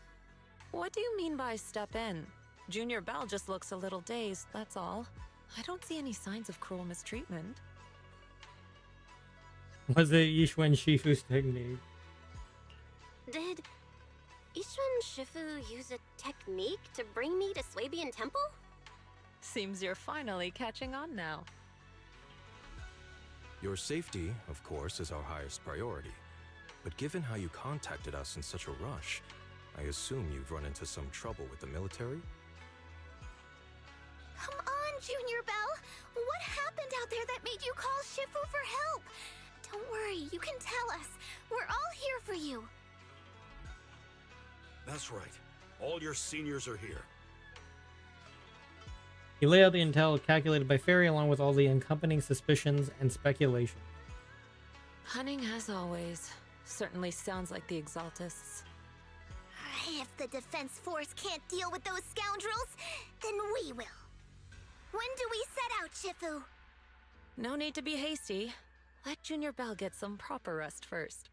L: What do you mean by step in? Junior Bell just looks a little dazed, that's all. I don't see any signs of cruel mistreatment.
A: Was it Yishun Shifu's technique?
M: Did Yishun Shifu use a technique to bring me to Swabian Temple?
L: Seems you're finally catching on now.
U: Your safety, of course, is our highest priority. But given how you contacted us in such a rush, I assume you've run into some trouble with the military?
C: Come on, Junior Bell! What happened out there that made you call Shifu for help? Don't worry, you can tell us. We're all here for you.
D: That's right. All your seniors are here.
A: He laid out the intel calculated by Fairy along with all the accompanying suspicions and speculation.
L: Cunning as always. Certainly sounds like the Exaltists.
C: If the Defense Force can't deal with those scoundrels, then we will. When do we set out, Shifu?
L: No need to be hasty. Let Junior Bell get some proper rest first.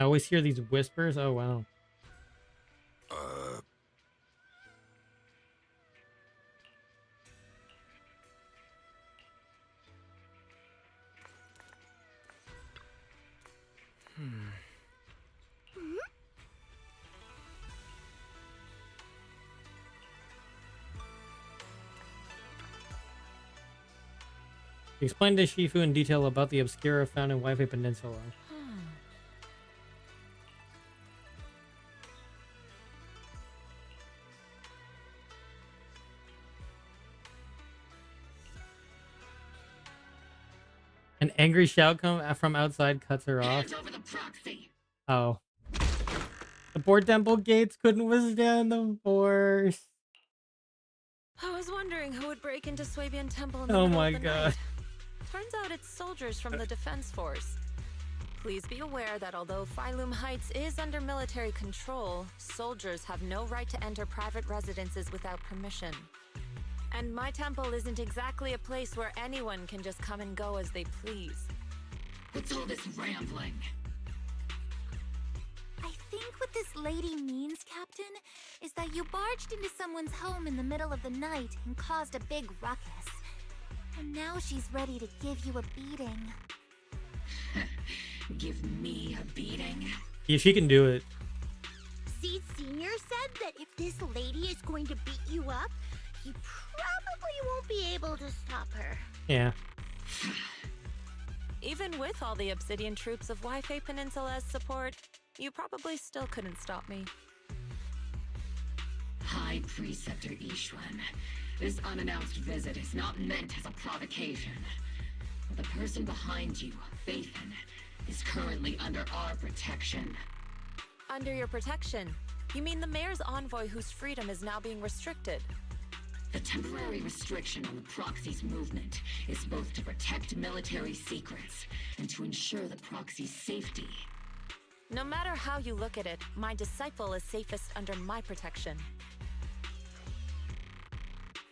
A: I always hear these whispers. Oh, wow. He explained to Shifu in detail about the Obscura found in Wi-Fi Peninsula. An angry shout from outside cuts her off.
E: Hand over the proxy.
A: Oh. The Board Temple gates couldn't withstand the force.
L: I was wondering who would break into Swabian Temple in the
A: Oh
L: middle
A: my
L: of the
A: god.
L: night. Turns out it's soldiers from the Defense Force. Please be aware that although Phylum Heights is under military control, soldiers have no right to enter private residences without permission. And my temple isn't exactly a place where anyone can just come and go as they please.
E: What's all this rambling?
C: I think what this lady means, Captain, is that you barged into someone's home in the middle of the night and caused a big ruckus. And now she's ready to give you a beating.
E: Give me a beating?
A: Yeah, she can do it.
N: Seed Sr. said that if this lady is going to beat you up, he probably won't be able to stop her.
A: Yeah.
L: Even with all the Obsidian troops of Wi-Fi Peninsula as support, you probably still couldn't stop me.
E: High Preceptor Yishun, this unannounced visit is not meant as a provocation. The person behind you, Phaethon, is currently under our protection.
L: Under your protection? You mean the mayor's envoy whose freedom is now being restricted?
E: The temporary restriction on the proxy's movement is both to protect military secrets and to ensure the proxy's safety.
L: No matter how you look at it, my disciple is safest under my protection.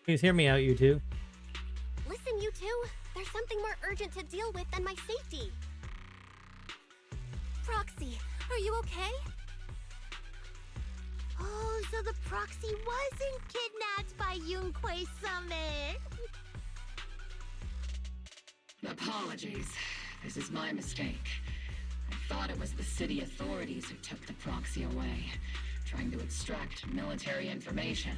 A: Please hear me out, you two.
M: Listen, you two. There's something more urgent to deal with than my safety.
C: Proxy, are you okay?
N: Oh, so the proxy wasn't kidnapped by Yunquei Summit.
E: Apologies. This is my mistake. I thought it was the city authorities who took the proxy away, trying to extract military information.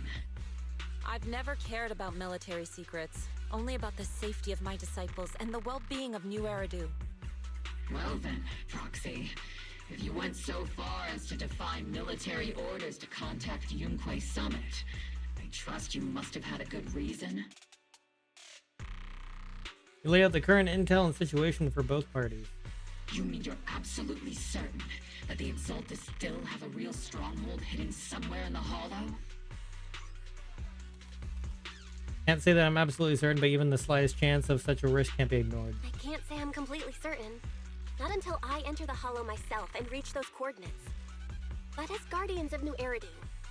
L: I've never cared about military secrets, only about the safety of my disciples and the well-being of New Eridu.
E: Well then, Proxy, If you went so far as to defy military orders to contact Yunquay Summit, I trust you must have had a good reason.
A: You lay out the current intel and situation for both parties.
E: You mean you're absolutely certain that the Exaltists still have a real stronghold hidden somewhere in the Hollow?
A: Can't say that I'm absolutely certain, but even the slightest chance of such a risk can't be ignored.
M: I can't say I'm completely certain. Not until I enter the Hollow myself and reach those coordinates. But as Guardians of New Eridu,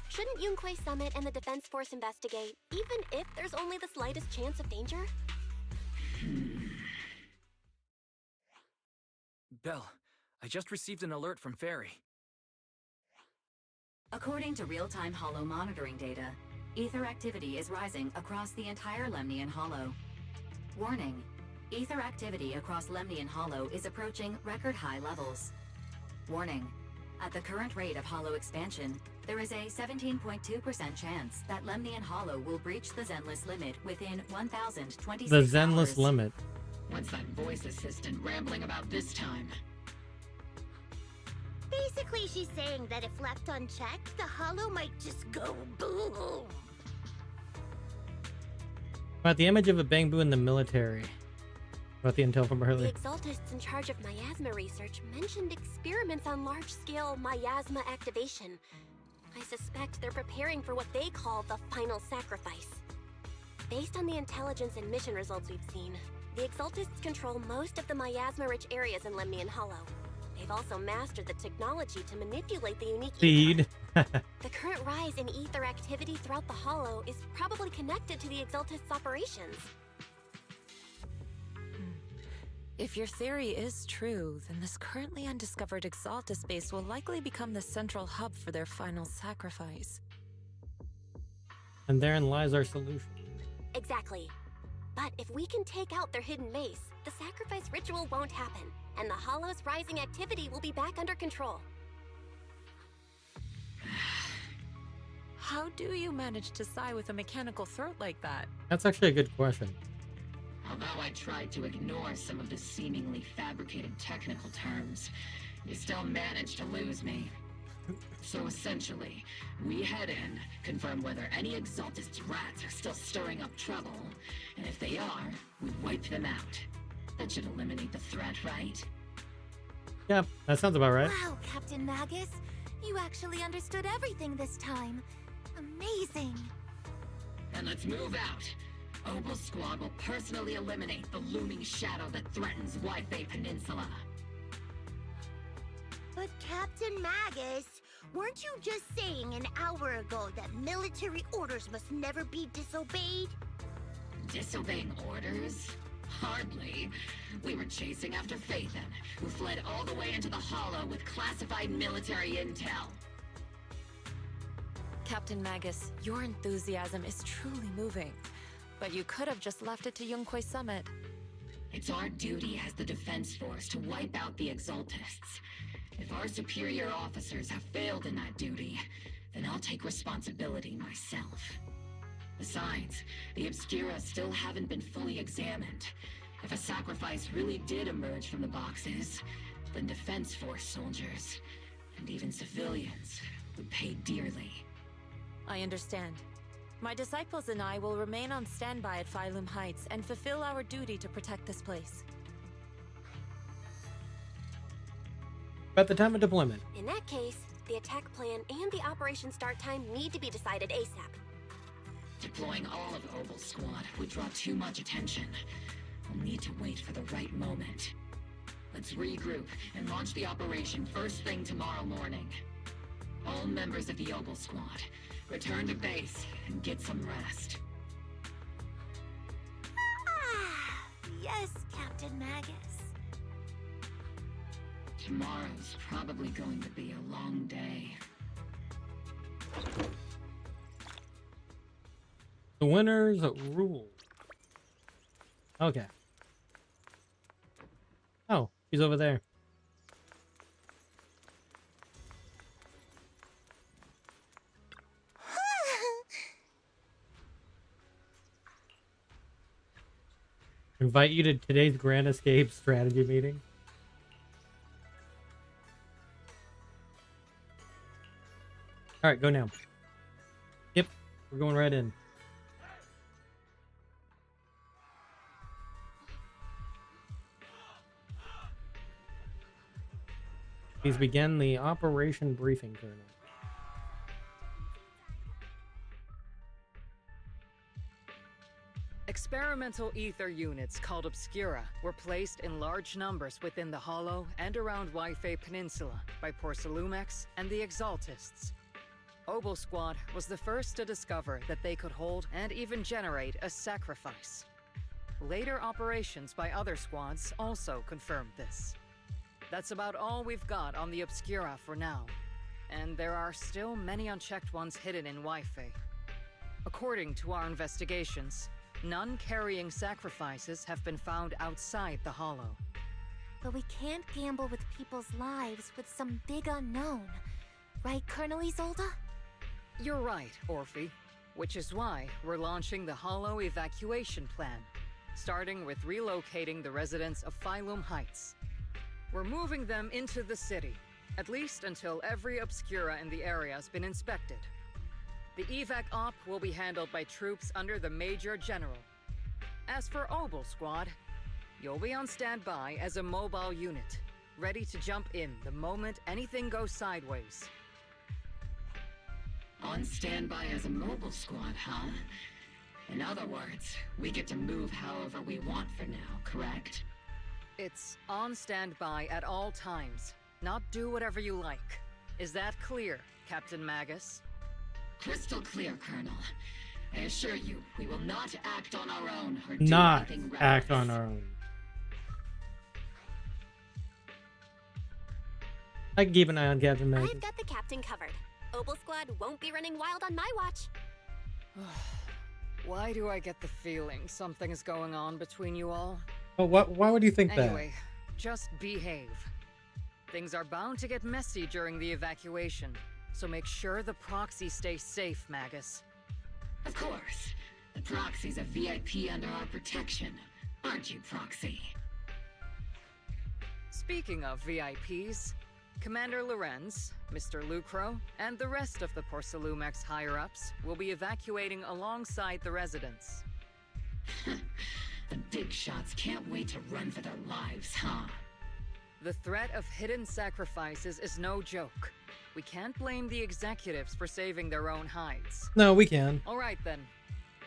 M: shouldn't Yunquay Summit and the Defense Force investigate, even if there's only the slightest chance of danger?
H: Belle, I just received an alert from Fairy.
F: According to real-time Hollow monitoring data, ether activity is rising across the entire Lemnian Hollow. Warning: ether activity across Lemnian Hollow is approaching record-high levels. Warning: at the current rate of Hollow expansion, there is a 17.2% chance that Lemnian Hollow will breach the Zenless limit within 1,026
A: The Zenless
F: hours.
A: limit.
E: What's that voice assistant rambling about this time?
N: Basically, she's saying that if left unchecked, the Hollow might just go boom.
A: About the image of a bamboo in the military. About the intel from
M: The
A: earlier.
M: Exaltists in charge of miasma research mentioned experiments on large-scale miasma activation. I suspect they're preparing for what they call the final sacrifice. Based on the intelligence and mission results we've seen, the Exaltists control most of the miasma-rich areas in Lemnian Hollow. They've also mastered the technology to manipulate the unique
A: Speed.
M: The current rise in ether activity throughout the Hollow is probably connected to the Exaltists' operations.
L: If your theory is true, then this currently undiscovered Exaltus base will likely become the central hub for their final sacrifice.
A: And therein lies our solution.
M: Exactly. But if we can take out their hidden base, the sacrifice ritual won't happen, and the Hollow's rising activity will be back under control.
L: How do you manage to sigh with a mechanical throat like that?
A: That's actually a good question.
E: Although I tried to ignore some of the seemingly fabricated technical terms, you still managed to lose me. So essentially, we head in, confirm whether any Exaltist rats are still stirring up trouble, and if they are, we wipe them out. That should eliminate the threat, right?
A: Yep, that sounds about right.
C: Wow, Captain Magus. You actually understood everything this time. Amazing.
E: And let's move out. Opal Squad will personally eliminate the looming shadow that threatens Wi-Fi Peninsula.
N: But Captain Magus, weren't you just saying an hour ago that military orders must never be disobeyed?
E: Disobeying orders? Hardly. We were chasing after Phaethon, who fled all the way into the Hollow with classified military intel.
L: Captain Magus, your enthusiasm is truly moving. But you could have just left it to Yunquay Summit.
E: It's our duty as the Defense Force to wipe out the Exaltists. If our superior officers have failed in that duty, then I'll take responsibility myself. Besides, the Obscura still haven't been fully examined. If a sacrifice really did emerge from the boxes, then Defense Force soldiers, and even civilians, would pay dearly.
L: I understand. My disciples and I will remain on standby at Phylum Heights and fulfill our duty to protect this place.
A: About the time of deployment.
M: In that case, the attack plan and the operation start time need to be decided ASAP.
E: Deploying all of Opal Squad would draw too much attention. We'll need to wait for the right moment. Let's regroup and launch the operation first thing tomorrow morning. All members of the Opal Squad, return to base and get some rest.
C: Ah, yes, Captain Magus.
E: Tomorrow's probably going to be a long day.
A: The winners rule. Okay. Oh, she's over there. Invite you to today's Grand Escape strategy meeting. All right, go now. Yep, we're going right in. Please begin the operation briefing, Colonel.
J: Experimental ether units called Obscura were placed in large numbers within the Hollow and around Wi-Fi Peninsula by Porcelumex and the Exaltists. Obel Squad was the first to discover that they could hold and even generate a sacrifice. Later operations by other squads also confirmed this. That's about all we've got on the Obscura for now, and there are still many unchecked ones hidden in Wi-Fi. According to our investigations, none carrying sacrifices have been found outside the Hollow.
C: But we can't gamble with people's lives with some big unknown. Right, Colonel Isolde?
J: You're right, Orphe. Which is why we're launching the Hollow evacuation plan, starting with relocating the residents of Phylum Heights. We're moving them into the city, at least until every Obscura in the area has been inspected. The evac op will be handled by troops under the Major General. As for Obel Squad, you'll be on standby as a mobile unit, ready to jump in the moment anything goes sideways.
E: On standby as a mobile squad, huh? In other words, we get to move however we want for now, correct?
J: It's on standby at all times, not do whatever you like. Is that clear, Captain Magus?
E: Crystal clear, Colonel. I assure you, we will not act on our own or do
A: Not
E: anything reckless.
A: act on our own. I can keep an eye on Captain Magus.
M: I've got the captain covered. Obel Squad won't be running wild on my watch.
J: Why do I get the feeling something is going on between you all?
A: Oh, why would you think
J: Anyway, just behave. Things are bound to get messy during the evacuation, so make sure the proxy stays safe, Magus.
E: Of course. The proxy's a VIP under our protection. Aren't you, Proxy?
J: Speaking of VIPs, Commander Lorenz, Mr. Lucro, and the rest of the Porcelumex higher-ups will be evacuating alongside the residents.
E: The big shots can't wait to run for their lives, huh?
J: The threat of hidden sacrifices is no joke. We can't blame the executives for saving their own hides.
A: No, we can.
J: All right then.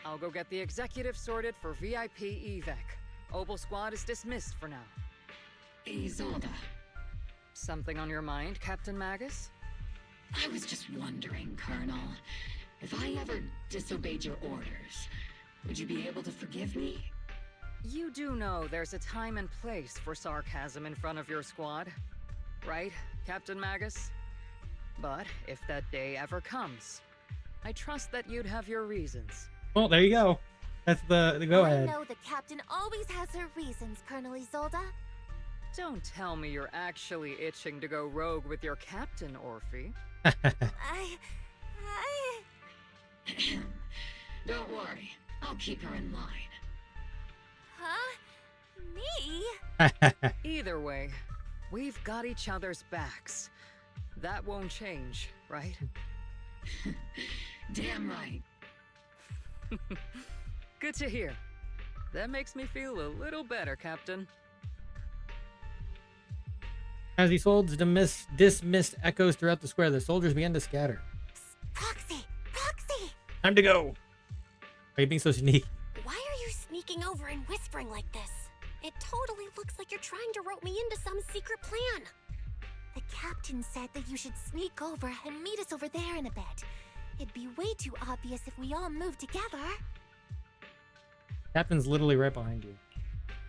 J: I'll go get the executive sorted for VIP evac. Obel Squad is dismissed for now.
E: Isolde.
J: Something on your mind, Captain Magus?
E: I was just wondering, Colonel. If I ever disobeyed your orders, would you be able to forgive me?
J: You do know there's a time and place for sarcasm in front of your squad, right, Captain Magus? But if that day ever comes, I trust that you'd have your reasons.
A: Well, there you go. That's the go ahead.
C: I know the captain always has her reasons, Colonel Isolde.
J: Don't tell me you're actually itching to go rogue with your captain, Orphe.
E: Don't worry, I'll keep her in line.
C: Huh? Me?
J: Either way, we've got each other's backs. That won't change, right?
E: Damn right.
J: Good to hear. That makes me feel a little better, Captain.
A: As he solds dismissed echoes throughout the square, the soldiers began to scatter.
C: Psst, Proxy! Proxy!
A: Time to go! Why are you being so sneaky?
M: Why are you sneaking over and whispering like this? It totally looks like you're trying to rope me into some secret plan.
C: The captain said that you should sneak over and meet us over there in a bit. It'd be way too obvious if we all moved together.
A: Captain's literally right behind you.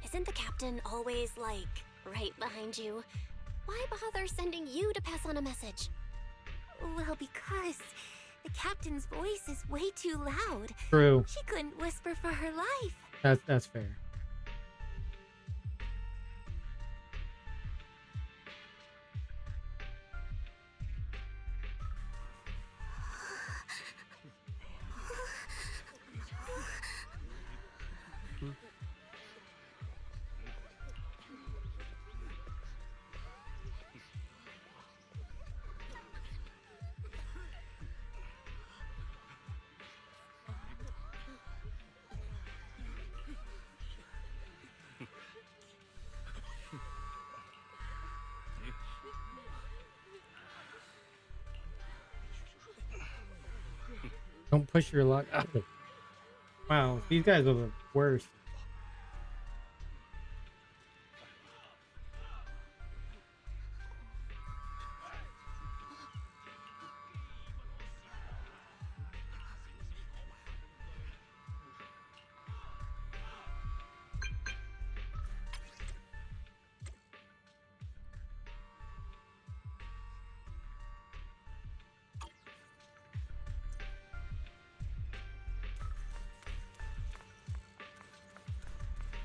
M: Isn't the captain always, like, right behind you? Why bother sending you to pass on a message?
C: Well, because the captain's voice is way too loud.
A: True.
C: She couldn't whisper for her life.
A: That's fair. Don't push your luck. Wow, these guys are the worst.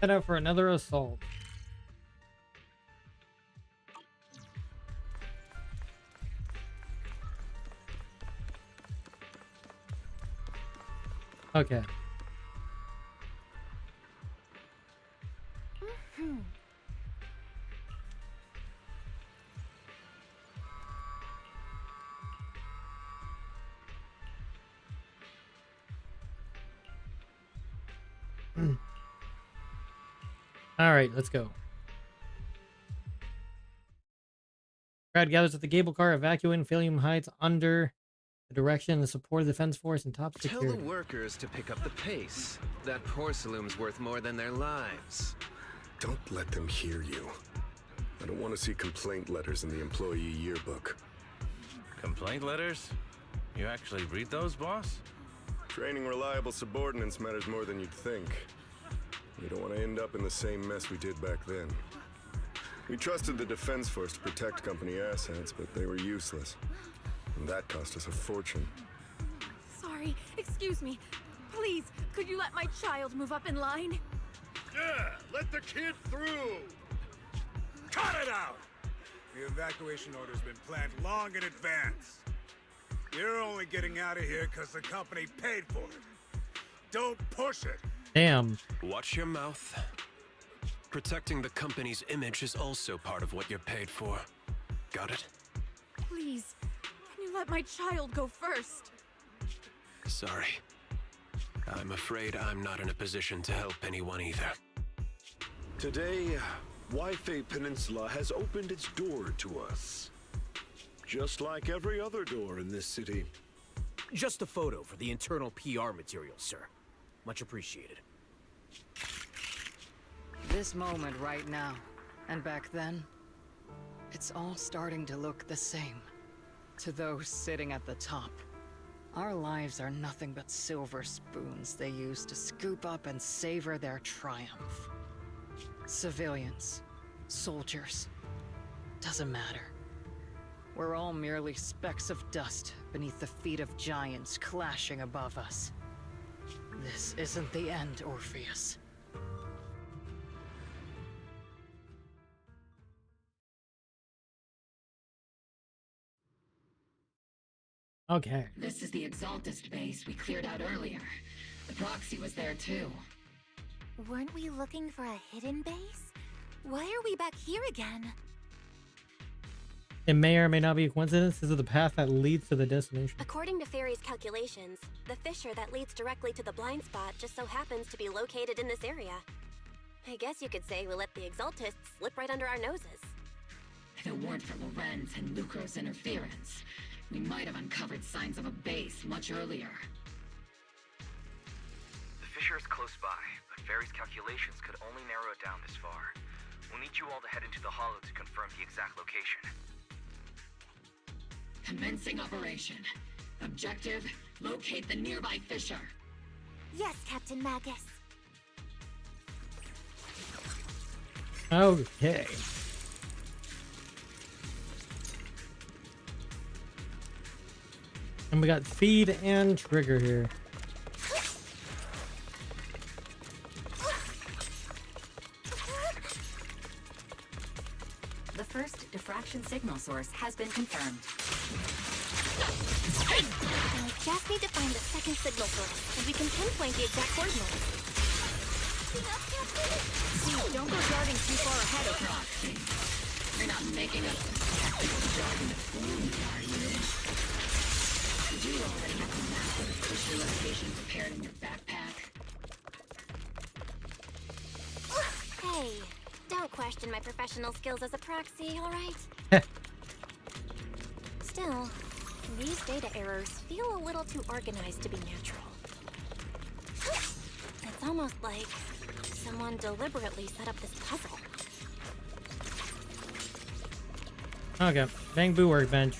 A: Head out for another assault. Okay. All right, let's go. Crowd gathers at the cable car, evacuating Philium Heights under the direction and support of the defense force and top
I: Tell
A: security.
I: the workers to pick up the pace. That porcelain's worth more than their lives.
Q: Don't let them hear you. I don't want to see complaint letters in the employee yearbook.
V: Complaint letters? You actually read those, boss?
Q: Training reliable subordinates matters more than you'd think. We don't want to end up in the same mess we did back then. We trusted the Defense Force to protect company assets, but they were useless. And that cost us a fortune.
K: Sorry, excuse me. Please, could you let my child move up in line?
S: Yeah, let the kid through! Cut it out! The evacuation order's been planned long in advance. You're only getting out of here because the company paid for it. Don't push it.
A: Damn.
B: Watch your mouth. Protecting the company's image is also part of what you're paid for. Got it?
K: Please, can you let my child go first?
B: Sorry. I'm afraid I'm not in a position to help anyone either.
D: Today, Wi-Fi Peninsula has opened its door to us. Just like every other door in this city.
U: Just a photo for the internal PR material, sir. Much appreciated.
J: This moment right now, and back then, it's all starting to look the same. To those sitting at the top, our lives are nothing but silver spoons they use to scoop up and savor their triumph. Civilians, soldiers, doesn't matter. We're all merely specks of dust beneath the feet of giants clashing above us. This isn't the end, Orpheus.
A: Okay.
E: This is the Exaltist base we cleared out earlier. The proxy was there too.
C: Weren't we looking for a hidden base? Why are we back here again?
A: It may or may not be a coincidence. This is the path that leads to the destination.
M: According to Fairy's calculations, the fissure that leads directly to the blind spot just so happens to be located in this area. I guess you could say we let the Exaltists slip right under our noses.
E: If it weren't for Lorenz and Lucro's interference, we might have uncovered signs of a base much earlier.
G: The fissure is close by, but Fairy's calculations could only narrow it down this far. We'll need you all to head into the hollow to confirm the exact location.
E: Commencing operation. Objective, locate the nearby fissure.
C: Yes, Captain Magus.
A: Okay. And we got feed and trigger here.
F: The first diffraction signal source has been confirmed.
M: I just need to find the second signal source, and we can pinpoint the exact coordinates.
K: Please, don't go darting too far ahead of me.
E: You're not making us tactical jargon fools, are you? Did you already have the map of the fissure location prepared in your backpack?
M: Hey, don't question my professional skills as a proxy, alright? Still, These data errors feel a little too organized to be natural. It's almost like someone deliberately set up this puzzle.
A: Okay, Bamboo workbench.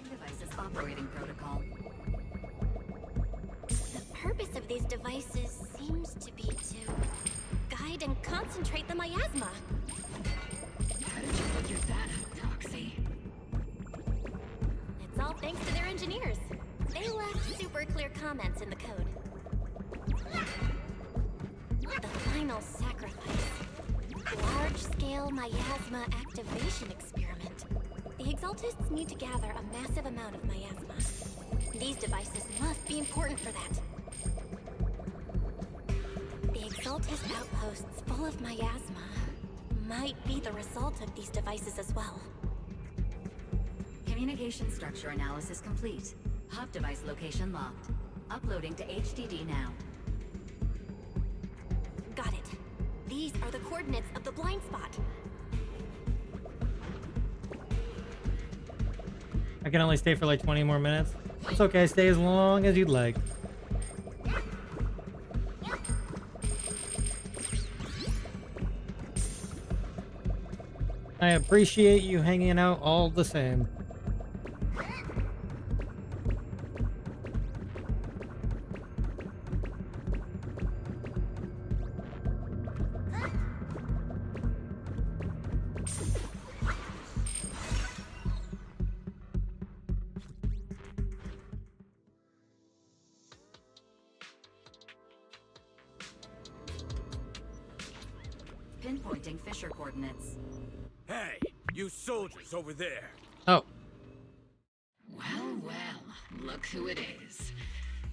F: Devices operating protocol.
M: The purpose of these devices seems to be to guide and concentrate the miasma.
E: How did you figure that out, Toxie?
M: It's all thanks to their engineers. They left super clear comments in the code. The final sacrifice. Large-scale miasma activation experiment. The Exaltists need to gather a massive amount of miasma. These devices must be important for that. The Exaltist outposts full of miasma might be the result of these devices as well.
F: Communication structure analysis complete. Hub device location locked. Uploading to HDD now.
M: Got it. These are the coordinates of the blind spot.
A: I can only stay for like 20 more minutes. It's okay, stay as long as you'd like. I appreciate you hanging out all the same.
F: Pinpointing Fisher coordinates.
S: Hey, you soldiers over there.
A: Oh.
E: Well, well, look who it is.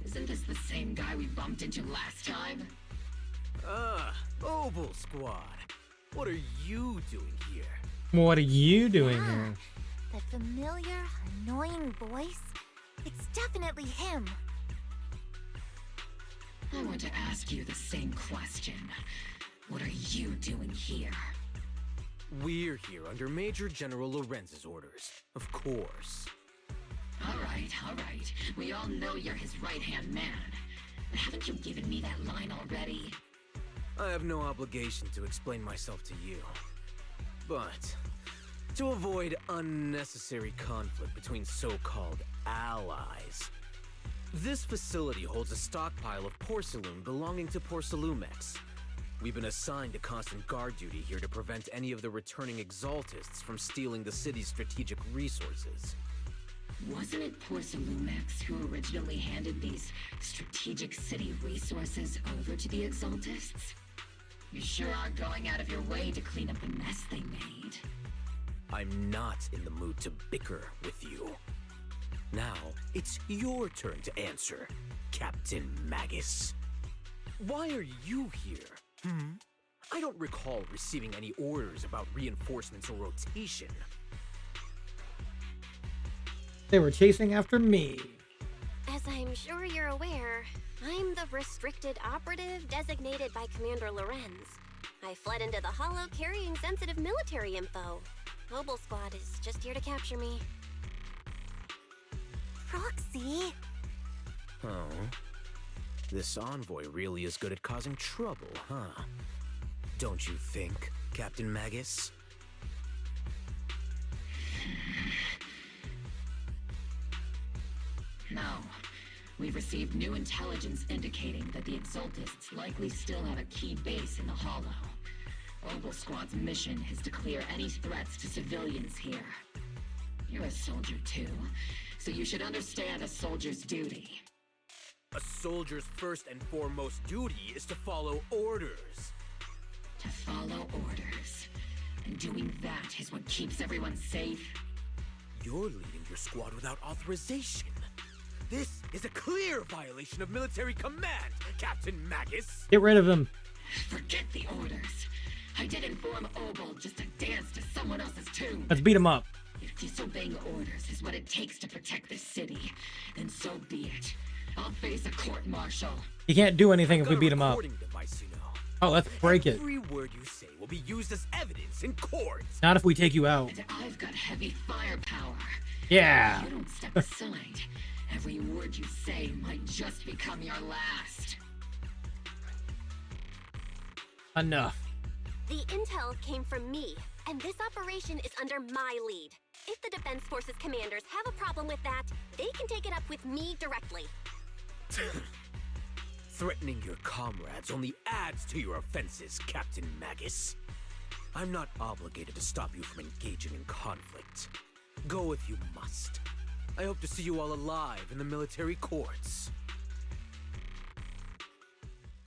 E: Isn't this the same guy we bumped into last time?
U: Mobile Squad. What are you doing here?
A: What are you doing here?
C: That familiar, annoying voice? It's definitely him.
E: I want to ask you the same question. What are you doing here?
U: We're here under Major General Lorenz's orders, of course.
E: All right. We all know you're his right-hand man. But haven't you given me that line already?
U: I have no obligation to explain myself to you. But to avoid unnecessary conflict between so-called allies, this facility holds a stockpile of porcelain belonging to Porcelumex. We've been assigned to constant guard duty here to prevent any of the returning Exaltists from stealing the city's strategic resources.
E: Wasn't it Porcelumex who originally handed these strategic city resources over to the Exaltists? You sure are going out of your way to clean up the mess they made.
U: I'm not in the mood to bicker with you. Now, it's your turn to answer, Captain Magus. Why are you here? I don't recall receiving any orders about reinforcements or rotation.
A: They were chasing after me.
M: As I'm sure you're aware, I'm the restricted operative designated by Commander Lorenz. I fled into the Hollow carrying sensitive military info. Mobile Squad is just here to capture me.
C: Proxy?
U: Oh. This envoy really is good at causing trouble, huh? Don't you think, Captain Magus?
E: No. We've received new intelligence indicating that the Exaltists likely still have a key base in the Hollow. Mobile Squad's mission is to clear any threats to civilians here. You're a soldier too, so you should understand a soldier's duty.
U: A soldier's first and foremost duty is to follow orders.
E: To follow orders. And doing that is what keeps everyone safe.
U: You're leading your squad without authorization. This is a clear violation of military command, Captain Magus.
A: Get rid of him.
E: Forget the orders. I did inform Obel just to dance to someone else's tune.
A: Let's beat him up.
E: If disobeying orders is what it takes to protect this city, then so be it. I'll face a court-martial.
A: He can't do anything if we beat him up.
U: Device, you know.
A: Oh, let's break it.
U: Every word you say will be used as evidence in court.
A: Not if we take you out.
E: And I've got heavy firepower.
A: Yeah.
E: If you don't step aside, every word you say might just become your last.
A: Enough.
M: The intel came from me, and this operation is under my lead. If the Defense Forces commanders have a problem with that, they can take it up with me directly.
U: Threatening your comrades only adds to your offenses, Captain Magus. I'm not obligated to stop you from engaging in conflict. Go if you must. I hope to see you all alive in the military courts.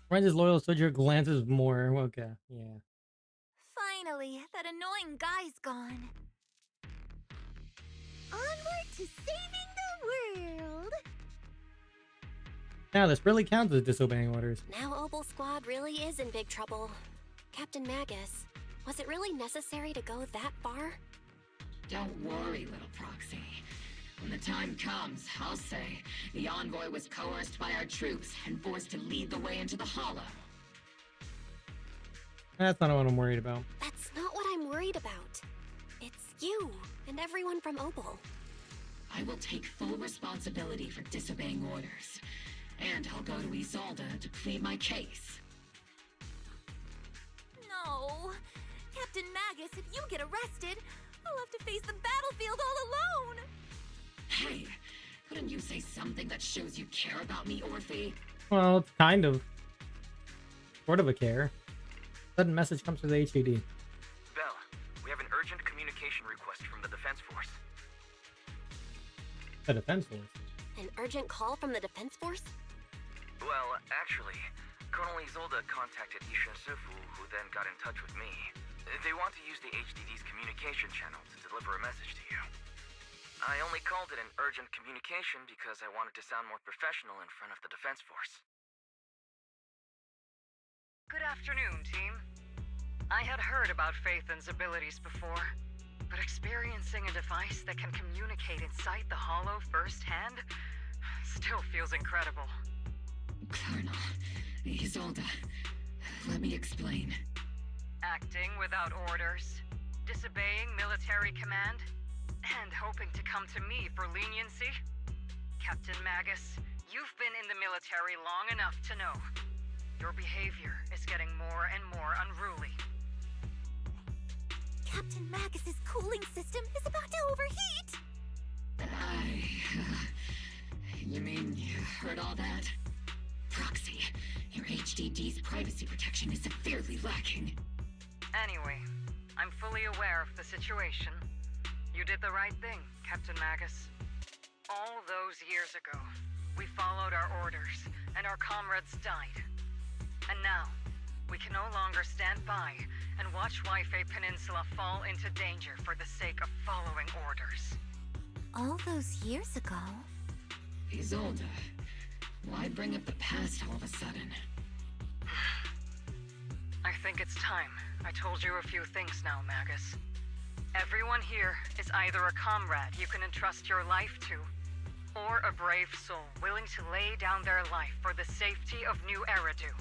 A: Friends is loyal soldier glances more. Okay, yeah.
C: Finally, that annoying guy's gone. Onward to saving the world!
A: Now this really counts as disobeying orders.
M: Now Opal Squad really is in big trouble. Captain Magus, was it really necessary to go that far?
E: Don't worry, little proxy. When the time comes, I'll say the envoy was coerced by our troops and forced to lead the way into the hollow.
A: That's not what I'm worried about.
M: That's not what I'm worried about. It's you and everyone from Opal.
E: I will take full responsibility for disobeying orders. And I'll go to Isolde to plead my case.
C: No! Captain Magus, if you get arrested, I'll have to face the battlefield all alone!
E: Hey, couldn't you say something that shows you care about me, Orphe?
A: Well, it's kind of. Sort of a care. Sudden message comes from the HUD.
G: Bell, we have an urgent communication request from the Defense Force.
A: The Defense Force?
M: An urgent call from the Defense Force?
G: Well, actually, Colonel Isolde contacted Isha Sifu, who then got in touch with me. They want to use the HDD's communication channel to deliver a message to you. I only called it an urgent communication because I wanted to sound more professional in front of the Defense Force.
J: Good afternoon, team. I had heard about Phaethon's abilities before, but experiencing a device that can communicate inside the Hollow firsthand still feels incredible.
E: Colonel, Isolde, let me explain.
J: Acting without orders, disobeying military command, and hoping to come to me for leniency? Captain Magus, you've been in the military long enough to know. Your behavior is getting more and more unruly.
C: Captain Magus's cooling system is about to overheat!
E: You mean you heard all that? Proxy, your HDD's privacy protection is severely lacking.
J: Anyway, I'm fully aware of the situation. You did the right thing, Captain Magus. All those years ago, we followed our orders, and our comrades died. And now, we can no longer stand by and watch Waifei Peninsula fall into danger for the sake of following orders.
C: All those years ago?
E: Isolde, why bring up the past all of a sudden?
J: I think it's time I told you a few things now, Magus. Everyone here is either a comrade you can entrust your life to, or a brave soul willing to lay down their life for the safety of New Eridu.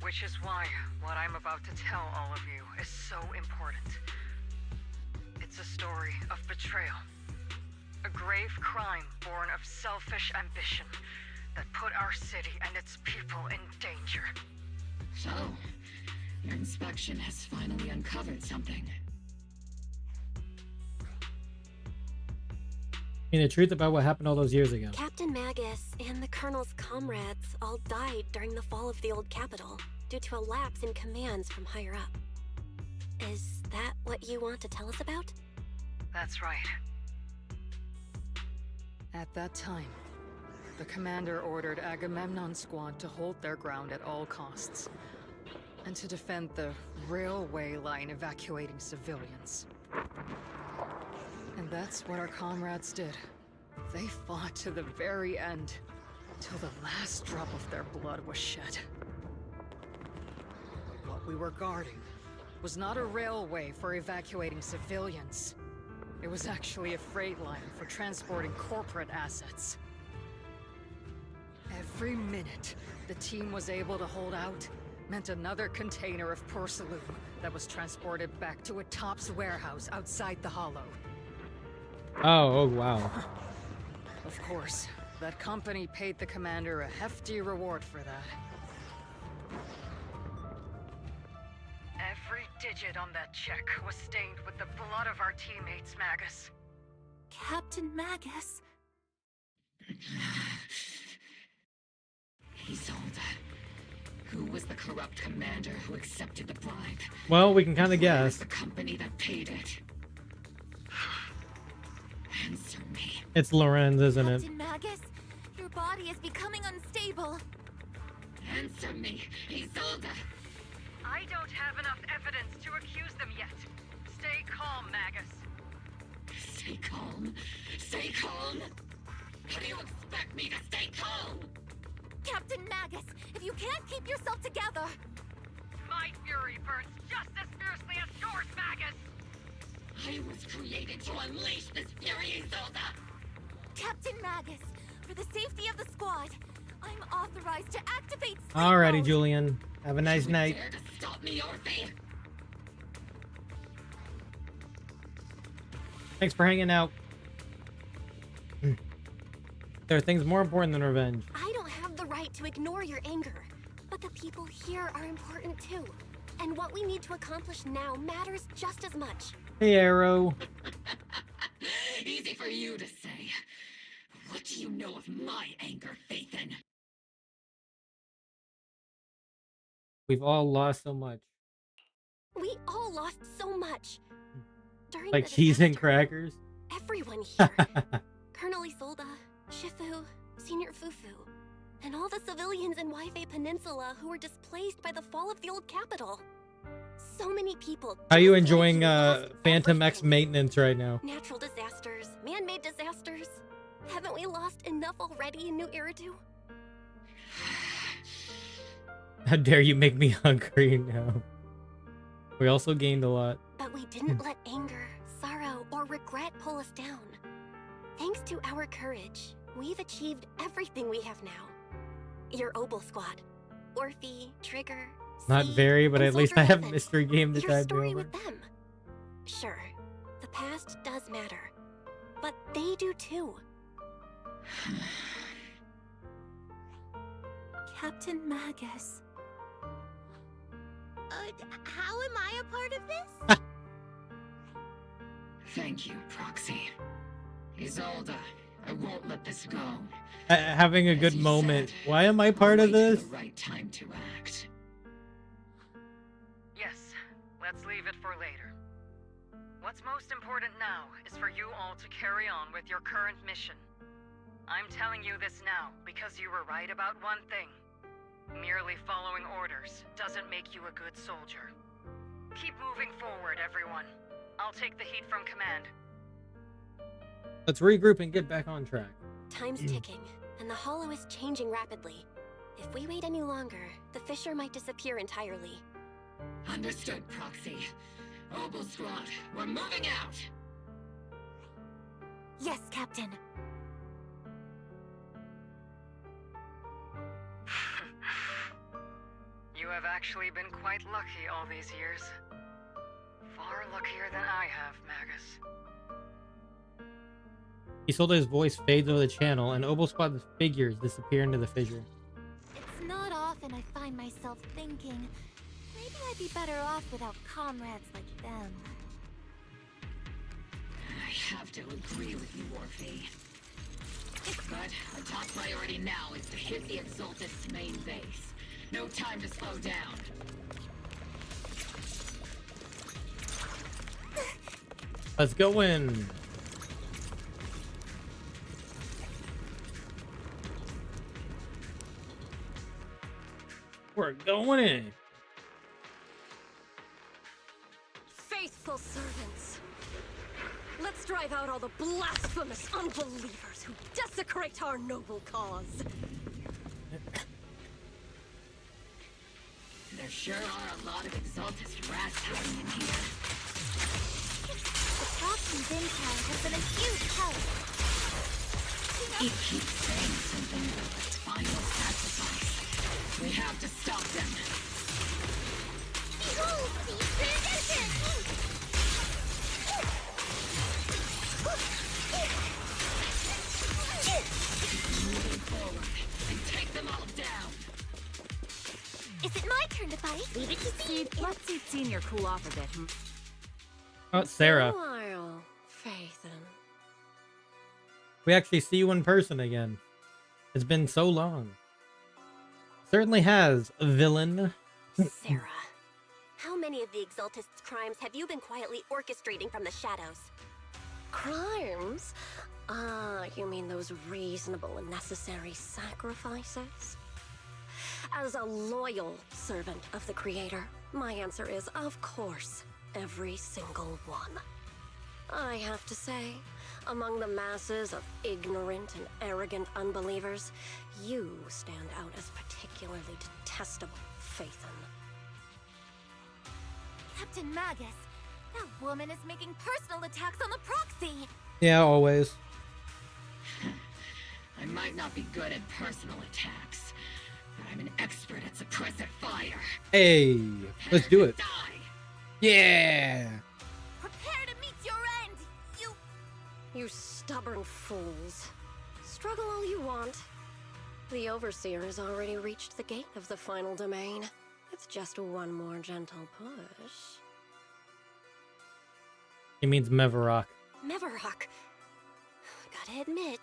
J: Which is why what I'm about to tell all of you is so important. It's a story of betrayal. A grave crime born of selfish ambition that put our city and its people in danger.
E: So, your inspection has finally uncovered something.
A: I mean, the truth about what happened all those years ago.
M: Captain Magus and the Colonel's comrades all died during the fall of the old capital due to a lapse in commands from higher up. Is that what you want to tell us about?
J: That's right. At that time, the commander ordered Agamemnon's squad to hold their ground at all costs, and to defend the railway line evacuating civilians. And that's what our comrades did. They fought to the very end, till the last drop of their blood was shed. But what we were guarding was not a railway for evacuating civilians. It was actually a freight line for transporting corporate assets. Every minute the team was able to hold out meant another container of porcelain that was transported back to a Topps warehouse outside the Hollow.
A: Oh, wow.
J: Of course, that company paid the commander a hefty reward for that. Every digit on that check was stained with the blood of our teammates, Magus.
C: Captain Magus.
E: Isolde. Who was the corrupt commander who accepted the bribe?
A: Well, we can kind of
E: Where is
A: guess.
E: the company that paid it? Answer me.
A: It's Lorenz, isn't it?
C: Captain Magus, your body is becoming unstable.
E: Answer me, Isolde.
J: I don't have enough evidence to accuse them yet. Stay calm, Magus.
E: Stay calm? Stay calm? How do you expect me to stay calm?
C: Captain Magus, if you can't keep yourself together...
J: My fury burns just as fiercely as yours, Magus!
E: I was created to unleash this fury, Isolde!
C: Captain Magus, for the safety of the squad, I'm authorized to activate sleep
A: Alrighty,
C: mode.
A: Julian. Have a nice night.
E: Dare to stop me, Orphe?
A: Thanks for hanging out. There are things more important than revenge.
M: I don't have the right to ignore your anger, but the people here are important too. And what we need to accomplish now matters just as much.
A: Hey, Arrow.
E: Easy for you to say. What do you know of my anger, Phaethon?
A: We've all lost so much.
M: We all lost so much. During
A: Like
M: the
A: cheese and
M: disaster,
A: crackers.
M: everyone here, Colonel Isolde, Shifu, Senior Fufu, and all the civilians in Waifei Peninsula who were displaced by the fall of the old capital. So many people.
A: How are you
M: just like
A: enjoying
M: lost
A: Phantom X
M: everything.
A: maintenance right now?
M: Natural disasters, man-made disasters. Haven't we lost enough already in New Eridu?
A: How dare you make me hungry now? We also gained a lot.
M: But we didn't let anger, sorrow, or regret pull us down. Thanks to our courage, we've achieved everything we have now. Your Obel squad, Orphe, Trigger,
A: Not
M: Seed,
A: very, but
M: and
A: at least
M: Soldier
A: I have
M: 11.
A: mystery game to
M: Your
A: tide me
M: story
A: over.
M: with them. Sure, the past does matter, but they do too.
C: Captain Magus.
N: How am I a part of this?
E: Thank you, Proxy. Isolde, I won't let this go.
A: Having a good
E: you
A: moment.
E: said,
A: Why am I part of
E: wait for
A: this?
E: the right time to act.
J: Yes, let's leave it for later. What's most important now is for you all to carry on with your current mission. I'm telling you this now because you were right about one thing. Merely following orders doesn't make you a good soldier. Keep moving forward, everyone. I'll take the heat from command.
A: Let's regroup and get back on track.
M: Time's ticking, and the Hollow is changing rapidly. If we wait any longer, the fissure might disappear entirely.
E: Understood, Proxy. Obel Squad, we're moving out!
C: Yes, Captain.
J: You have actually been quite lucky all these years. Far luckier than I have, Magus.
A: Isolde's voice fades over the channel, and Obel Squad's figures disappear into the fissure.
C: It's not often I find myself thinking, maybe I'd be better off without comrades like them.
E: I have to agree with you, Orphe. But our top priority now is to hit the Exaltist's main base. No time to slow down.
A: Let's go in. We're going in.
K: Faithful servants. Let's drive out all the blasphemous unbelievers who desecrate our noble cause.
E: There sure are a lot of Exaltist rats hiding in here.
C: The Proxy's intel has been a huge help.
E: He keeps saying something about the final sacrifice. We have to stop them.
C: Behold, the transition!
E: Moving forward and take them all down.
C: Is it my turn to fight? Leave it to Seed.
F: Let's see Senior cool off a bit.
A: Oh, it's Sarah.
O: While, Phaethon.
A: We actually see you in person again. It's been so long. Certainly has, villain.
M: Sarah, how many of the Exaltists' crimes have you been quietly orchestrating from the shadows?
O: Crimes? Ah, you mean those reasonable and necessary sacrifices? As a loyal servant of the Creator, my answer is, of course, every single one. I have to say, among the masses of ignorant and arrogant unbelievers, you stand out as particularly detestable, Phaethon.
C: Captain Magus, that woman is making personal attacks on the proxy.
A: Yeah, always.
E: I might not be good at personal attacks, but I'm an expert at suppressive fire.
A: Hey, let's do it.
E: Die.
A: Yeah.
C: Prepare to meet your end,
O: You stubborn fools. Struggle all you want. The Overseer has already reached the gate of the final domain. It's just one more gentle push.
A: He means Mevarok.
M: Mevarok. Gotta admit,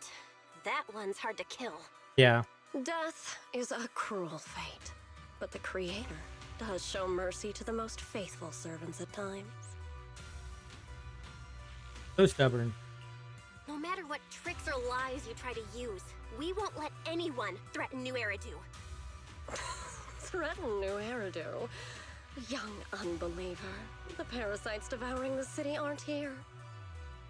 M: that one's hard to kill.
A: Yeah.
O: Death is a cruel fate, but the Creator does show mercy to the most faithful servants at times.
A: So stubborn.
M: No matter what tricks or lies you try to use, we won't let anyone threaten New Eridu.
O: Threaten New Eridu? Young unbeliever. The parasites devouring the city aren't here.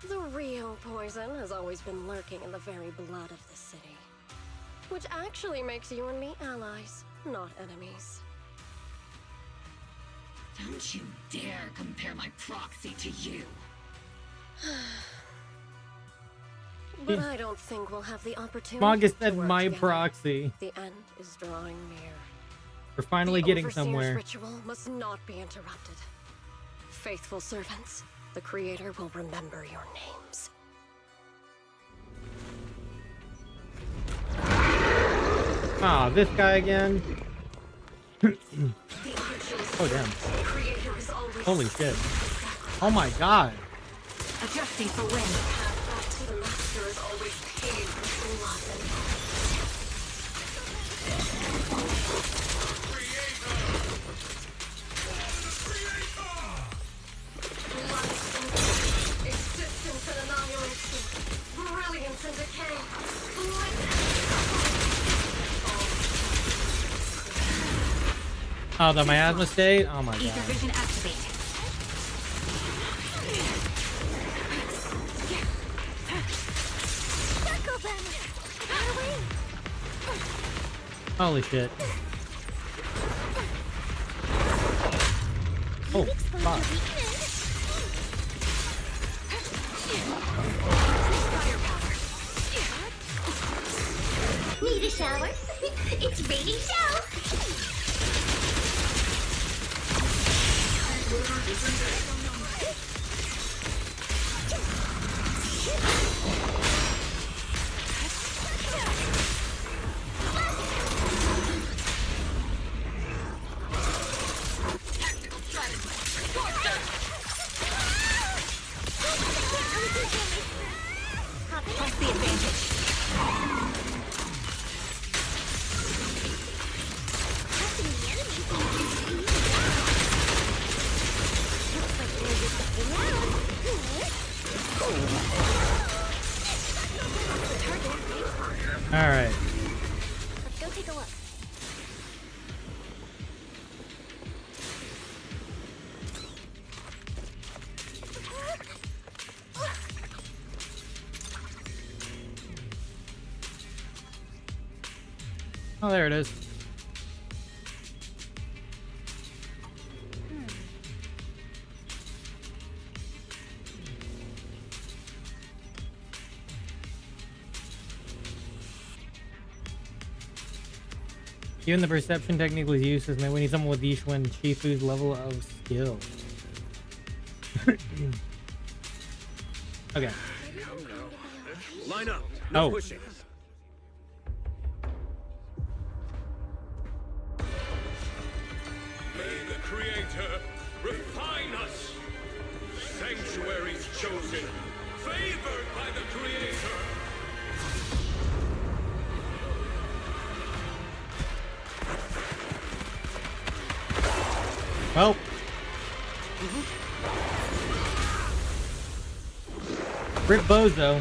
O: The real poison has always been lurking in the very blood of the city. Which actually makes you and me allies, not enemies.
E: Don't you dare compare my proxy to you.
O: But I don't think we'll have the opportunity.
A: Magus
O: to
A: said
O: work
A: my
O: together.
A: proxy.
O: The end is drawing near.
A: We're finally
O: The
A: getting
O: Overseer's
A: somewhere.
O: ritual must not be interrupted. Faithful servants, the Creator will remember your names.
A: Ah, this guy again. Oh damn. Holy shit. Oh my god.
F: Adjusting for wind.
O: The Master is always paid for blood. Existence and annihilation, brilliance and decay,
A: Oh, the miasma state? Oh my
F: Ether
A: god.
F: vision activate.
C: Circle them! Got away!
A: Holy shit. Oh, fuck.
N: Need a shower? It's raining show!
F: Press the advantage.
A: All right.
M: Let's go take a look.
A: Oh, there it is. Even the perception technique was useless, man. We need someone with Yishun and Shifu's level of skill. Okay.
D: Line up. No
A: Oh.
D: pushing.
P: May the Creator refine us. Sanctuaries chosen, favored by the Creator.
A: Well. Rip Bozo.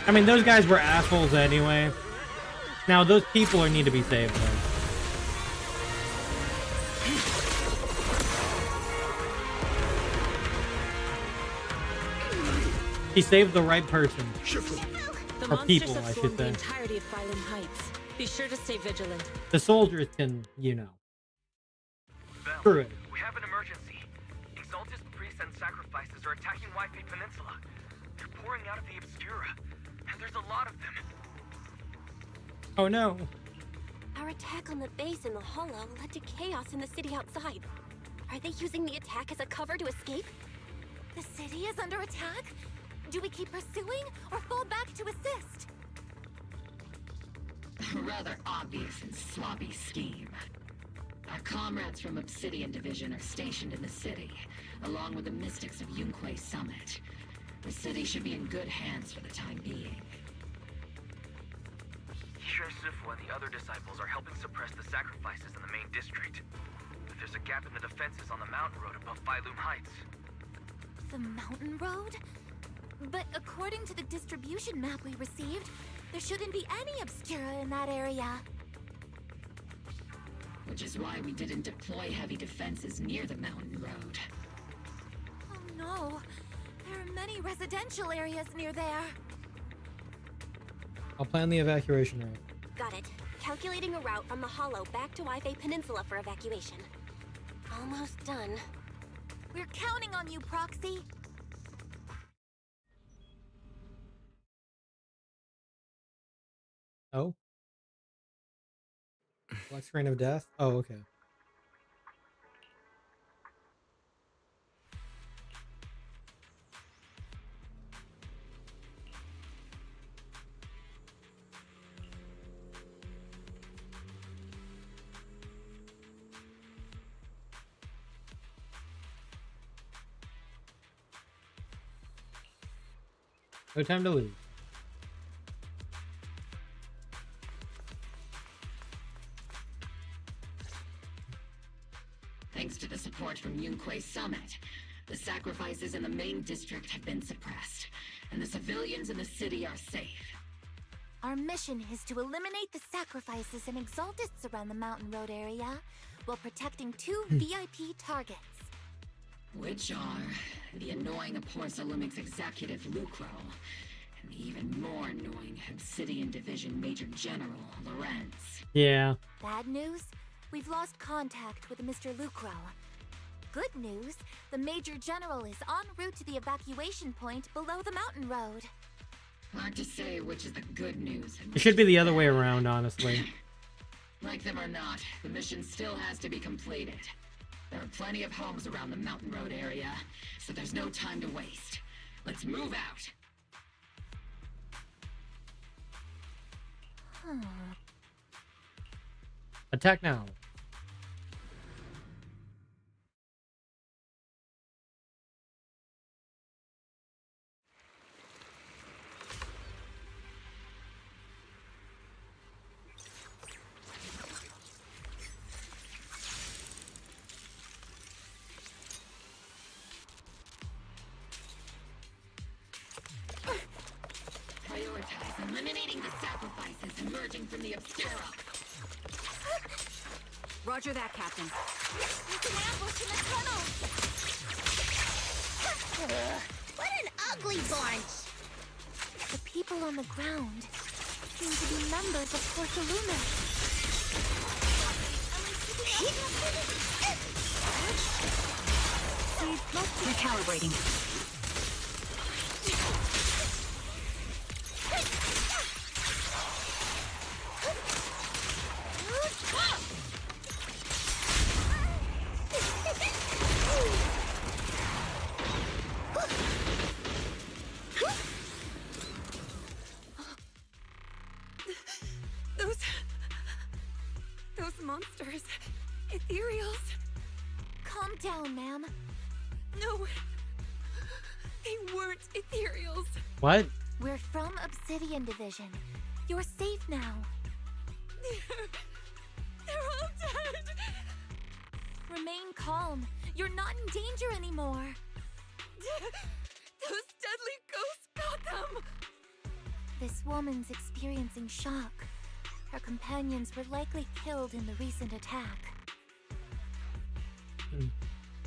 A: I mean, those guys were assholes anyway. Now, those people need to be saved, though. He saved the right person.
L: The
A: Or
L: monsters
A: people,
L: have
A: I
L: swarmed
A: should
L: the
A: say.
L: entirety of Phylum Heights. Be sure to stay vigilant.
A: The soldiers can, you know.
G: Bell,
A: Screw it.
G: we have an emergency. Exaltist priests and sacrifices are attacking Wi-Fi Peninsula. They're pouring out of the Obscura, and there's a lot of them.
A: Oh no.
M: Our attack on the base in the Hollow led to chaos in the city outside. Are they using the attack as a cover to escape?
C: The city is under attack? Do we keep pursuing or fall back to assist?
E: A rather obvious and sloppy scheme. Our comrades from Obsidian Division are stationed in the city, along with the mystics of Yunquay Summit. The city should be in good hands for the time being.
G: Shifu and the other disciples are helping suppress the sacrifices in the main district. But there's a gap in the defenses on the mountain road above Phylum Heights.
C: The mountain road? But according to the distribution map we received, there shouldn't be any Obscura in that area.
E: Which is why we didn't deploy heavy defenses near the mountain road.
C: Oh no, there are many residential areas near there.
A: I'll plan the evacuation route.
M: Got it. Calculating a route from the Hollow back to Wi-Fi Peninsula for evacuation. Almost done.
C: We're counting on you, Proxy.
A: Oh? Black screen of death? Oh, okay. No time to lose.
E: Thanks to the support from Yunquay Summit, the sacrifices in the main district have been suppressed, and the civilians in the city are safe.
C: Our mission is to eliminate the sacrifices and exaltists around the mountain road area, while protecting two VIP targets.
E: Which are the annoying Porcelumix executive Lucro, and the even more annoying Obsidian Division Major General Lorenz.
A: Yeah.
C: Bad news? We've lost contact with Mr. Lucro. Good news, the Major General is en route to the evacuation point below the mountain road.
E: Hard to say which is the good news.
A: It should be the other way around, honestly.
E: Like them or not, the mission still has to be completed. There are plenty of homes around the mountain road area, so there's no time to waste. Let's move out.
A: Attack now.
E: Prioritize eliminating the sacrifices emerging from the Obscura.
K: Roger that, Captain.
C: There's an ambush in the tunnel!
N: What an ugly bunch!
C: The people on the ground seem to be members of Porcelumix.
F: Recalibrating.
K: Those monsters. Ethereals.
C: Calm down, ma'am.
K: No. They weren't ethereals.
A: What?
C: We're from Obsidian Division. You're safe now.
K: They're all dead.
C: Remain calm. You're not in danger anymore.
K: Those deadly ghosts got them.
C: This woman's experiencing shock. Her companions were likely killed in the recent attack.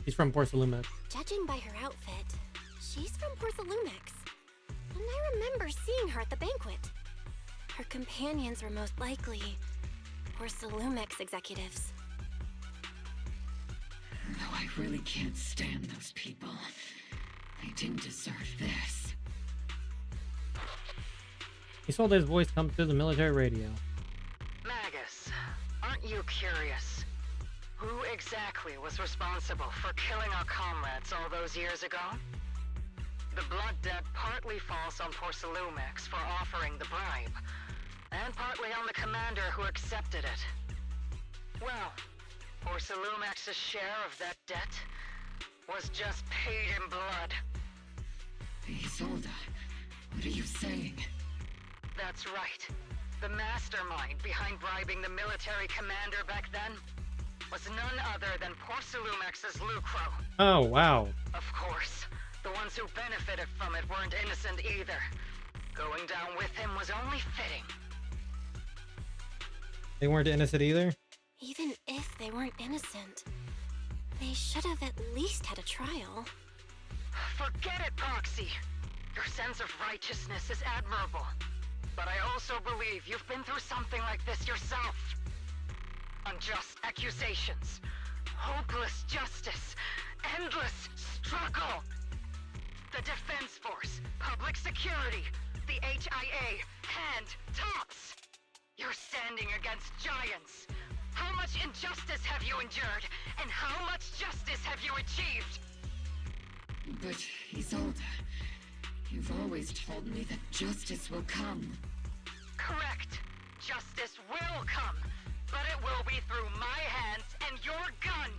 A: He's from Porcelumex.
M: Judging by her outfit, she's from Porcelumex. And I remember seeing her at the banquet. Her companions were most likely Porcelumex executives.
E: Though I really can't stand those people. They didn't deserve this.
A: Isolde's voice comes through the military radio.
J: Magus, aren't you curious? Who exactly was responsible for killing our comrades all those years ago? The blood debt partly falls on Porcelumex for offering the bribe, and partly on the commander who accepted it. Well, Porcelumex's share of that debt was just paid in blood.
E: Isolde, what are you saying?
J: That's right. The mastermind behind bribing the military commander back then was none other than Porcelumex's Lucro.
A: Oh, wow.
J: Of course, the ones who benefited from it weren't innocent either. Going down with him was only fitting.
A: They weren't innocent either?
M: Even if they weren't innocent, they should have at least had a trial.
J: Forget it, Proxy. Your sense of righteousness is admirable. But I also believe you've been through something like this yourself. Unjust accusations, hopeless justice, endless struggle. The Defense Force, public security, the HIA, and tops. You're standing against giants. How much injustice have you endured, and how much justice have you achieved?
E: But, Isolde, you've always told me that justice will come.
J: Correct. Justice will come, but it will be through my hands and your gun.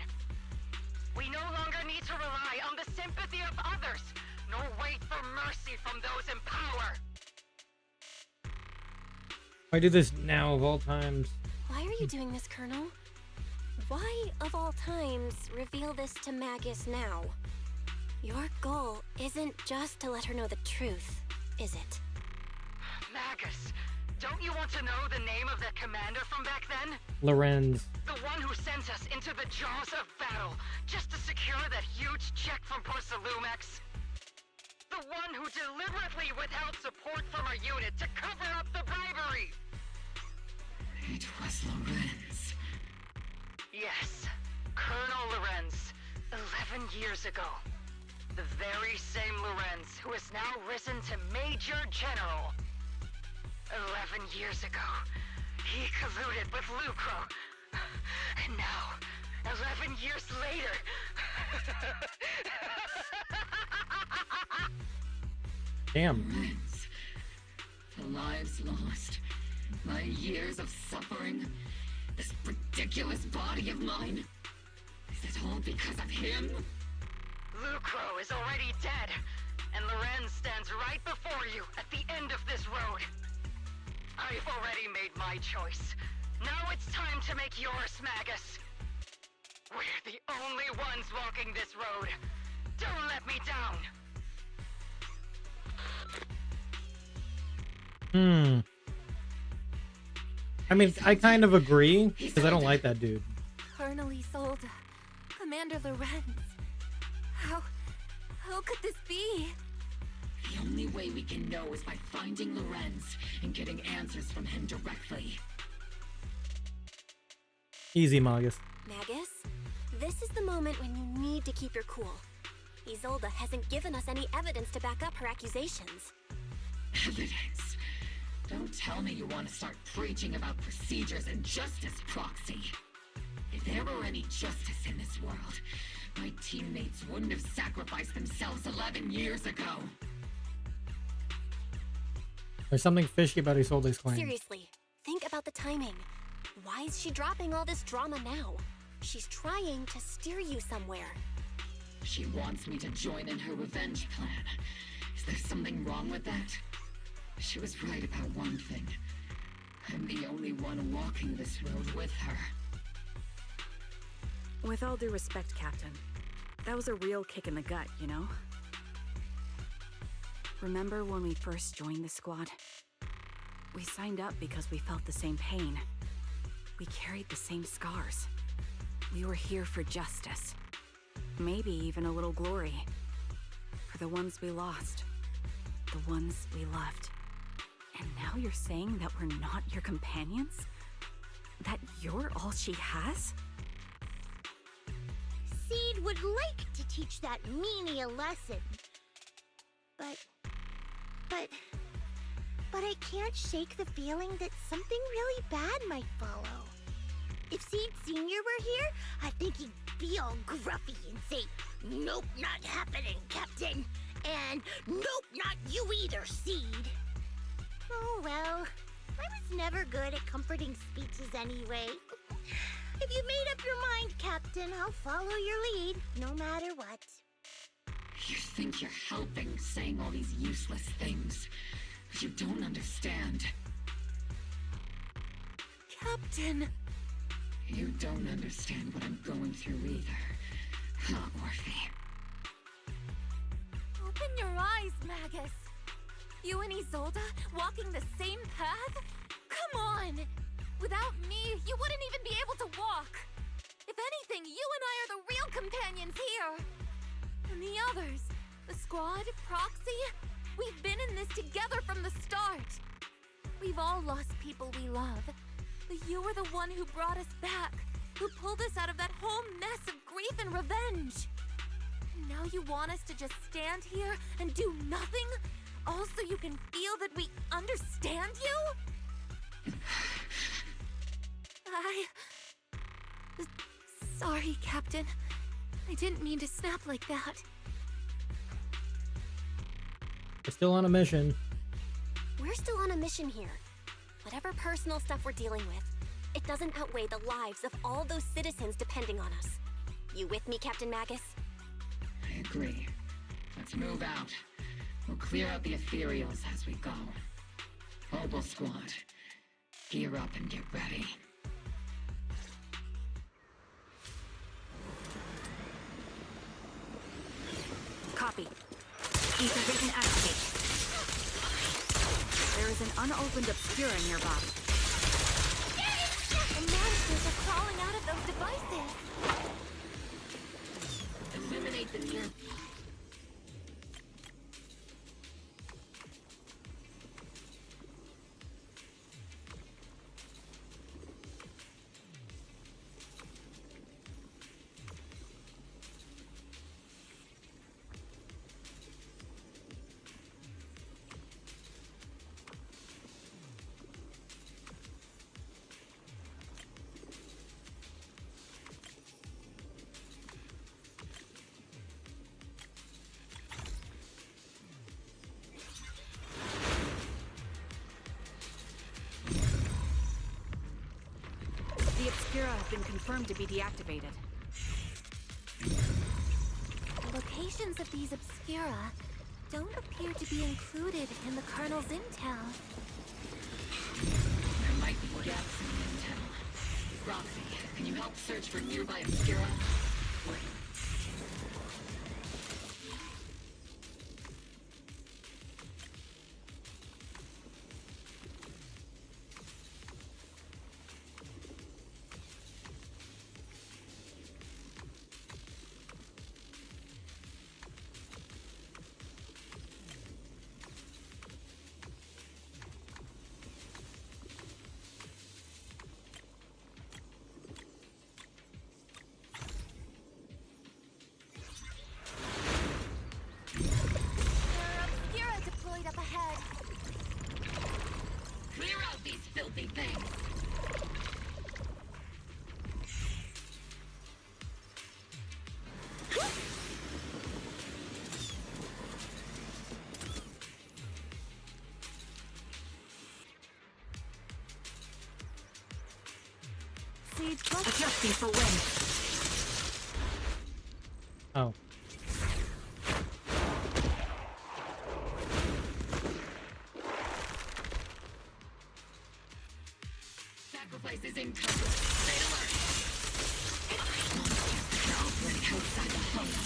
J: We no longer need to rely on the sympathy of others, nor wait for mercy from those in power.
A: Why do this now of all times?
M: Why are you doing this, Colonel? Why, of all times, reveal this to Magus now? Your goal isn't just to let her know the truth, is it?
J: Magus, don't you want to know the name of that commander from back then?
A: Lorenz.
J: The one who sent us into the jaws of battle just to secure that huge check from Porcelumex? The one who deliberately withheld support from our unit to cover up the bribery?
E: It was Lorenz.
J: Yes, Colonel Lorenz, 11 years ago. The very same Lorenz who has now risen to Major General. 11 years ago, he colluded with Lucro. And now, 11 years later...
A: Damn.
E: Lorenz, the lives lost, my years of suffering, this ridiculous body of mine. Is it all because of him?
J: Lucro is already dead, and Lorenz stands right before you at the end of this road. I've already made my choice. Now it's time to make yours, Magus. We're the only ones walking this road. Don't let me down.
A: I mean, I kind of agree, because I don't like that dude.
C: Colonel Isolde, Commander Lorenz. How could this be?
E: The only way we can know is by finding Lorenz and getting answers from him directly.
A: Easy, Magus.
M: Magus, this is the moment when you need to keep your cool. Isolde hasn't given us any evidence to back up her accusations.
E: Evidence? Don't tell me you want to start preaching about procedures and justice, Proxy. If there were any justice in this world, my teammates wouldn't have sacrificed themselves 11 years ago.
A: There's something fishy about Isolde's claim.
M: Seriously, think about the timing. Why is she dropping all this drama now? She's trying to steer you somewhere.
E: She wants me to join in her revenge plan. Is there something wrong with that? She was right about one thing. I'm the only one walking this road with her.
R: With all due respect, Captain, that was a real kick in the gut, you know? Remember when we first joined the squad? We signed up because we felt the same pain. We carried the same scars. We were here for justice. Maybe even a little glory. For the ones we lost. The ones we loved. And now you're saying that we're not your companions? That you're all she has?
N: Seed would like to teach that meanie a lesson. But I can't shake the feeling that something really bad might follow. If Seed Sr. were here, I think he'd be all gruffy and say, "Nope, not happening, Captain." And "Nope, not you either, Seed." Oh well, I was never good at comforting speeches anyway. If you made up your mind, Captain, I'll follow your lead, no matter what.
E: You think you're helping, saying all these useless things. You don't understand.
C: Captain!
E: You don't understand what I'm going through either. Huh, Orphe?
C: Open your eyes, Magus! You and Isolde walking the same path? Come on! Without me, you wouldn't even be able to walk! If anything, you and I are the real companions here! And the others, the squad, Proxy, we've been in this together from the start! We've all lost people we love, but you were the one who brought us back, who pulled us out of that whole mess of grief and revenge! And now you want us to just stand here and do nothing? All so you can feel that we understand you? Sorry, Captain. I didn't mean to snap like that.
A: We're still on a mission.
M: We're still on a mission here. Whatever personal stuff we're dealing with, it doesn't outweigh the lives of all those citizens depending on us. You with me, Captain Magus?
E: I agree. Let's move out. We'll clear out the ethereals as we go. Mobile Squad, gear up and get ready.
R: Copy. Ether vision activate. There is an unopened obscura nearby.
C: The monsters are crawling out of those devices!
E: Eliminate the near...
R: The obscura have been confirmed to be deactivated.
C: The locations of these obscura don't appear to be included in the Colonel's intel.
E: There might be gaps in the intel. Roxy, can you help search for nearby obscura?
C: seed plus...
E: Adjusting for wind.
A: Oh.
E: Sacrifice is incoming. Stay alert. Monsters are already outside the hollow.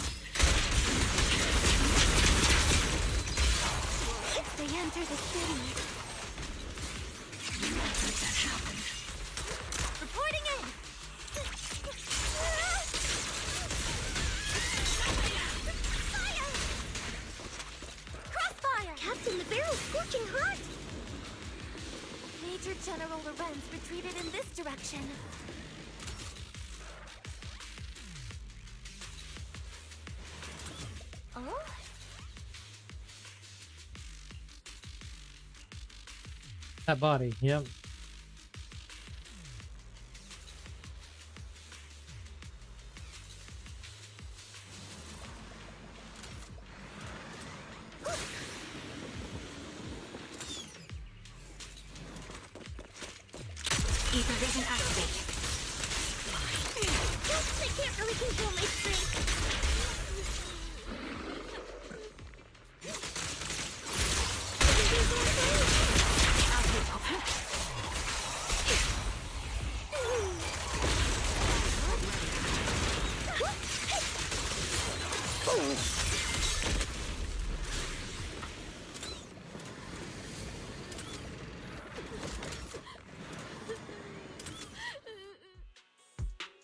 C: If they enter the city...
E: You won't let that happen.
C: Reporting in! Fire! Crossfire!
N: Captain, the barrel's scorching hot!
C: Major General Lorenz retreated in this direction. Oh?
A: That body, yep.
E: Ether doesn't activate.
N: I can't really control my strength.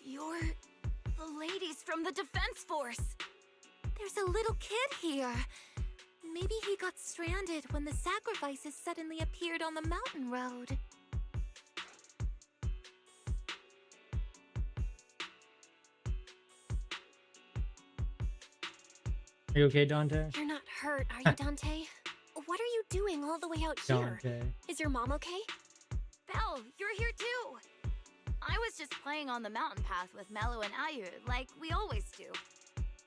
C: You're the ladies from the Defense Force. There's a little kid here. Maybe he got stranded when the sacrifices suddenly appeared on the mountain road.
A: Are you okay, Dante?
M: You're not hurt, are you, Dante? What are you doing all the way out here?
A: Dante.
M: Is your mom okay?
C: Belle, you're here too. I was just playing on the mountain path with Mello and Ayu, like we always do.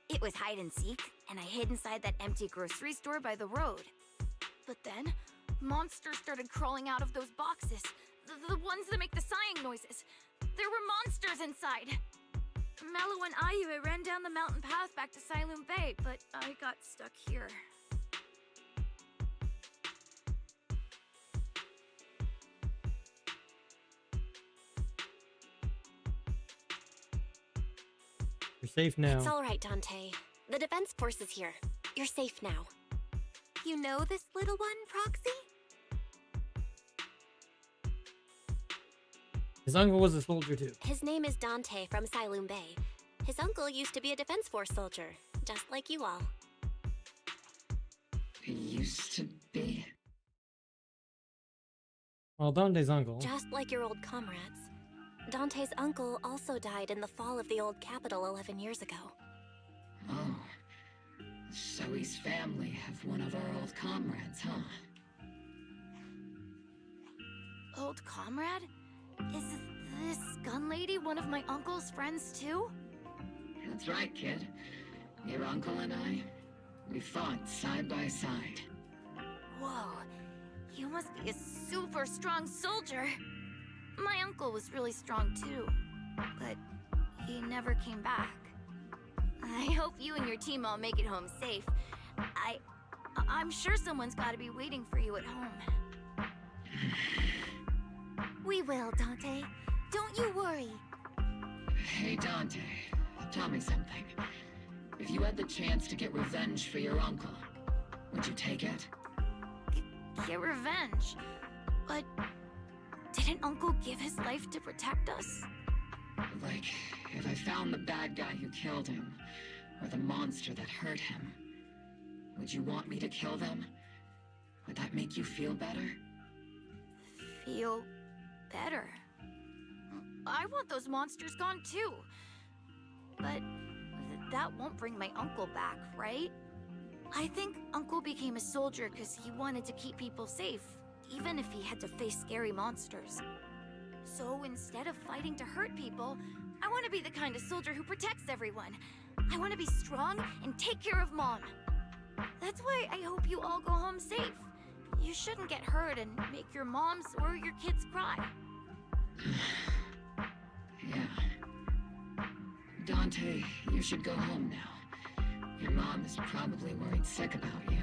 C: It was hide and seek, and I hid inside that empty grocery store by the road. But then, monsters started crawling out of those boxes. The ones that make the sighing noises. There were monsters inside. Mello and Ayu ran down the mountain path back to Siloon Bay, but I got stuck here.
A: You're safe now.
M: It's all right, Dante. The Defense Force is here. You're safe now.
C: You know this little one, Proxy?
A: His uncle was a soldier too.
M: His name is Dante from Siloon Bay. His uncle used to be a Defense Force soldier, just like you all.
E: He used to be.
A: Well, Dante's uncle.
M: Just like your old comrades. Dante's uncle also died in the fall of the old capital 11 years ago.
E: Oh. So his family have one of our old comrades, huh?
C: Old comrade? Is this gun lady one of my uncle's friends too?
E: That's right, kid. Your uncle and I, we fought side by side.
C: Whoa, you must be a super strong soldier. My uncle was really strong too, but he never came back. I hope you and your team all make it home safe. I'm sure someone's got to be waiting for you at home. We will, Dante. Don't you worry.
E: Hey, Dante, tell me something. If you had the chance to get revenge for your uncle, would you take it?
C: Get revenge? But didn't Uncle give his life to protect us?
E: Like, if I found the bad guy who killed him, or the monster that hurt him, would you want me to kill them? Would that make you feel better?
C: Feel better? I want those monsters gone too. But that won't bring my uncle back, right? I think Uncle became a soldier because he wanted to keep people safe, even if he had to face scary monsters. So instead of fighting to hurt people, I want to be the kind of soldier who protects everyone. I want to be strong and take care of Mom. That's why I hope you all go home safe. You shouldn't get hurt and make your moms or your kids cry.
E: Yeah, Dante, you should go home now. Your mom is probably worried sick about you.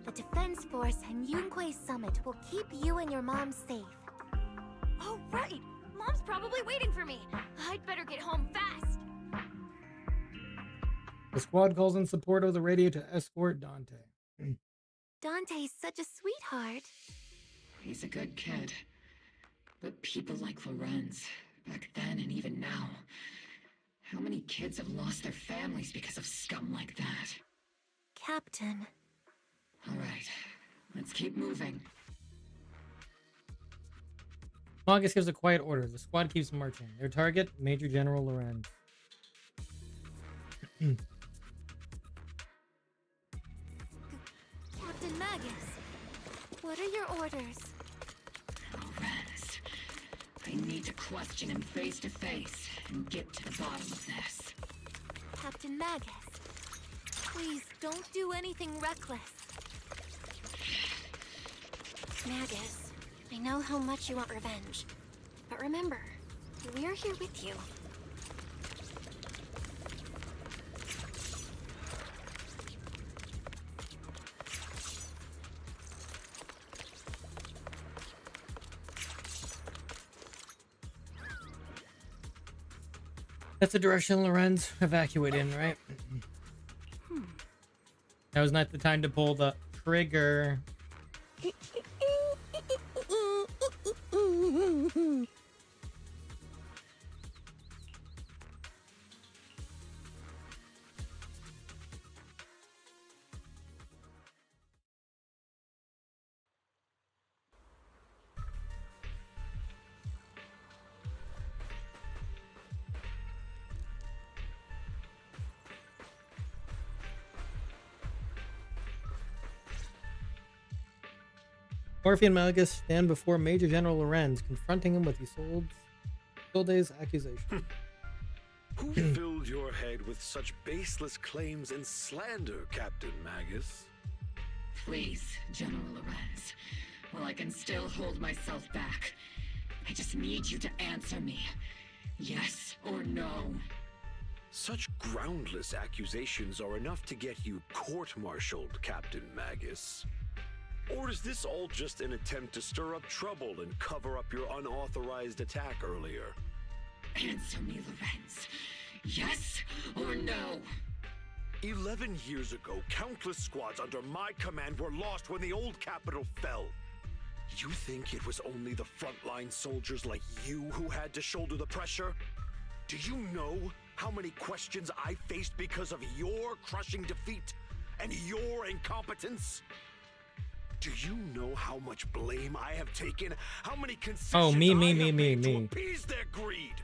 C: The Defense Force and Yunquay Summit will keep you and your mom safe.
K: Oh, right! Mom's probably waiting for me. I'd better get home fast.
A: The squad calls in support of the radio to escort Dante.
C: Dante's such a sweetheart.
E: He's a good kid. But people like Lorenz, back then and even now, how many kids have lost their families because of scum like that?
C: Captain.
E: All right, let's keep moving.
A: Magus gives a quiet order. The squad keeps marching. Their target, Major General Lorenz.
C: Captain Magus, what are your orders?
E: Lorenz, I need to question him face to face and get to the bottom of this.
C: Captain Magus, please don't do anything reckless.
M: Magus, I know how much you want revenge. But remember, we're here with you.
A: That's the direction Lorenz evacuated in, right? That was not the time to pull the trigger. Morphe and Magus stand before Major General Lorenz, confronting him with Isolde's accusation.
D: Who filled your head with such baseless claims and slander, Captain Magus?
E: Please, General Lorenz, while I can still hold myself back, I just need you to answer me. Yes or no?
D: Such groundless accusations are enough to get you court-martialed, Captain Magus. Or is this all just an attempt to stir up trouble and cover up your unauthorized attack earlier?
E: Answer me, Lorenz. Yes or no?
D: 11 years ago, countless squads under my command were lost when the old capital fell. You think it was only the frontline soldiers like you who had to shoulder the pressure? Do you know how many questions I faced because of your crushing defeat and your incompetence? Do you know how much blame I have taken? How many concessions to appease their greed?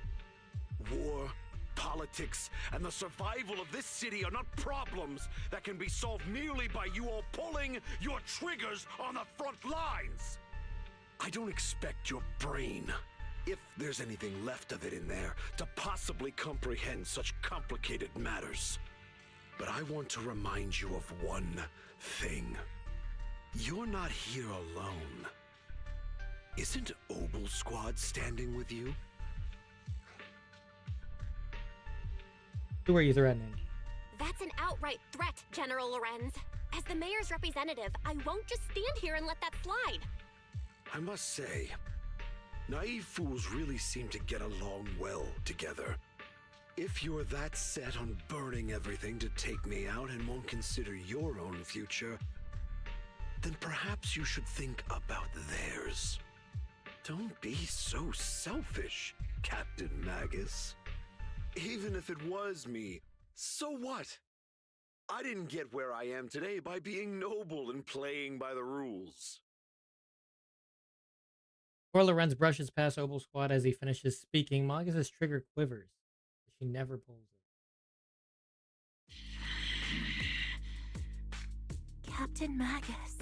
D: War, politics, and the survival of this city are not problems that can be solved merely by you all pulling your triggers on the front lines. I don't expect your brain, if there's anything left of it in there, to possibly comprehend such complicated matters. But I want to remind you of one thing. You're not here alone. Isn't Obel Squad standing with you?
A: Who are you threatening?
M: That's an outright threat, General Lorenz. As the mayor's representative, I won't just stand here and let that slide.
D: I must say, naive fools really seem to get along well together. If you're that set on burning everything to take me out and won't consider your own future, then perhaps you should think about theirs. Don't be so selfish, Captain Magus. Even if it was me, so what? I didn't get where I am today by being noble and playing by the rules.
A: Before Lorenz brushes past Obel Squad as he finishes speaking, Magus's trigger quivers. She never pulls it.
C: Captain Magus.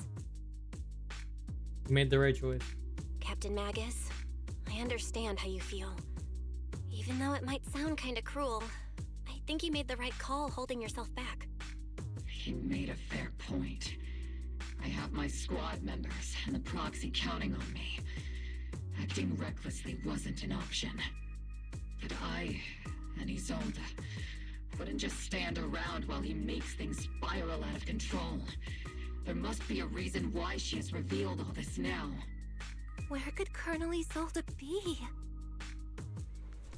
A: You made the right choice.
M: Captain Magus, I understand how you feel. Even though it might sound kinda cruel, I think you made the right call holding yourself back.
E: He made a fair point. I have my squad members and the proxy counting on me. Acting recklessly wasn't an option. But I and Isolde. Wouldn't just stand around while he makes things spiral out of control. There must be a reason why she has revealed all this now.
C: Where could Colonel Isolde be?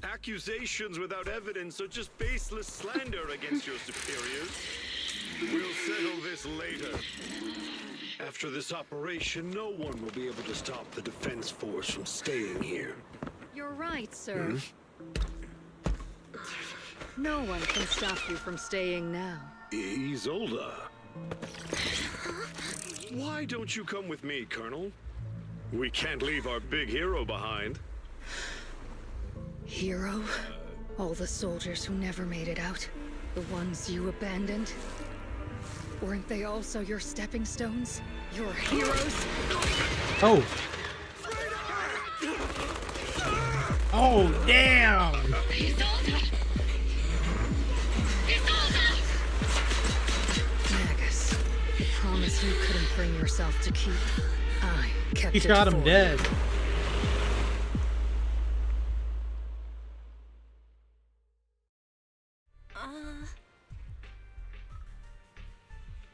D: Accusations without evidence are just baseless slander against your superiors. We'll settle this later. After this operation, no one will be able to stop the Defense Force from staying here.
J: You're right, sir. No one can stop you from staying now.
D: Isolde. Why don't you come with me, Colonel? We can't leave our big hero behind.
J: Hero? All the soldiers who never made it out? The ones you abandoned? Weren't they also your stepping stones? Your heroes?
A: Oh. Oh, damn!
J: Magus, promise you couldn't bring yourself to keep. I kept
A: He
J: it
A: shot him
J: for
A: dead.
J: you.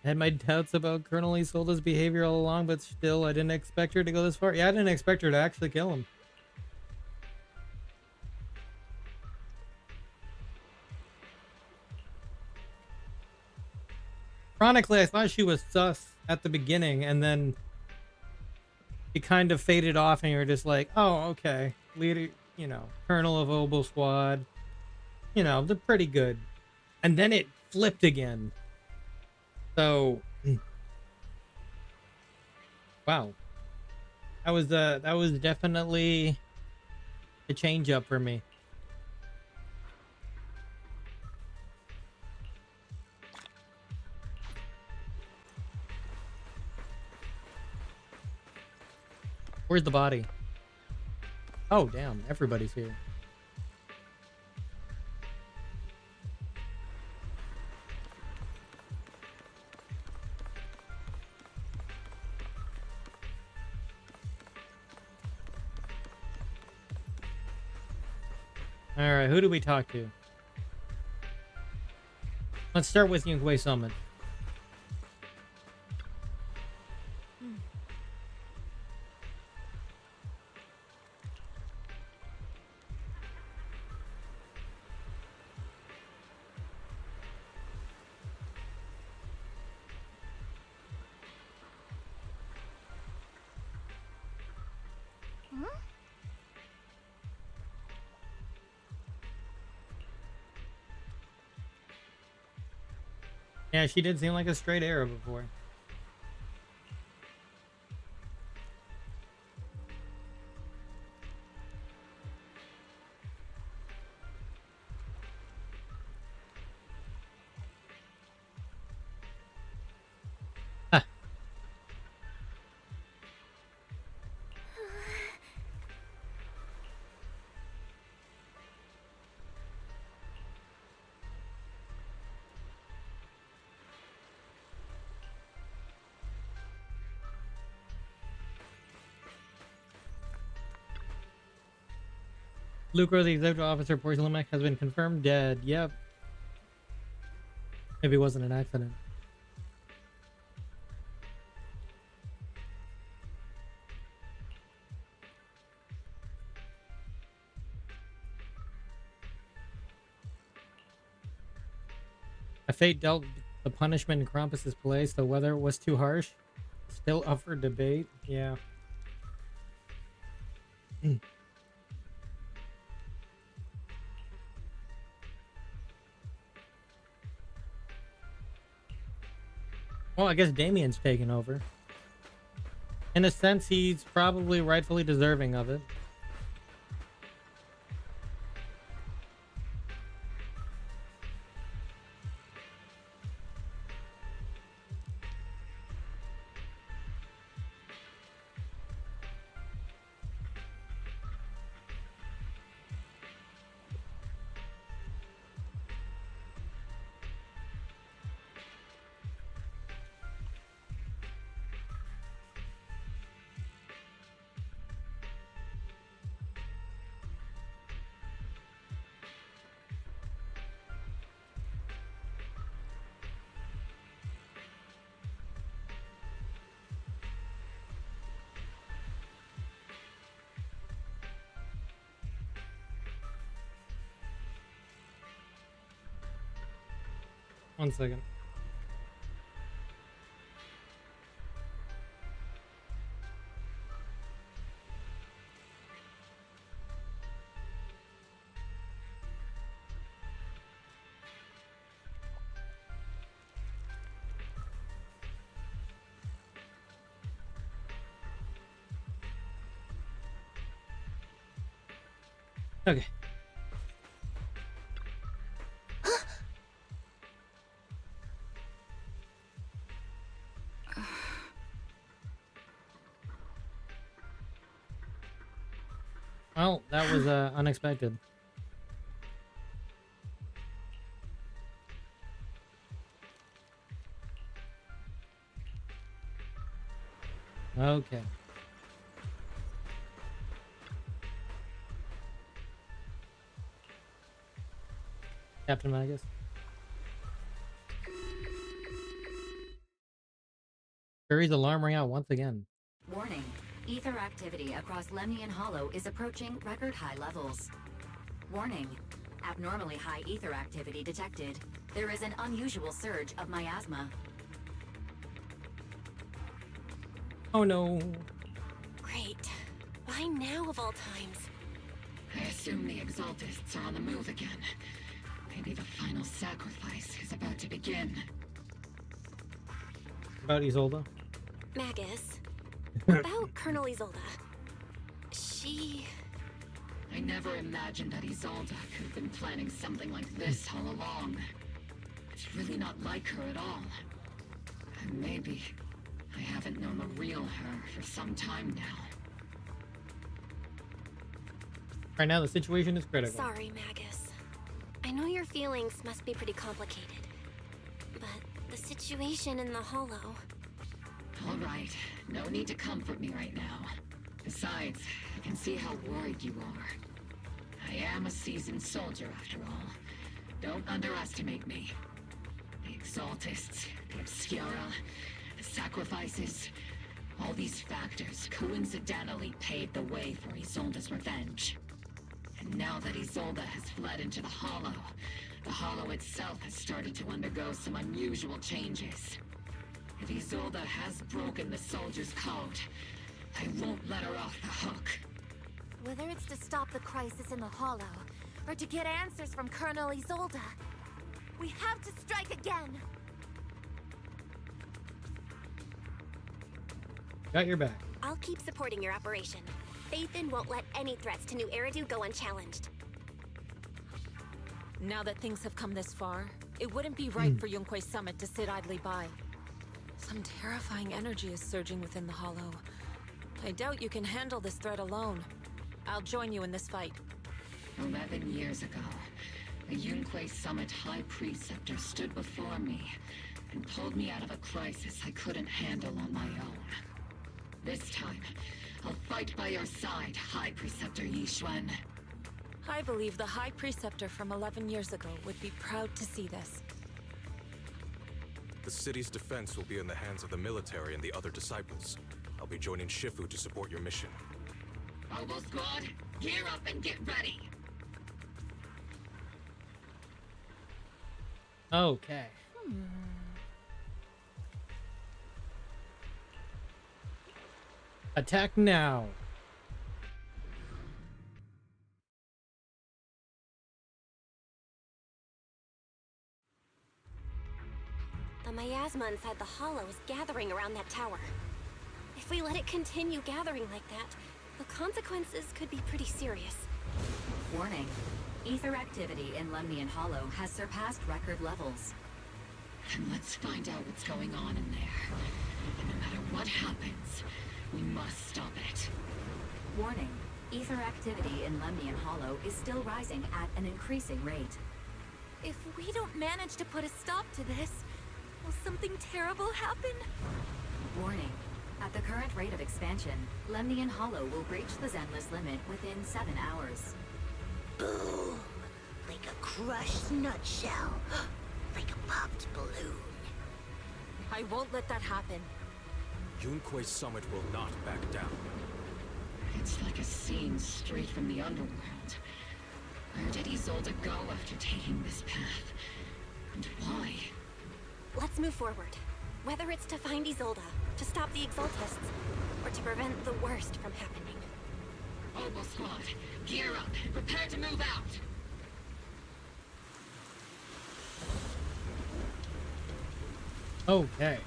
A: I had my doubts about Colonel Isolde's behavior all along, but still, I didn't expect her to go this far. Yeah, I didn't expect her to actually kill him. Ironically, I thought she was sus at the beginning, and then it kind of faded off, and you were just like, oh, okay. Leader, you know, Colonel of Obel Squad. You know, they're pretty good. And then it flipped again. So, wow, that was definitely a change up for me. Where's the body? Oh, damn, everybody's here. All right, who do we talk to? Let's start with Yunkwei Summit. Yeah, she did seem like a straight arrow before. Huh. Lucro, the executive officer, Porcelain has been confirmed dead. Yep. Maybe it wasn't an accident. A fate dealt the punishment in Krampus's place, though whether it was too harsh, still up for debate. Yeah. Well, I guess Damien's taken over. In a sense, he's probably rightfully deserving of it. 1 second. Okay. Well, that was unexpected. Okay. Captain Magus. Fury's alarm rang out once again.
F: Warning. Ether activity across Lemnian Hollow is approaching record high levels. Warning. Abnormally high ether activity detected. There is an unusual surge of miasma.
A: Oh no.
O: Great. Why now of all times?
E: I assume the Exaltists are on the move again. Maybe the final sacrifice is about to begin.
A: About Isolde?
O: Magus. About Colonel Isolde. She...
E: I never imagined that Isolde could have been planning something like this all along. It's really not like her at all. And maybe I haven't known the real her for some time now.
A: Right now, the situation is critical.
M: Sorry, Magus. I know your feelings must be pretty complicated. But the situation in the Hollow...
E: All right, no need to comfort me right now. Besides, I can see how worried you are. I am a seasoned soldier after all. Don't underestimate me. The Exaltists, the Obscura, the sacrifices, all these factors coincidentally paved the way for Isolde's revenge. And now that Isolde has fled into the Hollow itself has started to undergo some unusual changes. If Isolde has broken the soldier's code, I won't let her off the hook.
C: Whether it's to stop the crisis in the Hollow, or to get answers from Colonel Isolde, we have to strike again!
A: Got your back.
M: I'll keep supporting your operation. Phaethon won't let any threats to New Eridu go unchallenged.
L: Now that things have come this far, it wouldn't be right for Yunque's summit to sit idly by. Some terrifying energy is surging within the Hollow. I doubt you can handle this threat alone. I'll join you in this fight.
E: 11 years ago, a Yunque Summit High Preceptor stood before me and pulled me out of a crisis I couldn't handle on my own. This time, I'll fight by your side, High Preceptor Yixuan.
L: I believe the High Preceptor from 11 years ago would be proud to see this.
H: The city's defense will be in the hands of the military and the other disciples. I'll be joining Shifu to support your mission.
E: Robo Squad, gear up and get ready!
A: Okay. Attack now.
M: The miasma inside the Hollow is gathering around that tower. If we let it continue gathering like that, the consequences could be pretty serious.
F: Warning. Ether activity in Lemnian Hollow has surpassed record levels.
E: And let's find out what's going on in there. And no matter what happens, we must stop it.
F: Warning. Ether activity in Lemnian Hollow is still rising at an increasing rate.
C: If we don't manage to put a stop to this, will something terrible happen?
F: Warning. At the current rate of expansion, Lemnian Hollow will breach the Zenless limit within 7 hours.
N: Boom! Like a crushed nutshell. Like a popped balloon.
L: I won't let that happen.
H: Yunque's summit will not back down.
E: It's like a scene straight from the underworld. Where did Isolde go after taking this path? And why?
M: Let's move forward. Whether it's to find Isolde, to stop the Exaltists, or to prevent the worst from happening.
E: Mobile squad, gear up and prepare to move out.
A: Okay.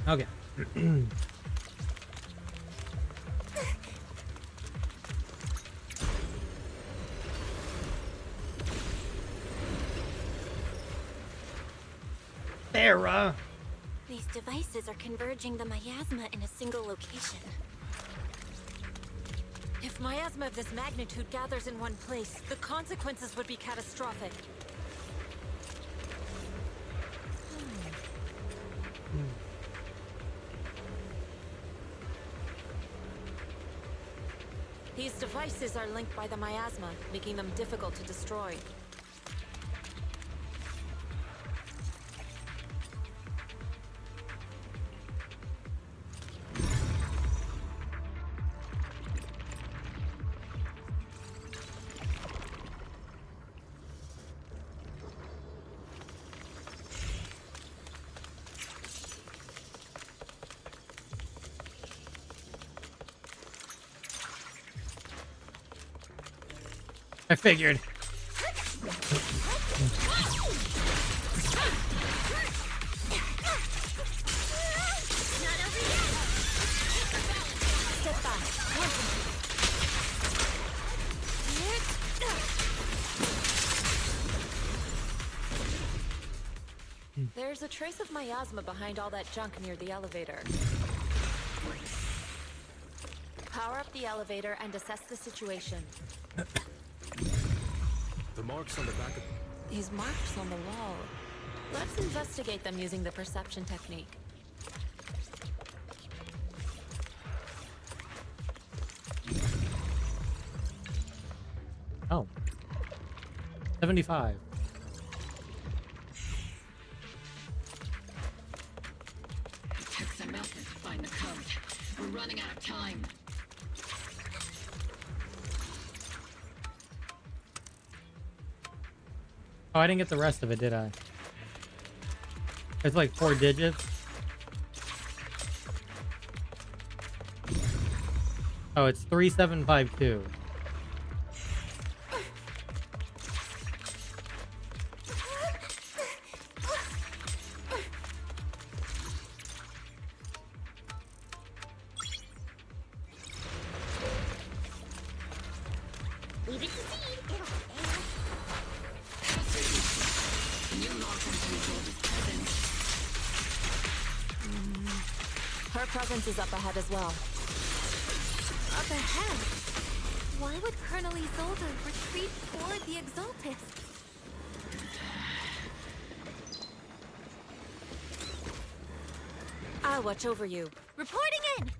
A: Okay. Sarah!
M: These devices are converging the miasma in a single location.
L: If miasma of this magnitude gathers in one place, the consequences would be catastrophic. These devices are linked by the miasma, making them difficult to destroy.
A: I figured.
L: There's a trace of miasma behind all that junk near the elevator. Power up the elevator and assess the situation.
H: The marks on the back of...
L: These marks on the wall. Let's investigate them using the perception technique.
A: Oh. 75.
E: It took some effort to find the code. We're running out of time.
A: Oh, I didn't get the rest of it, did I? It's like 4 digits. Oh, it's 3752.
N: Leave it to Seed.
L: Her presence is up ahead as well.
C: Up ahead? Why would Colonel Isolde retreat toward the Exaltists?
L: I'll watch over you.
C: Reporting in!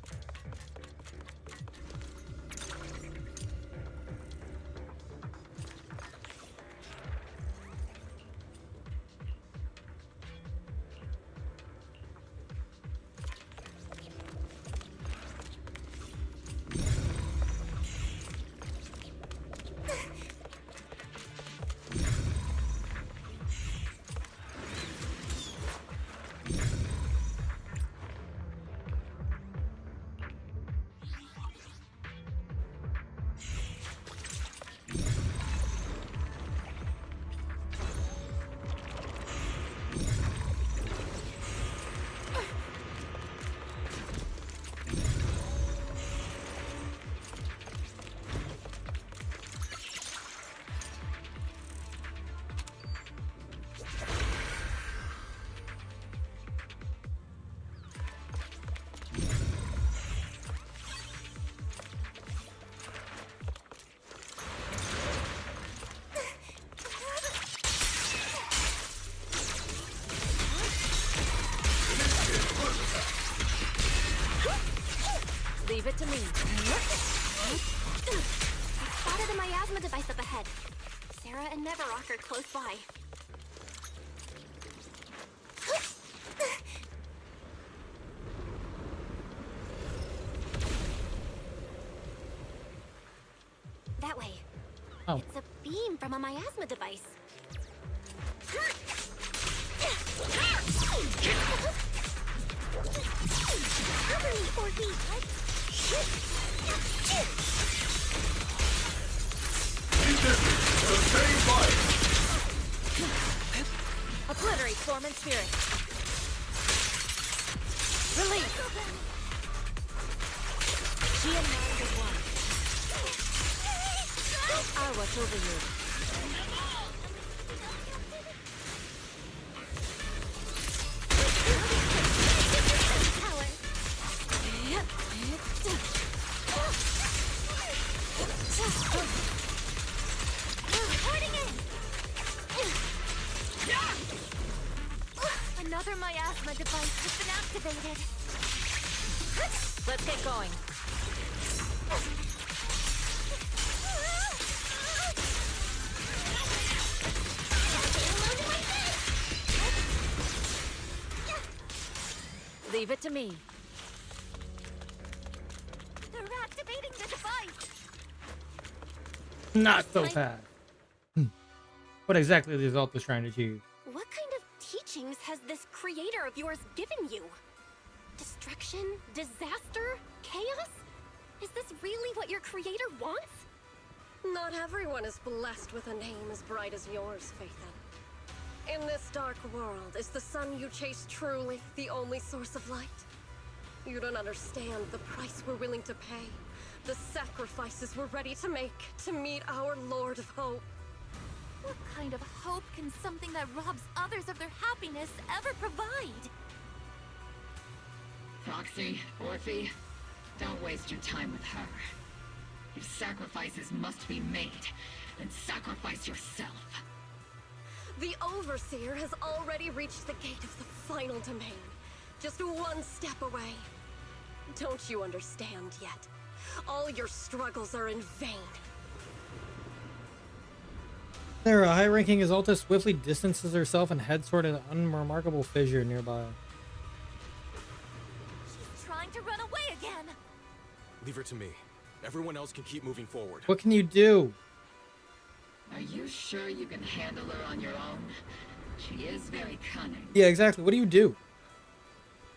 L: Leave it to me.
M: Spotted a miasma device up ahead. Sarah and Neverrock are close by. beam from a miasma device. Cover me, Orphe!
L: Obliterate form and spirit. Release. She and mine is one. I'll watch over you.
C: Another miasma device has been activated.
L: Let's get going. Leave it to me.
C: They're activating the device.
A: Not so fast. What exactly is the Exaltus trying to achieve?
M: What kind of teachings has this creator of yours given you? Destruction? Disaster? Chaos? Is this really what your creator wants?
O: Not everyone is blessed with a name as bright as yours, Phaethon. In this dark world, is the sun you chase truly the only source of light? You don't understand the price we're willing to pay, the sacrifices we're ready to make to meet our Lord of Hope.
C: What kind of hope can something that robs others of their happiness ever provide?
E: Foxy, Orphe, don't waste your time with her. If sacrifices must be made, then sacrifice yourself.
O: The Overseer has already reached the gate of the final domain. Just one step away. Don't you understand yet? All your struggles are in vain.
A: There, a high-ranking Exaltus swiftly distances herself and heads toward an unremarkable fissure nearby.
C: She's trying to run away again.
H: Leave her to me. Everyone else can keep moving forward.
A: What can you do?
E: Are you sure you can handle her on your own? She is very cunning.
A: Yeah, exactly. What do you do?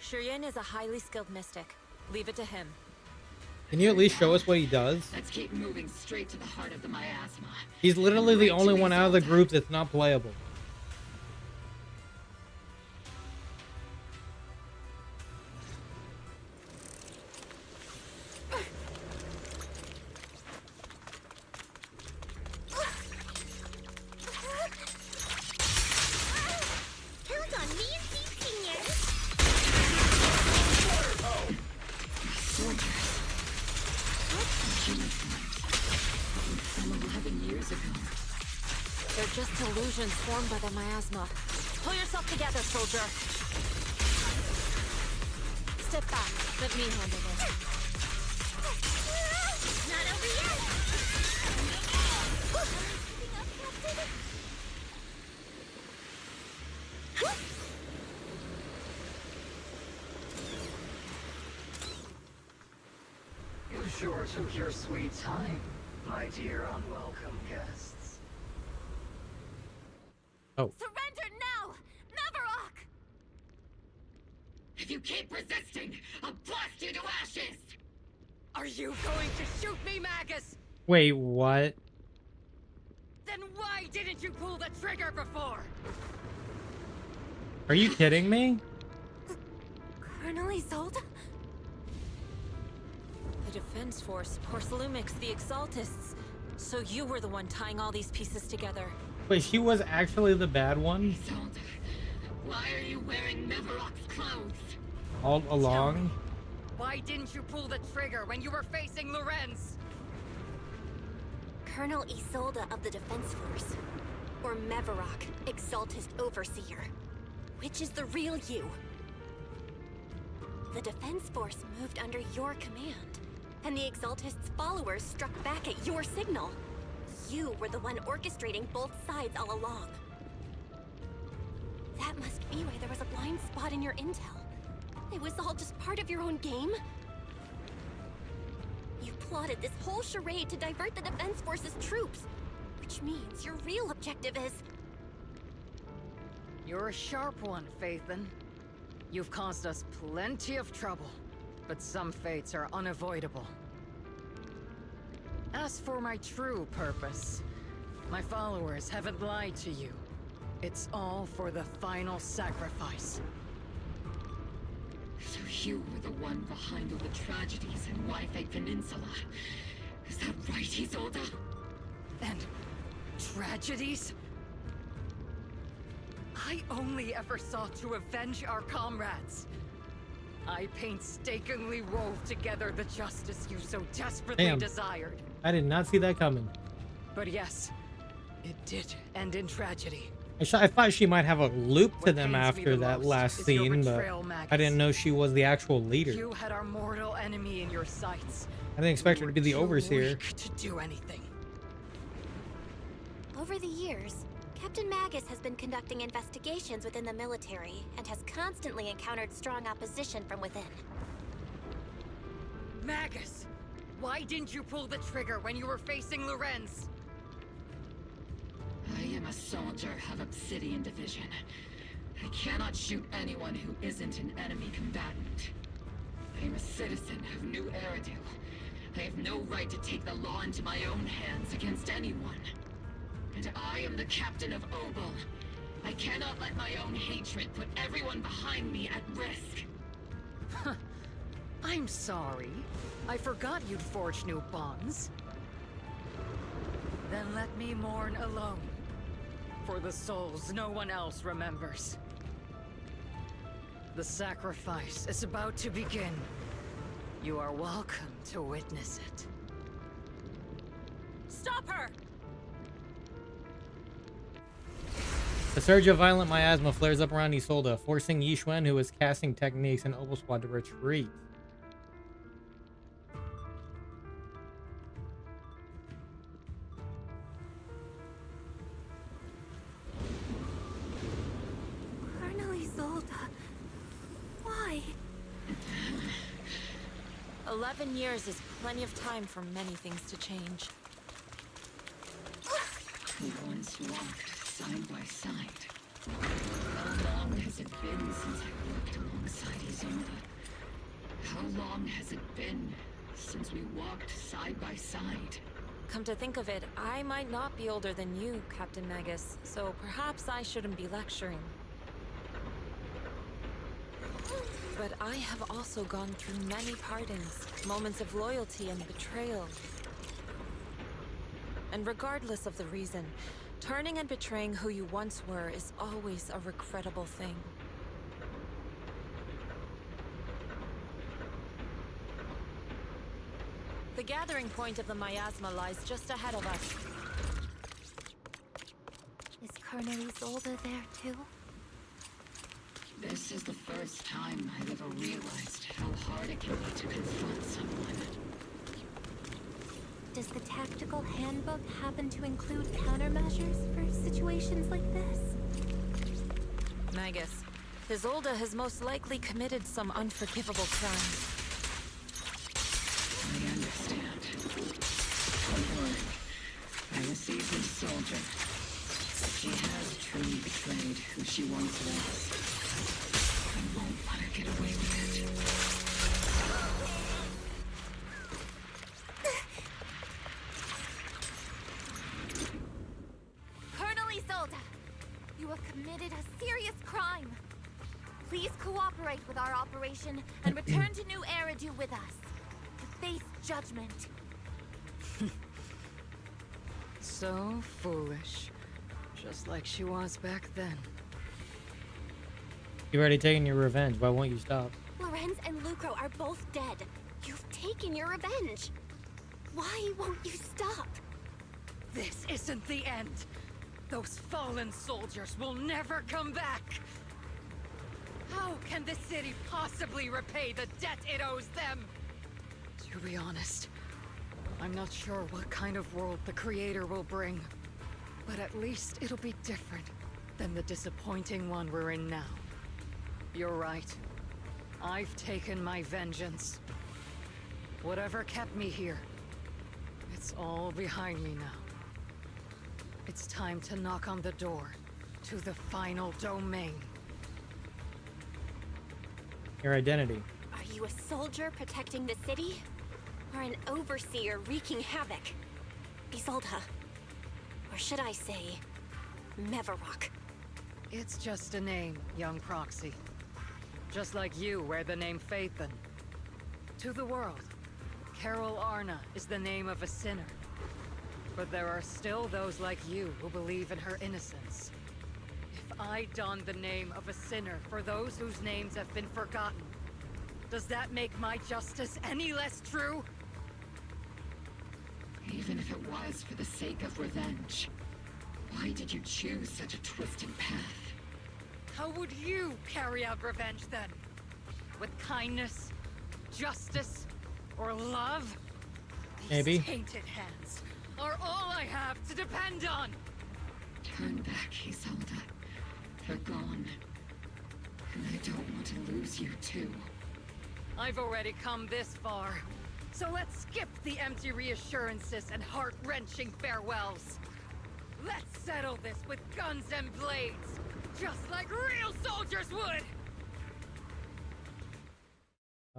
L: Shiryan is a highly skilled mystic. Leave it to him.
A: Can you at least show us what he does?
E: Let's keep moving straight to the heart of the miasma.
A: He's literally the only one out of the group that's not playable.
L: Illusions formed by the miasma. Pull yourself together, soldier. Step back. Let me handle this.
C: Not over yet.
E: You sure took your sweet time, my dear unwelcome guests.
A: Oh.
C: Surrender now! Neverrock!
E: If you keep resisting, I'll blast you to ashes!
J: Are you going to shoot me, Magus?
A: Wait, what?
J: Then why didn't you pull the trigger before?
A: Are you kidding me?
C: Colonel Isolde?
L: The Defense Force, Porcelumix, the Exaltists. So you were the one tying all these pieces together.
A: Wait, she was actually the bad one?
E: Isolde, why are you wearing Neverock's clothes?
A: All along?
J: Why didn't you pull the trigger when you were facing Lorenz?
M: Colonel Isolde of the Defense Force. Or Meverock, Exaltist Overseer. Which is the real you? The Defense Force moved under your command, and the Exaltist's followers struck back at your signal. You were the one orchestrating both sides all along. That must be why there was a blind spot in your intel. It was all just part of your own game? You plotted this whole charade to divert the Defense Force's troops, which Which means your real objective is...
J: You're a sharp one, Phaethon. You've caused us plenty of trouble, but some fates are unavoidable. As for my true purpose, my followers haven't lied to you. It's all for the final sacrifice.
E: So you were the one behind all the tragedies in Wi-Fi Peninsula. Is that right, Isolde?
J: And tragedies? I only ever sought to avenge our comrades. I painstakingly wove together the justice you so desperately desired.
A: I did not see that coming.
J: But yes, it did end in tragedy.
A: I thought she might have a loop to them after that last scene, but I didn't know she was the actual leader.
J: You had our mortal enemy in your sights.
A: I didn't expect her to be the overseer.
J: To do anything.
M: Over the years, Captain Magus has been conducting investigations within the military and has constantly encountered strong opposition from within.
J: Magus! Why didn't you pull the trigger when you were facing Lorenz?
E: I am a soldier of Obsidian Division. I cannot shoot anyone who isn't an enemy combatant. I am a citizen of New Eridu. I have no right to take the law into my own hands against anyone. And I am the captain of Obel. I cannot let my own hatred put everyone behind me at risk.
J: I'm sorry. I forgot you'd forged new bonds. Then let me mourn alone. For the souls no one else remembers. The sacrifice is about to begin. You are welcome to witness it.
L: Stop her!
A: A surge of violent miasma flares up around Isolde, forcing Yixuan, who is casting techniques and Obel Squad, to retreat.
C: Colonel Isolde, why?
L: 11 years is plenty of time for many things to change.
E: We once walked side by side. How long has it been since I worked alongside Isolde? How long has it been since we walked side by side?
L: Come to think of it, I might not be older than you, Captain Magus, so perhaps I shouldn't be lecturing. But I have also gone through many pardons, moments of loyalty and betrayal. And regardless of the reason, turning and betraying who you once were is always a regrettable thing. The gathering point of the miasma lies just ahead of us.
C: Is Colonel Isolde there too?
E: This is the first time I've ever realized how hard it can be to confront someone.
C: Does the tactical handbook happen to include countermeasures for situations like this?
L: Magus, Isolde has most likely committed some unforgivable crime.
E: I understand. Don't worry. I'm a seasoned soldier. She has truly betrayed who she once was. I won't let her get away with it.
C: Colonel Isolde, you have committed a serious crime. Please cooperate with our operation and return to New Eridu with us to face judgment.
J: So foolish. Just like she was back then.
A: You've already taken your revenge. Why won't you stop?
M: Lorenz and Lucro are both dead. You've taken your revenge. Why won't you stop?
J: This isn't the end. Those fallen soldiers will never come back. How can the city possibly repay the debt it owes them? To be honest, I'm not sure what kind of world the Creator will bring. But at least it'll be different than the disappointing one we're in now. You're right. I've taken my vengeance. Whatever kept me here, it's all behind me now. It's time to knock on the door to the final domain.
A: Your identity.
M: Are you a soldier protecting the city? Or an overseer wreaking havoc? Isolde. Or should I say, Mevarok?
J: It's just a name, young proxy. Just like you wear the name Phaethon. To the world, Carol Arna is the name of a sinner. But there are still those like you who believe in her innocence. If I don the name of a sinner for those whose names have been forgotten, does that make my justice any less true?
E: Even if it was for the sake of revenge, why did you choose such a twisted path?
J: How would you carry out revenge then? With kindness, justice, or love? These
A: Maybe.
J: tainted hands are all I have to depend on!
E: Turn back, Isolde. They're gone. And I don't want to lose you too.
J: I've already come this far. So let's skip the empty reassurances and heart-wrenching farewells. Let's settle this with guns and blades, just like real soldiers would!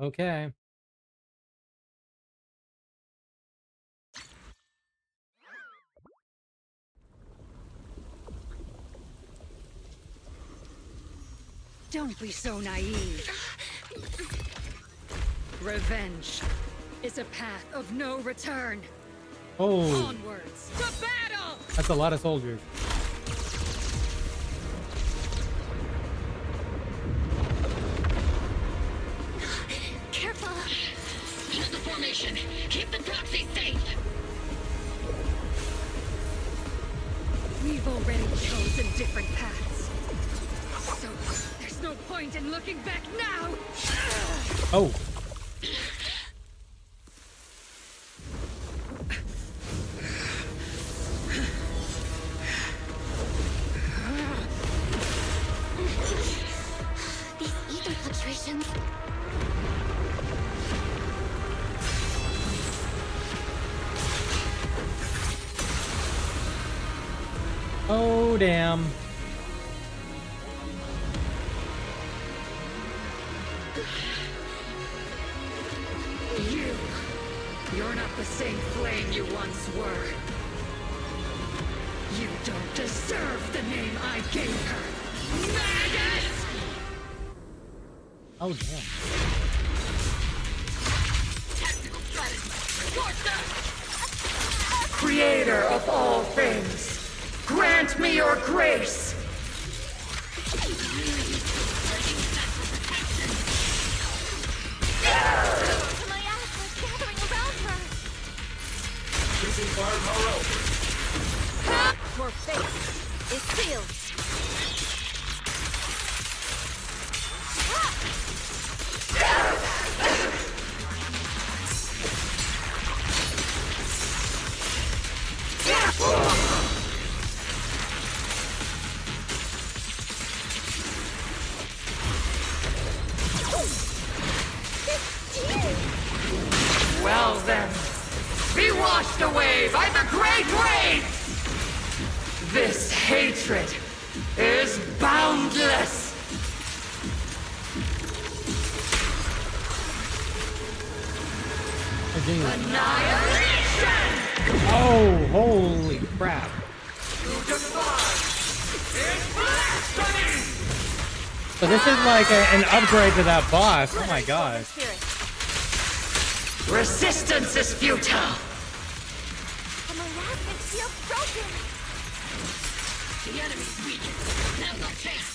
A: Okay.
J: Don't be so naive. Revenge is a path of no return.
A: Oh.
J: Onwards to battle!
A: That's a lot of soldiers.
M: Careful!
E: Hold the formation! Keep the proxy safe!
J: We've already chosen different paths. So, there's no point in looking back now!
A: Oh.
M: These ether fluctuations.
A: Oh, damn.
J: You're not the same flame you once were. You don't deserve the name I gave her. Magus!
A: Oh, damn.
E: Technical strategy!
J: Creator of all things, grant me your grace!
M: Your fate is sealed.
J: Well then, be washed away by the great rain! This hatred is boundless! Annihilation!
A: Oh, holy crap. So this is like an upgrade to that boss. Oh my god.
J: Resistance is futile!
C: And my last is still broken!
E: The enemy's weak. Now's our chance.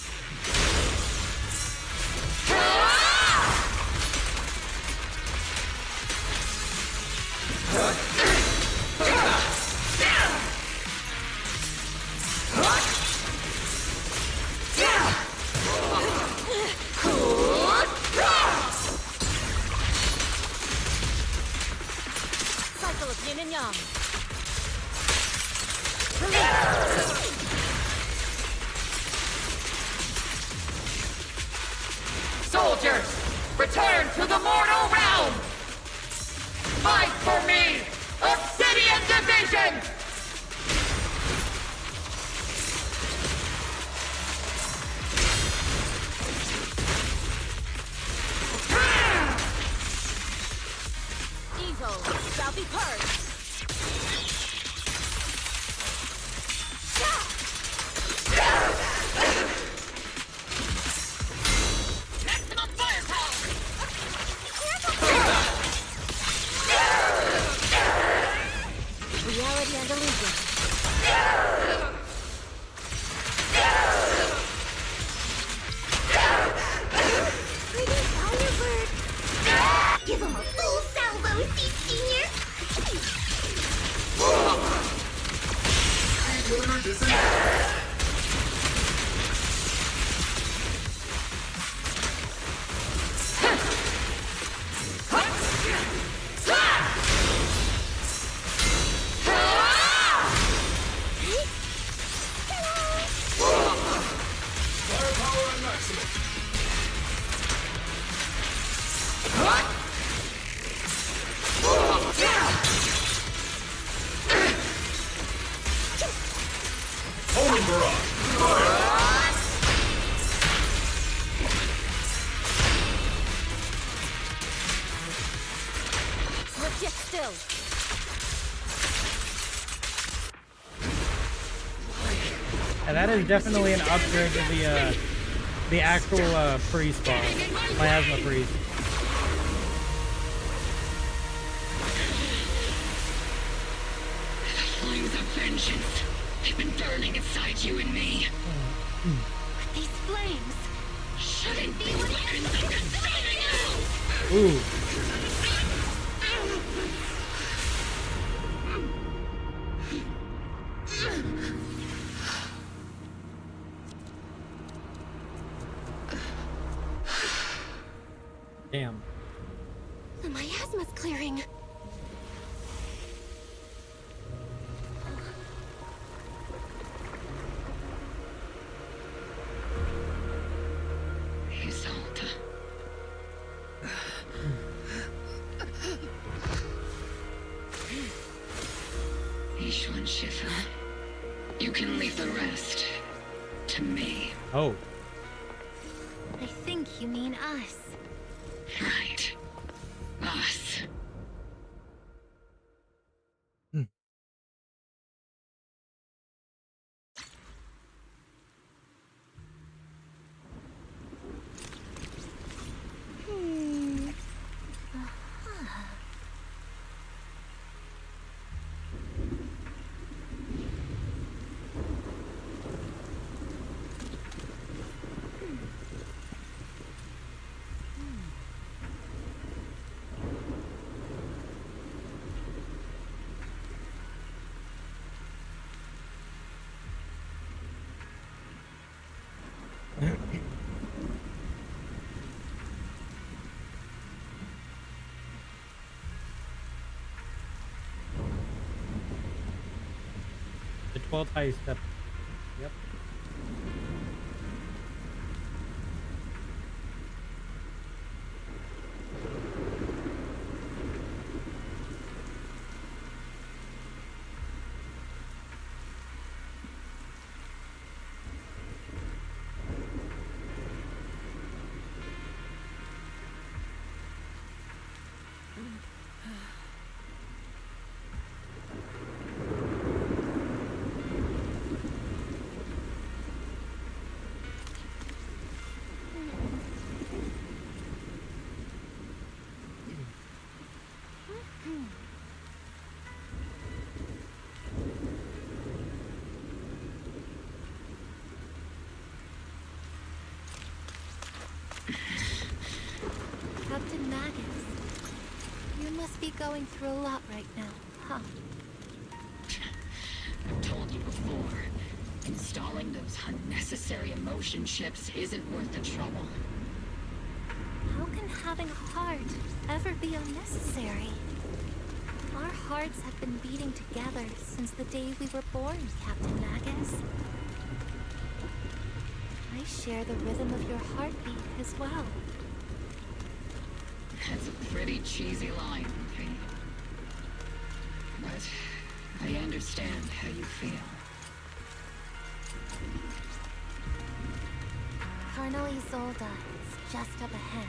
M: Cycle of yin and yang.
J: Soldiers, return to the mortal realm! Fight for me! Obsidian Division!
A: And that is definitely an upgrade to the actual priest boss, Miasma Priest.
E: Flames of vengeance. They've been burning inside you and me.
C: These flames
E: shouldn't be weapons of consuming you!
A: Ooh. Damn.
M: The miasma's clearing.
E: Isolde. Ishwan Shifa. You can leave the rest to me.
A: Oh.
C: I think you mean us.
E: Right. Us.
A: The 12th highest step. Yep.
C: Captain Magus, you must be going through a lot right now, huh?
E: I've told you before, installing those unnecessary emotion chips isn't worth the trouble.
C: How can having a heart ever be unnecessary? Our hearts have been beating together since the day we were born, Captain Magus. I share the rhythm of your heartbeat as well.
E: That's a pretty cheesy line, V. But I understand how you feel.
C: Colonel Isolde is just up ahead.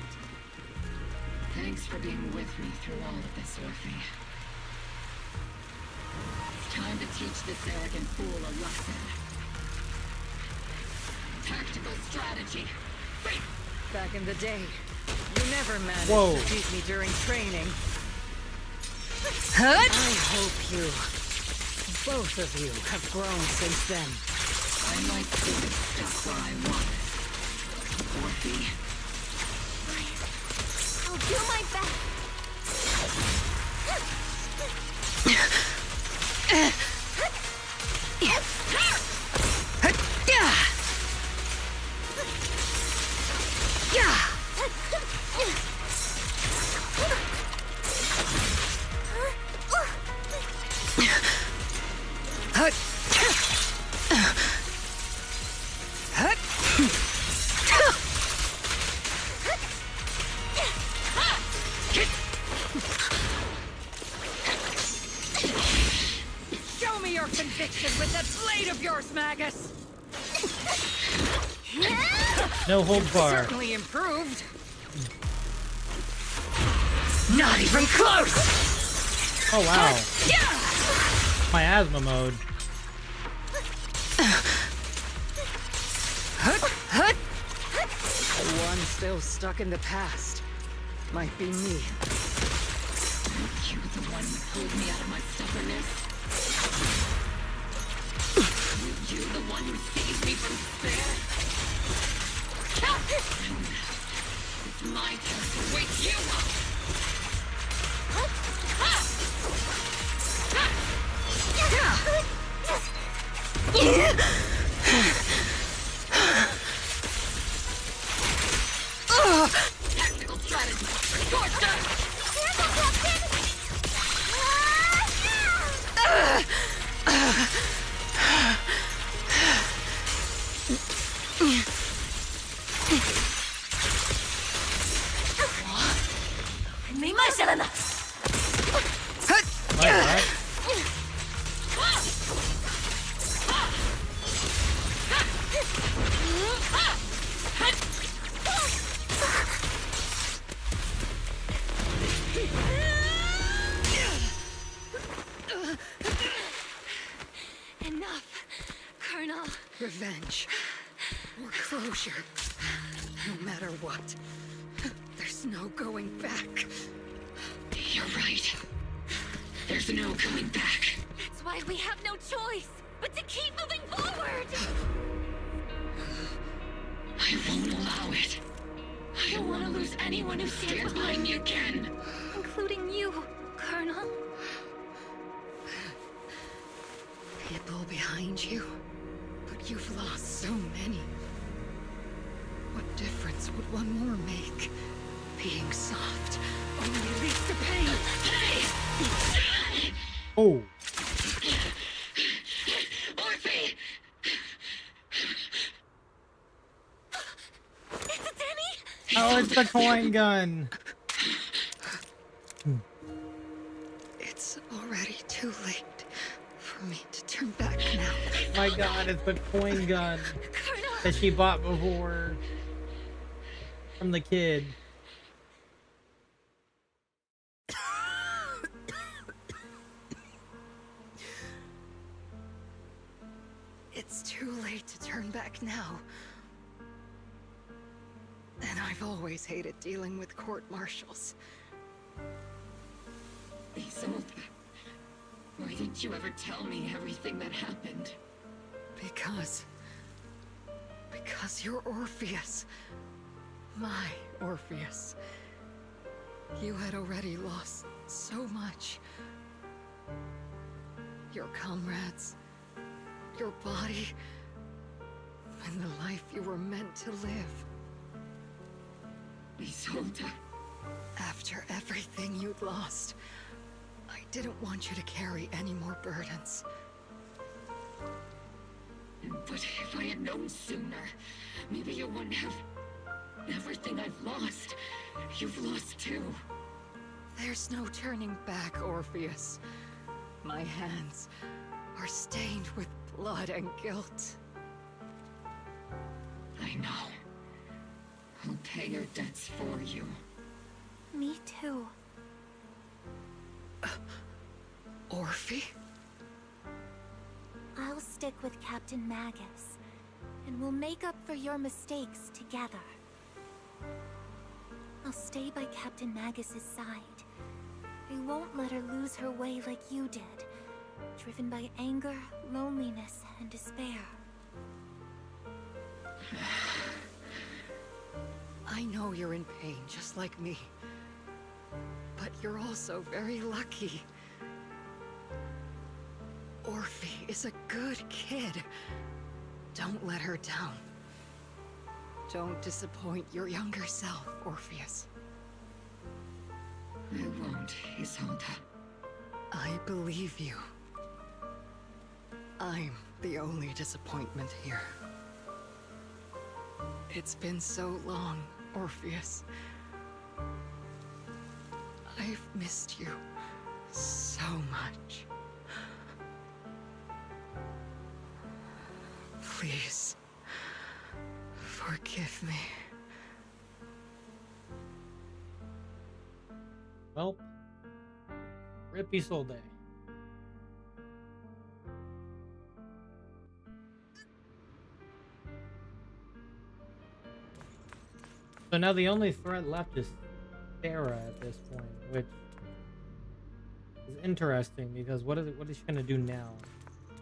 E: Thanks for being with me through all of this, Orphe. It's time to teach this arrogant fool a lesson. Tactical strategy.
J: Back in the day, you never managed
A: Whoa.
J: to beat me during training. I hope you, both of you, have grown since then.
E: I might still get stuck where I was. Orphe.
C: I'll do my best.
J: Show me your conviction with that blade of yours, Magus!
A: No hold bar.
J: Certainly improved. Not even close!
A: Oh wow. Miasma mode.
J: one still stuck in the past might be me.
E: You're the one who pulled me out of my stubbornness. You're the one who saved me from despair. It's my turn to wake you up. Tactical strategy. Torture!
C: Careful, Captain! Enough, Colonel.
J: Revenge. Or closure. No matter what. There's no going back.
E: You're right. There's no coming back.
C: That's why we have no choice but to keep moving forward.
E: I won't allow it. I don't want to lose anyone who stands behind me again.
C: Including you, Colonel.
J: People behind you, but you've lost so many. What difference would one more make? Being soft only leads to pain.
A: Oh.
E: Orphe!
C: Is it Danny?
A: Oh, it's the coin gun.
J: It's already too late for me to turn back now.
A: My God, it's the coin gun that she bought before from the kid.
J: It's too late to turn back now. And I've always hated dealing with court-martials.
E: Isolde, why didn't you ever tell me everything that happened?
J: Because you're Orpheus. My Orpheus. You had already lost so much. Your comrades, your body, and the life you were meant to live.
E: Isolde.
J: After everything you'd lost, I didn't want you to carry any more burdens.
E: But if I had known sooner, maybe you wouldn't have... Everything I've lost, you've lost too.
J: There's no turning back, Orpheus. My hands are stained with blood and guilt.
E: I know. I'll pay your debts for you.
C: Me too.
J: Orphe?
C: I'll stick with Captain Magus, and we'll make up for your mistakes together. I'll stay by Captain Magus's side. I won't let her lose her way like you did, driven by anger, loneliness, and despair.
J: I know you're in pain, just like me. But you're also very lucky. Orphe is a good kid. Don't let her down. Don't disappoint your younger self, Orpheus.
E: I won't, Isolde.
J: I believe you. I'm the only disappointment here. It's been so long, Orpheus. I've missed you so much. Please, forgive me.
A: Well, rip Isolde. So now the only threat left is Sarah at this point, which is interesting because what is she gonna do now?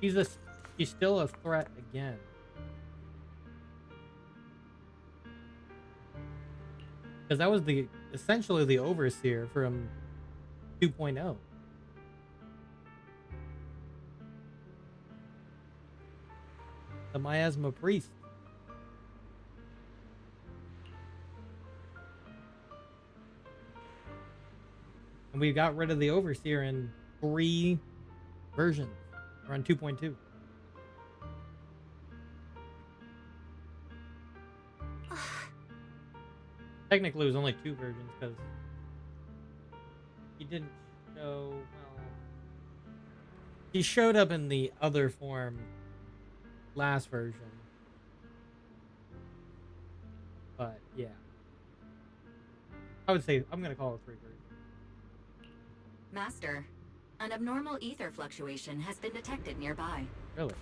A: She's still a threat again. Because that was essentially the overseer from 2.0. The miasma priest. And we got rid of the overseer in 3 versions. We're on 2.2. Technically, it was only 2 versions because he didn't show. Well, he showed up in the other form last version. But yeah, I would say I'm gonna call it 3 versions.
F: Master, an abnormal ether fluctuation has been detected nearby.
A: Really?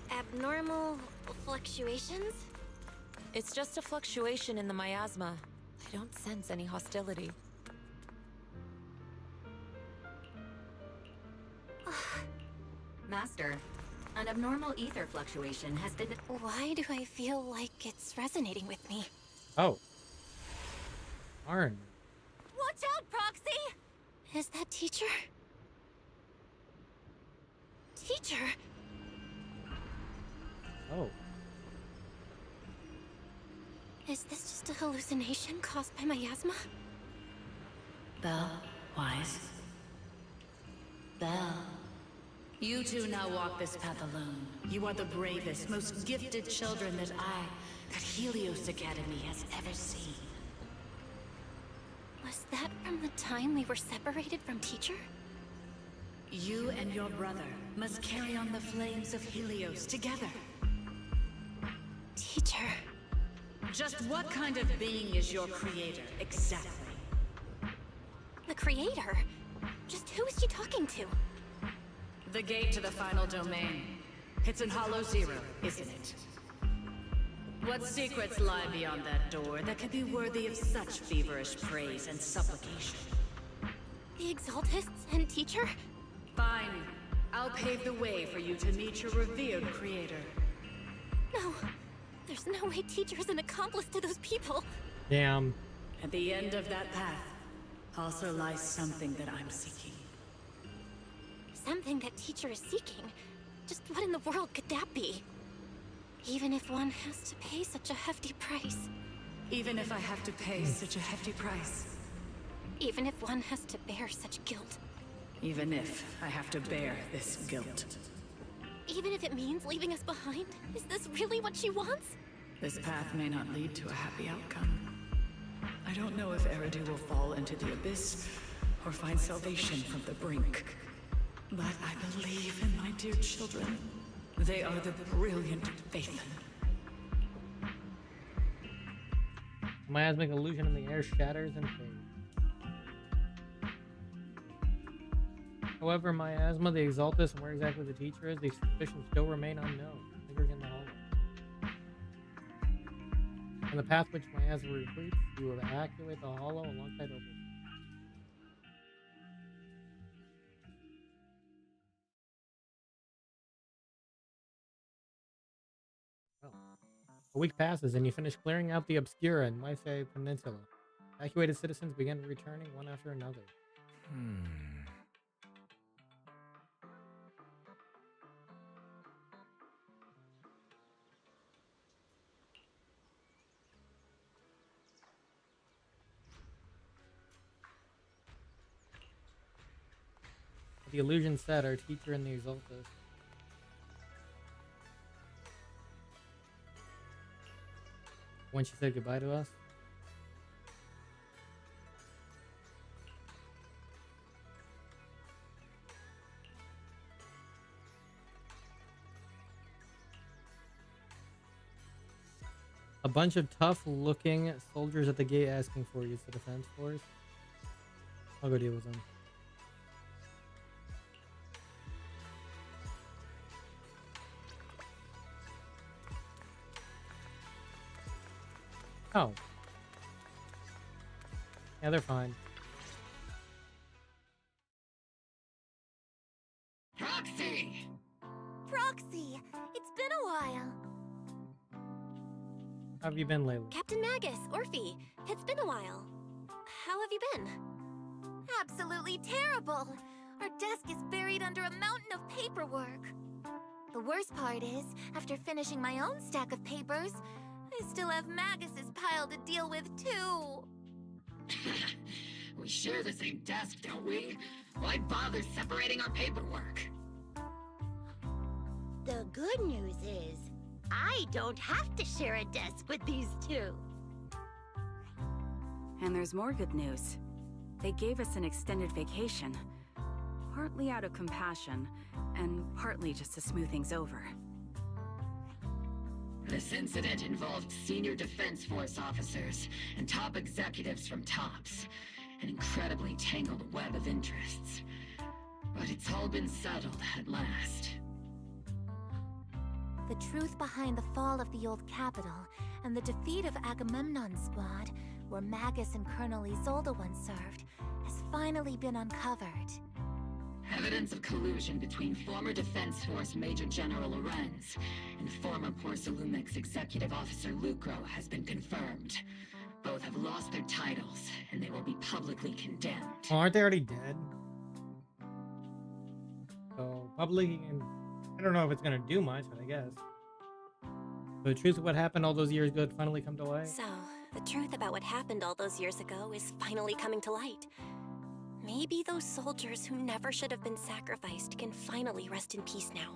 M: Abnormal fluctuations?
L: It's just a fluctuation in the miasma. I don't sense any hostility.
F: Master, an abnormal ether fluctuation has been...
M: Why do I feel like it's resonating with me?
A: Oh. Darn.
C: Watch out, Proxy!
M: Is that teacher? Teacher?
A: Oh.
M: Is this just a hallucination caused by miasma?
E: Belle, Wise. Belle. You two now walk this path alone. You are the bravest, most gifted children that Helios Academy has ever seen.
M: Was that from the time we were separated from teacher?
E: You and your brother must carry on the flames of Helios together.
M: Teacher.
E: Just what kind of being is your creator, exactly?
M: The creator? Just who is she talking to?
E: The gate to the final domain. It's in Hollow Zero, isn't it? What secrets lie beyond that door that can be worthy of such feverish praise and supplication?
M: The Exaltists and teacher?
E: Fine. I'll pave the way for you to meet your revered creator.
M: No. There's no way teacher is an accomplice to those people.
A: Damn.
E: At the end of that path also lies something that I'm seeking.
M: Something that teacher is seeking? Just what in the world could that be? Even if one has to pay such a hefty price.
E: Even if I have to pay such a hefty price.
M: Even if one has to bear such guilt.
E: Even if I have to bear this guilt.
M: Even if it means leaving us behind? Is this really what she wants?
E: This path may not lead to a happy outcome. I don't know if Eridu will fall into the abyss or find salvation from the brink. But I believe in my dear children. They are the brilliant Phaethon.
A: Miasmic illusion in the air shatters and fades. However, miasma, the Exaltus, and where exactly the teacher is, the suspicions still remain unknown. Lingering in the hollow. On the path which miasma retreats, you will evacuate the hollow alongside Opal. A week passes and you finish clearing out the Obscura and Maisei Peninsula. Evacuated citizens begin returning one after another. The illusion said, our teacher in the Exaltus. When she said goodbye to us. A bunch of tough-looking soldiers at the gate asking for you. It's the defense force. I'll go deal with them. Oh. Yeah, they're fine.
E: Proxy!
C: Proxy, it's been a while.
A: How have you been lately?
M: Captain Magus, Orphe, it's been a while. How have you been?
C: Absolutely terrible. Our desk is buried under a mountain of paperwork. The worst part is, after finishing my own stack of papers, I still have Magus's pile to deal with too.
E: We share the same desk, don't we? Why bother separating our paperwork?
N: The good news is, I don't have to share a desk with these two.
R: And there's more good news. They gave us an extended vacation. Partly out of compassion, and partly just to smooth things over.
E: This incident involved senior Defense Force officers and top executives from TOPS. An incredibly tangled web of interests. But it's all been settled at last.
C: The truth behind the fall of the old capital and the defeat of Agamemnon's squad, where Magus and Colonel Isolde once served, has finally been uncovered.
E: Evidence of collusion between former Defense Force Major General Lorenz and former Porcelumex Executive Officer Lucro has been confirmed. Both have lost their titles, and they will be publicly condemned.
A: Oh, aren't they already dead? So, publicly, and I don't know if it's gonna do much, but I guess. But the truth of what happened all those years ago had finally come to light.
M: So, the truth about what happened all those years ago is finally coming to light. Maybe those soldiers who never should have been sacrificed can finally rest in peace now.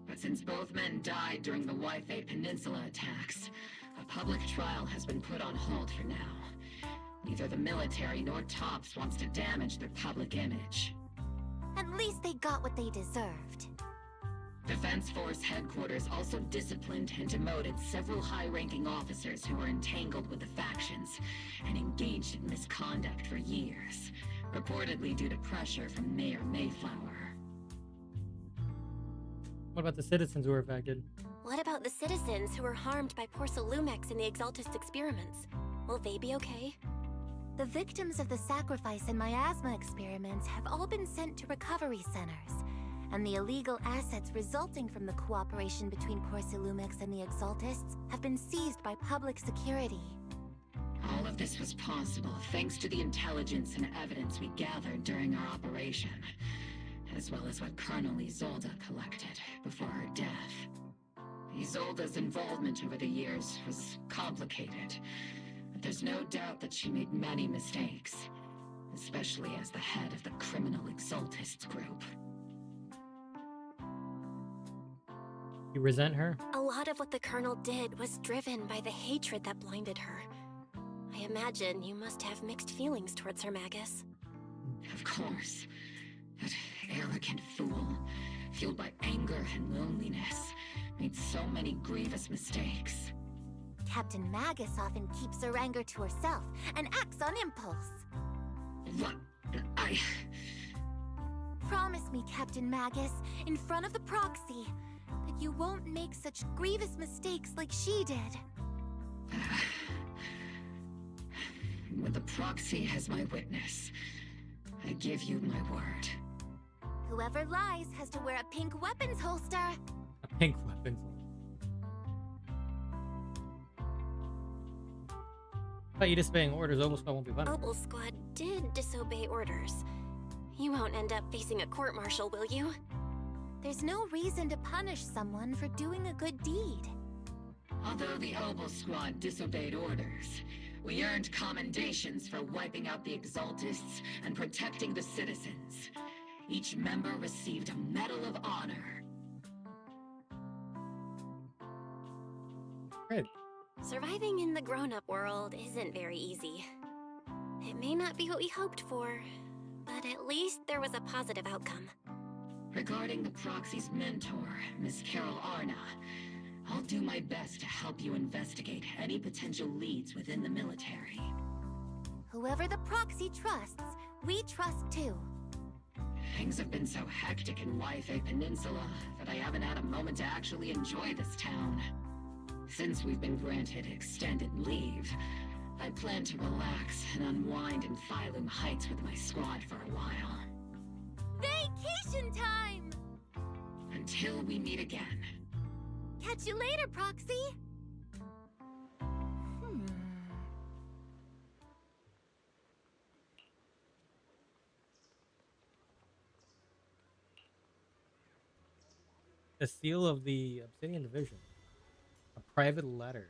E: But since both men died during the Waifei Peninsula attacks, a public trial has been put on hold for now. Neither the military nor TOPS wants to damage their public image.
C: At least they got what they deserved.
E: Defense Force headquarters also disciplined and demoted several high-ranking officers who were entangled with the factions and engaged in misconduct for years, reportedly due to pressure from Mayor Mayflower.
A: What about the citizens who were affected?
M: What about the citizens who were harmed by Porcelumex in the Exaltist experiments? Will they be okay?
C: The victims of the sacrifice and miasma experiments have all been sent to recovery centers, and the illegal assets resulting from the cooperation between Porcelumex and the Exaltists have been seized by public security.
E: All of this was possible thanks to the intelligence and evidence we gathered during our operation, as well as what Colonel Isolde collected before her death. Isolde's involvement over the years was complicated, but there's no doubt that she made many mistakes, especially as the head of the criminal Exaltists group.
A: You resent her?
M: A lot of what the Colonel did was driven by the hatred that blinded her. I imagine you must have mixed feelings towards her, Magus.
E: Of course. That arrogant fool, fueled by anger and loneliness, made so many grievous mistakes.
C: Captain Magus often keeps her anger to herself and acts on impulse.
E: What?
C: Promise me, Captain Magus, in front of the proxy, that you won't make such grievous mistakes like she did.
E: With the proxy as my witness, I give you my word.
C: Whoever lies has to wear a pink weapons holster.
A: A pink weapons holster. But you disobeying orders, Obel Squad won't be punished.
M: Obel Squad did disobey orders. You won't end up facing a court-martial, will you?
C: There's no reason to punish someone for doing a good deed.
E: Although the Obel Squad disobeyed orders, we earned commendations for wiping out the Exaltists and protecting the citizens. Each member received a Medal of Honor.
A: Great.
M: Surviving in the grown-up world isn't very easy. It may not be what we hoped for, but at least there was a positive outcome.
E: Regarding the proxy's mentor, Miss Carol Arna, I'll do my best to help you investigate any potential leads within the military.
C: Whoever the proxy trusts, we trust too.
E: Things have been so hectic in Waifei Peninsula that I haven't had a moment to actually enjoy this town. Since we've been granted extended leave, I plan to relax and unwind in Phylum Heights with my squad for a while.
C: Vacation time!
E: Until we meet again.
C: Catch you later, Proxy!
A: The seal of the Obsidian Division. A private letter.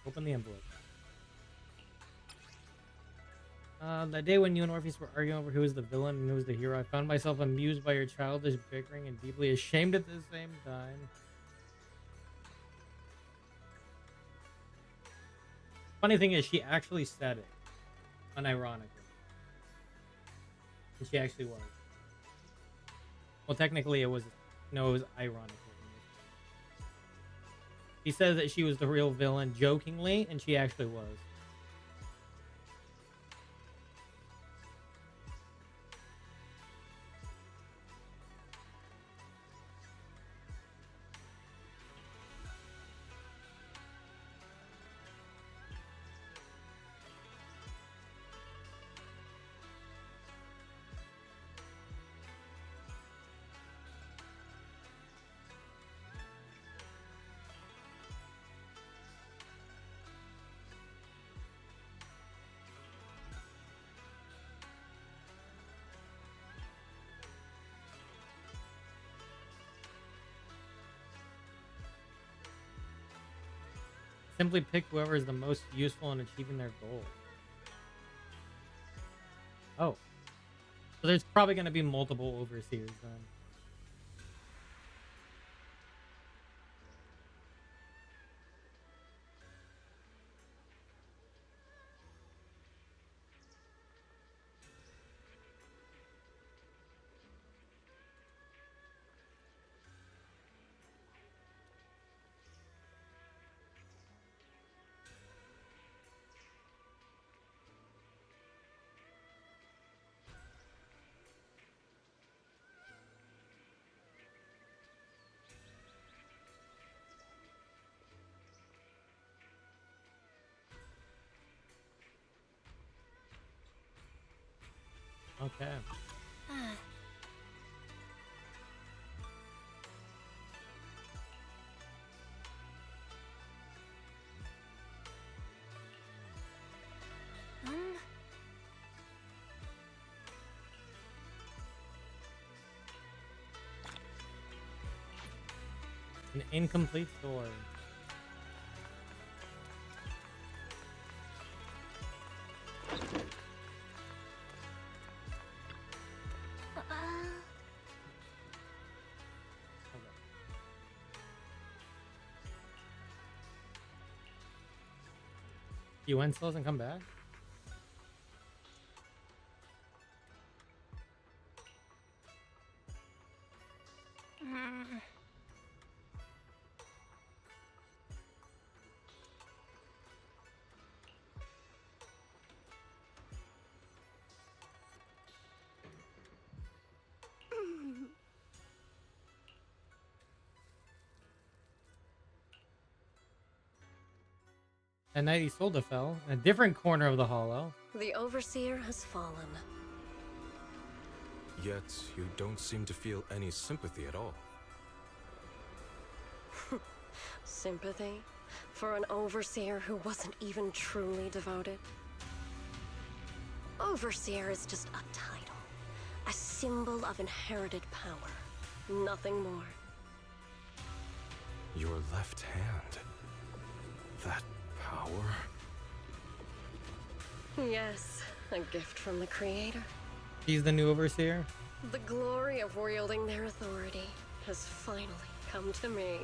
A: Open the envelope. That day when you and Orpheus were arguing over who was the villain and who was the hero, I found myself amused by your childish bickering and deeply ashamed at the same time. Funny thing is, she actually said it. Unironically. And she actually was. Well, technically it was, no, it was ironically. He said that she was the real villain jokingly, and she actually was. Simply pick whoever is the most useful in achieving their goal. Oh. So there's probably going to be multiple overseers then. Okay. An incomplete story. He went, still doesn't come back? At night Isolde fell in a different corner of the hollow.
O: The Overseer has fallen.
H: Yet you don't seem to feel any sympathy at all.
O: Sympathy? For an Overseer who wasn't even truly devoted? Overseer is just a title. A symbol of inherited power. Nothing more.
H: Your left hand. That power?
O: Yes, a gift from the Creator.
A: He's the new Overseer?
O: The glory of wielding their authority has finally come to me.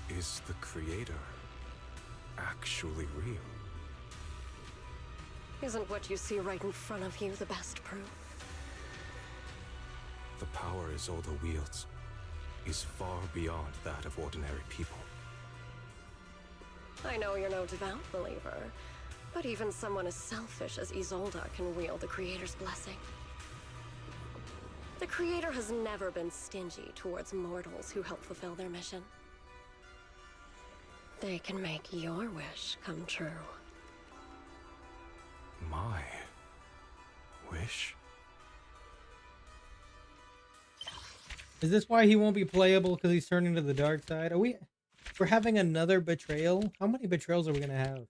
H: Is the Creator actually real?
O: Isn't what you see right in front of you the best proof?
H: The power Isolde wields is far beyond that of ordinary people.
O: I know you're no devout believer, but even someone as selfish as Isolde can wield the Creator's blessing. The Creator has never been stingy towards mortals who help fulfill their mission. They can make your wish come true.
H: My wish?
A: Is this why he won't be playable because he's turning to the dark side? We're having another betrayal? How many betrayals are we gonna have?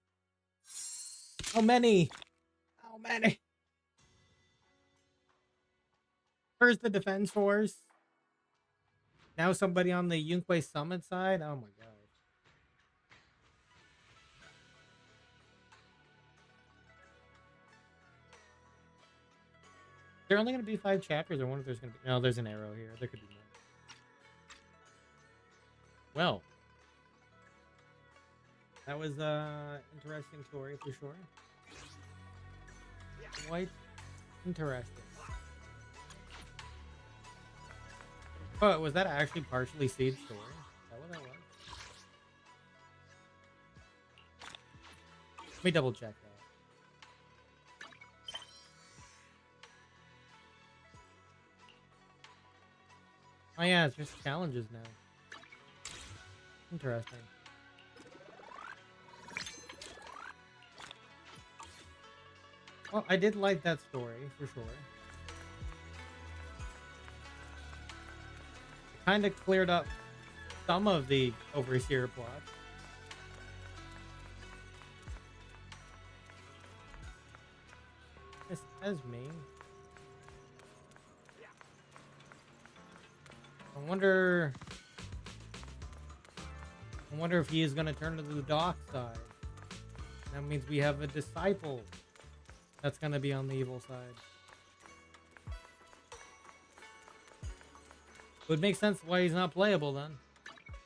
A: How many? How many? First the Defense Force. Now somebody on the Yunkwei Summit side? Oh my god. There are only going to be 5 chapters, or one if there's going to be... No, there's an arrow here. There could be more. Well. That was interesting story for sure. Quite interesting. Oh, was that actually partially Seed's story? Is that what that was? Let me double check that. Oh yeah, it's just challenges now. Interesting. Well, I did like that story, for sure. It kind of cleared up some of the Overseer plot. This is me. I wonder if he is going to turn to the dark side. That means we have a disciple that's going to be on the evil side. Would make sense why he's not playable then.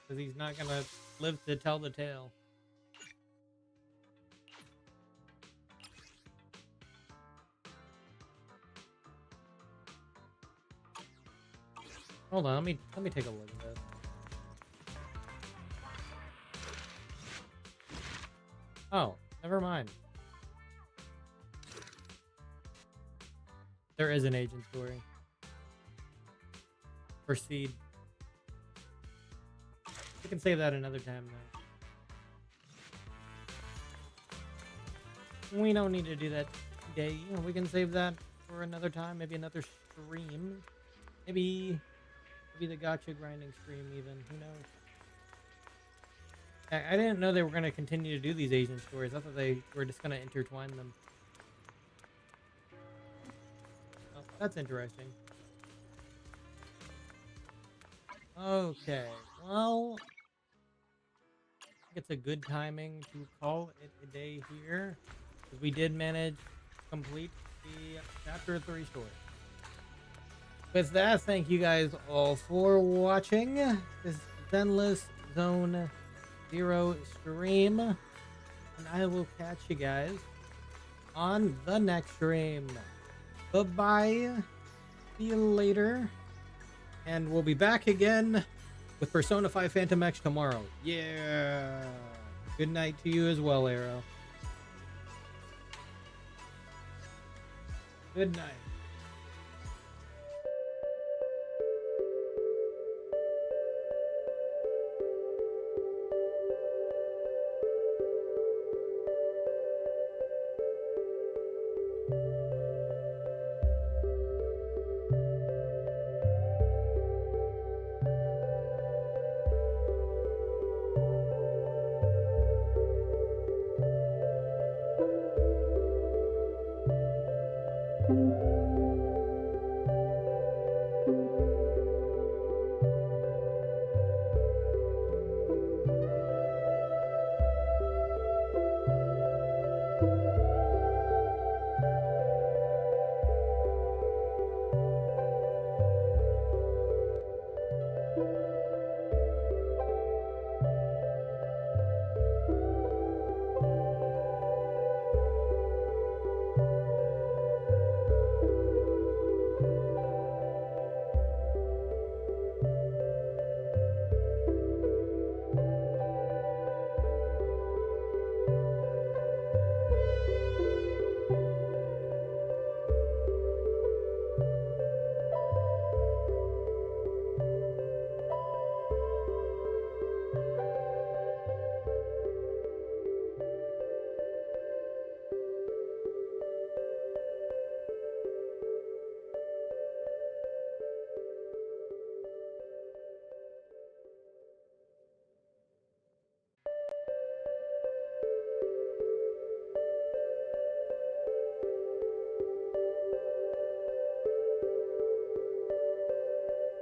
A: Because he's not going to live to tell the tale. Hold on, let me take a look at this. Oh, never mind. There is an agent story. Proceed. We can save that another time though. We don't need to do that today. We can save that for another time, maybe another stream. Maybe the Gacha grinding stream even, who knows? I didn't know they were going to continue to do these agent stories. I thought they were just going to intertwine them. Oh, that's interesting. Okay, well, I think it's a good timing to call it a day here. Because we did manage to complete the Chapter 3 story. With that, thank you guys all for watching this Zenless Zone Zero stream. And I will catch you guys on the next stream. Bye-bye. See you later. And we'll be back again with Persona 5 Phantom X tomorrow. Yeah. Good night to you as well, Arrow. Good night.